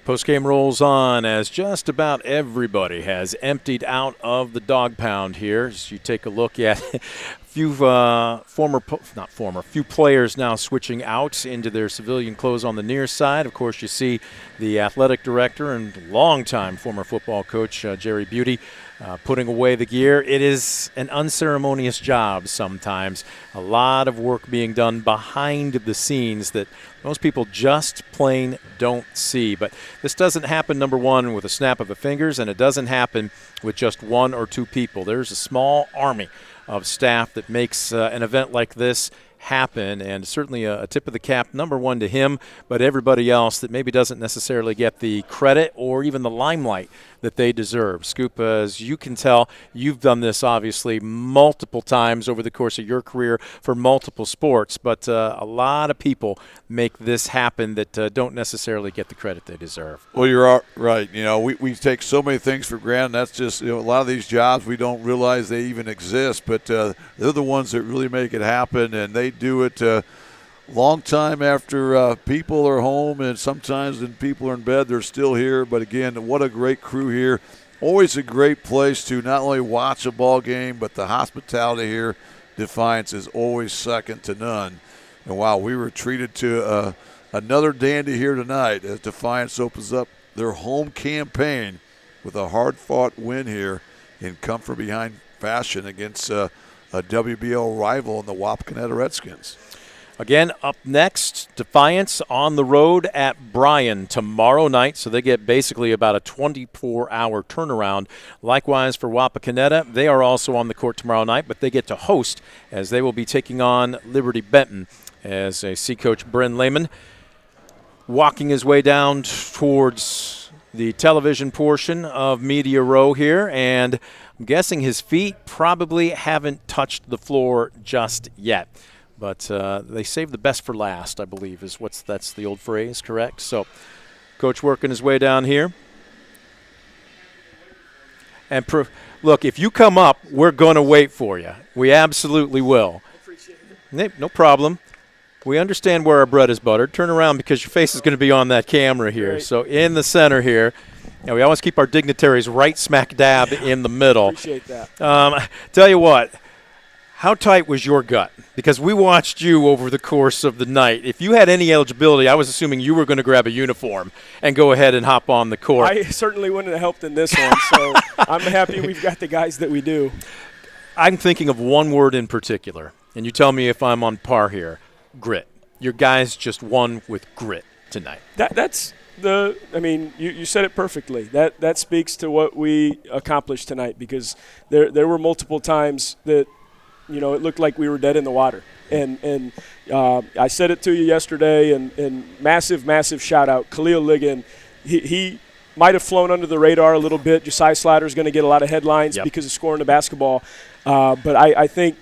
Postgame rolls on as just about everybody has emptied out of the dog pound here. As you take a look at a few few players now switching out into their civilian clothes on the near side. Of course, you see the athletic director and longtime former football coach Jerry Beauty putting away the gear. It is an unceremonious job sometimes. A lot of work being done behind the scenes that most people just plain don't see. But this doesn't happen, number one, with a snap of the fingers, and it doesn't happen with just one or two people. There's a small army of staff that makes an event like this happen, and certainly a tip of the cap, number one, to him, but everybody else that maybe doesn't necessarily get the credit or even the limelight that they deserve. Scoop, as you can tell, you've done this obviously multiple times over the course of your career for multiple sports, but a lot of people make this happen that don't necessarily get the credit they deserve. Well, you're right. You know, we take so many things for granted. That's just, a lot of these jobs we don't realize they even exist, but they're the ones that really make it happen, and they do it long time after people are home, and sometimes when people are in bed, they're still here. But again, what a great crew here. Always a great place to not only watch a ball game, but the hospitality here, Defiance, is always second to none. And wow, we were treated to another dandy here tonight as Defiance opens up their home campaign with a hard-fought win here in come-from-behind fashion against a WBL rival in the Wapakoneta Redskins. Again, up next, Defiance on the road at Bryan tomorrow night, so they get basically about a 24-hour turnaround. Likewise for Wapakoneta, they are also on the court tomorrow night, but they get to host as they will be taking on Liberty Benton as I see Coach Bryn Lehman walking his way down towards the television portion of Media Row here, and I'm guessing his feet probably haven't touched the floor just yet. But they save the best for last, I believe, that's the old phrase, correct? So, Coach working his way down here. And look, if you come up, we're going to wait for you. We absolutely will. No problem. We understand where our bread is buttered. Turn around because your face is going to be on that camera here. Great. So, in the center here. We always keep our dignitaries right smack dab in the middle. Appreciate that. Tell you what. How tight was your gut? Because we watched you over the course of the night. If you had any eligibility, I was assuming you were going to grab a uniform and go ahead and hop on the court. I certainly wouldn't have helped in this one, so I'm happy we've got the guys that we do. I'm thinking of one word in particular, and you tell me if I'm on par here. Grit. Your guys just won with grit tonight. You said it perfectly. That speaks to what we accomplished tonight, because there were multiple times that it looked like we were dead in the water. And I said it to you yesterday, and massive, massive shout-out. Khalil Ligon, he might have flown under the radar a little bit. Josiah Slatter's going to get a lot of headlines because of scoring the basketball. But I think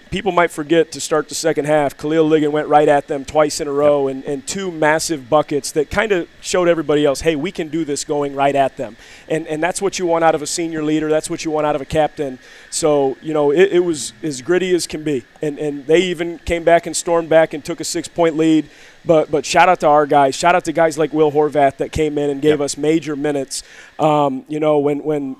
people might forget to start the second half. Khalil Ligon went right at them twice in a row, and two massive buckets that kind of showed everybody else, hey, we can do this going right at them. And that's what you want out of a senior leader. That's what you want out of a captain. So, it was as gritty as can be. And they even came back and stormed back and took a 6-point lead. But shout out to our guys. Shout out to guys like Will Horvath that came in and gave us major minutes. When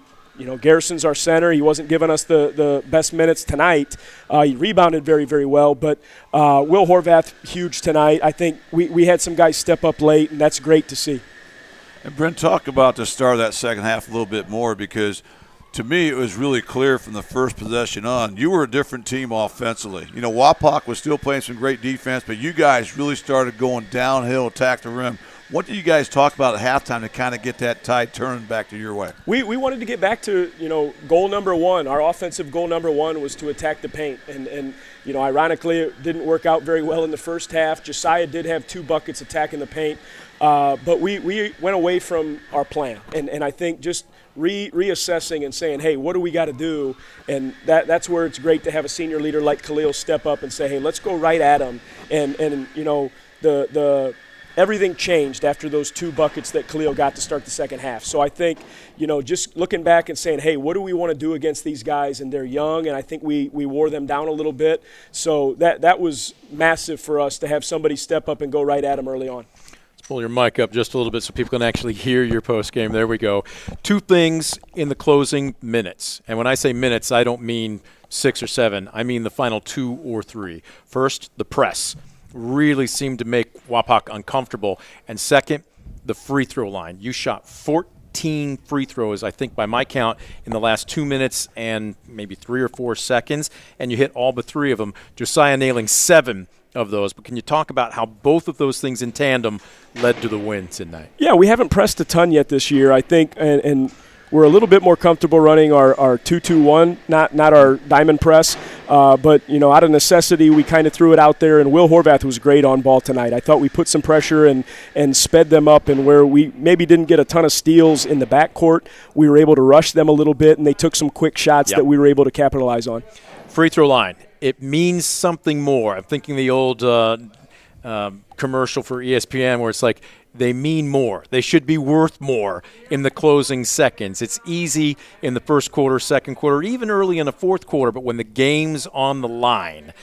Garrison's our center. He wasn't giving us the best minutes tonight. He rebounded very, very well. But Will Horvath, huge tonight. I think we had some guys step up late, and that's great to see. And Brent, talk about the start of that second half a little bit more, because to me it was really clear from the first possession on, you were a different team offensively. Wapak was still playing some great defense, but you guys really started going downhill, attack the rim. What did you guys talk about at halftime to kind of get that tide turned back to your way? We wanted to get back to, goal number one. Our offensive goal number one was to attack the paint. And ironically, it didn't work out very well in the first half. Josiah did have 2 buckets attacking the paint. But we went away from our plan. And I think just reassessing and saying, hey, what do we got to do? And that's where it's great to have a senior leader like Khalil step up and say, hey, let's go right at him. And the everything changed after those 2 buckets that Khalil got to start the second half. So I think, just looking back and saying, hey, what do we want to do against these guys? And they're young, and I think we wore them down a little bit. So that was massive for us to have somebody step up and go right at them early on. Pull your mic up just a little bit so people can actually hear your post game. There we go. 2 things in the closing minutes. And when I say minutes, I don't mean 6 or 7. I mean the final 2 or 3. First, the press really seemed to make Wapak uncomfortable. And second, the free throw line. You shot 14 free throws, I think, by my count, in the last 2 minutes and maybe 3 or 4 seconds, and you hit all but 3 of them. Josiah nailing 7 of those. But can you talk about how both of those things in tandem led to the win tonight? Yeah, we haven't pressed a ton yet this year, I think, and we're a little bit more comfortable running our 2-2-1, not our diamond press. But, out of necessity, we kind of threw it out there, and Will Horvath was great on ball tonight. I thought we put some pressure and sped them up, and where we maybe didn't get a ton of steals in the backcourt, we were able to rush them a little bit, and they took some quick shots that we were able to capitalize on. Free throw line. It means something more. I'm thinking the old commercial for ESPN where it's like, they mean more. They should be worth more in the closing seconds. It's easy in the first quarter, second quarter, even early in the fourth quarter, but when the game's on the line,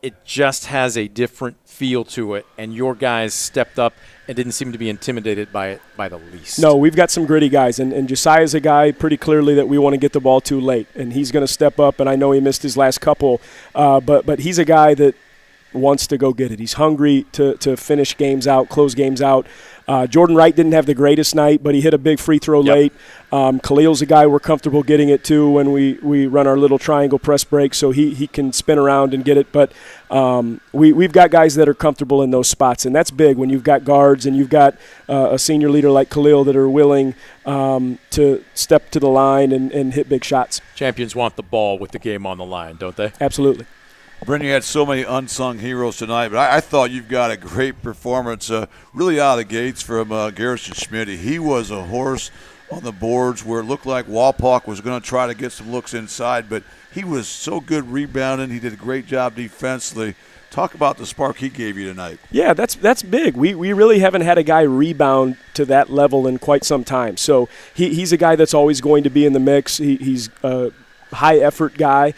it just has a different feel to it, and your guys stepped up and didn't seem to be intimidated by it by the least. No, we've got some gritty guys, and Josiah's a guy pretty clearly that we want to get the ball to late, and he's going to step up, and I know he missed his last couple, but he's a guy that wants to go get it. He's hungry to finish games out, close games out. Jordan Wright didn't have the greatest night, but he hit a big free throw late. Khalil's a guy we're comfortable getting it to when we run our little triangle press break, so he can spin around and get it. But we've got guys that are comfortable in those spots, and that's big when you've got guards and you've got a senior leader like Khalil that are willing to step to the line and hit big shots. Champions want the ball with the game on the line, don't they? Absolutely. Brendan, you had so many unsung heroes tonight, but I thought you've got a great performance really out of the gates from Garrison Schmidt. He was a horse on the boards where it looked like Wapak was going to try to get some looks inside, but he was so good rebounding. He did a great job defensively. Talk about the spark he gave you tonight. Yeah, that's big. We really haven't had a guy rebound to that level in quite some time. So he's a guy that's always going to be in the mix. He's high effort guy.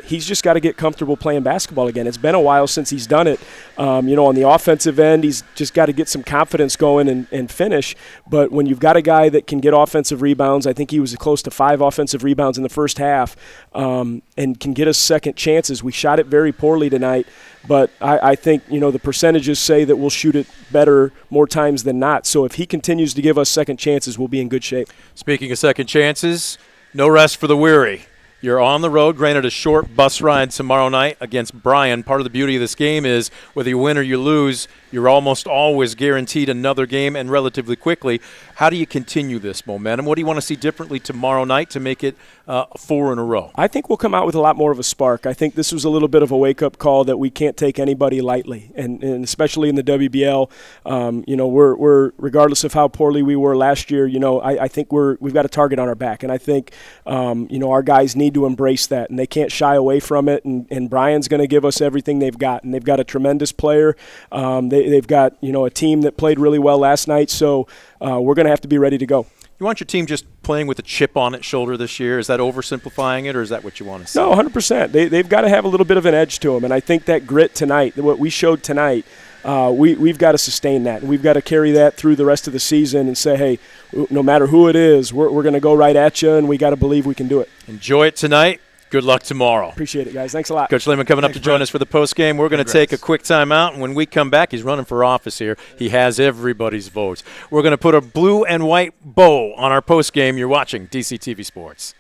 He's just got to get comfortable playing basketball again. It's been a while since he's done it. On the offensive end, he's just got to get some confidence going and finish. But when you've got a guy that can get offensive rebounds, I think he was close to 5 offensive rebounds in the first half, and can get us second chances. We shot it very poorly tonight, but I think, the percentages say that we'll shoot it better more times than not. So if he continues to give us second chances, we'll be in good shape. Speaking of second chances, no rest for the weary. You're on the road, granted a short bus ride tomorrow night against Bryan. Part of the beauty of this game is whether you win or you lose, you're almost always guaranteed another game and relatively quickly. How do you continue this momentum? What do you want to see differently tomorrow night to make it 4 in a row? I think we'll come out with a lot more of a spark. I think this was a little bit of a wake-up call that we can't take anybody lightly, and especially in the WBL. We're regardless of how poorly we were last year, I think we've got a target on our back, and I think our guys need to embrace that, and they can't shy away from it, and Bryan's going to give us everything they've got, and they've got a tremendous player. They've got a team that played really well last night, so we're going to have to be ready to go. You want your team just playing with a chip on its shoulder this year? Is that oversimplifying it, or is that what you want to see? No, 100%. They've got to have a little bit of an edge to them, and I think that grit tonight, what we showed tonight, we've got to sustain that, and we've got to carry that through the rest of the season and say, hey, no matter who it is, we're going to go right at you, and we got to believe we can do it. Enjoy it tonight. Good luck tomorrow. Appreciate it, guys. Thanks a lot. Coach Lehman coming up to join us for the postgame. We're going to take a quick timeout, and when we come back, he's running for office here. He has everybody's votes. We're going to put a blue and white bow on our postgame. You're watching DCTV Sports.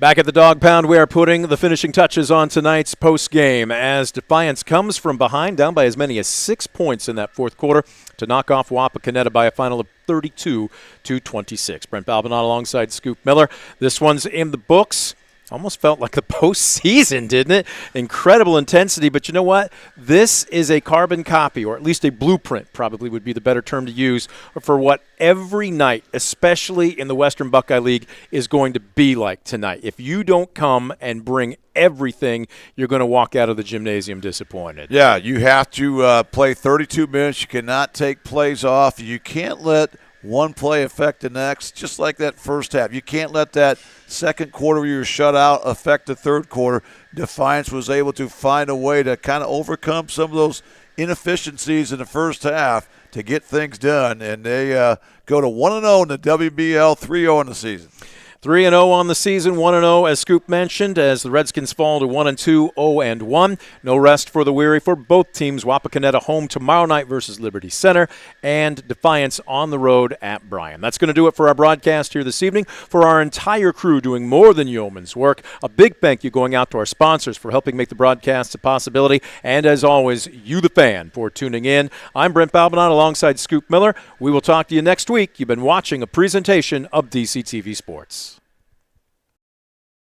Back at the Dog Pound, we are putting the finishing touches on tonight's post game as Defiance comes from behind, down by as many as 6 points in that fourth quarter to knock off Wapakoneta by a final of 32-26. Brent Balbinot alongside Scoop Miller. This one's in the books. Almost felt like the postseason, didn't it? Incredible intensity, but you know what? This is a carbon copy, or at least a blueprint, probably would be the better term to use, for what every night, especially in the Western Buckeye League, is going to be like tonight. If you don't come and bring everything, you're going to walk out of the gymnasium disappointed. Yeah, you have to play 32 minutes. You cannot take plays off. You can't let one play affect the next, just like that first half. You can't let that second quarter where you were shut out affect the third quarter. Defiance was able to find a way to kind of overcome some of those inefficiencies in the first half to get things done, and they go to 1-0 in the WBL, 3-0 in the season. 3-0 on the season, 1-0 as Scoop mentioned, as the Redskins fall to 1-2, 0-1. No rest for the weary for both teams. Wapakoneta home tomorrow night versus Liberty Center, and Defiance on the road at Bryan. That's going to do it for our broadcast here this evening. For our entire crew doing more than yeoman's work, a big thank you going out to our sponsors for helping make the broadcast a possibility, and as always, you the fan for tuning in. I'm Brent Balbinot alongside Scoop Miller. We will talk to you next week. You've been watching a presentation of DCTV Sports.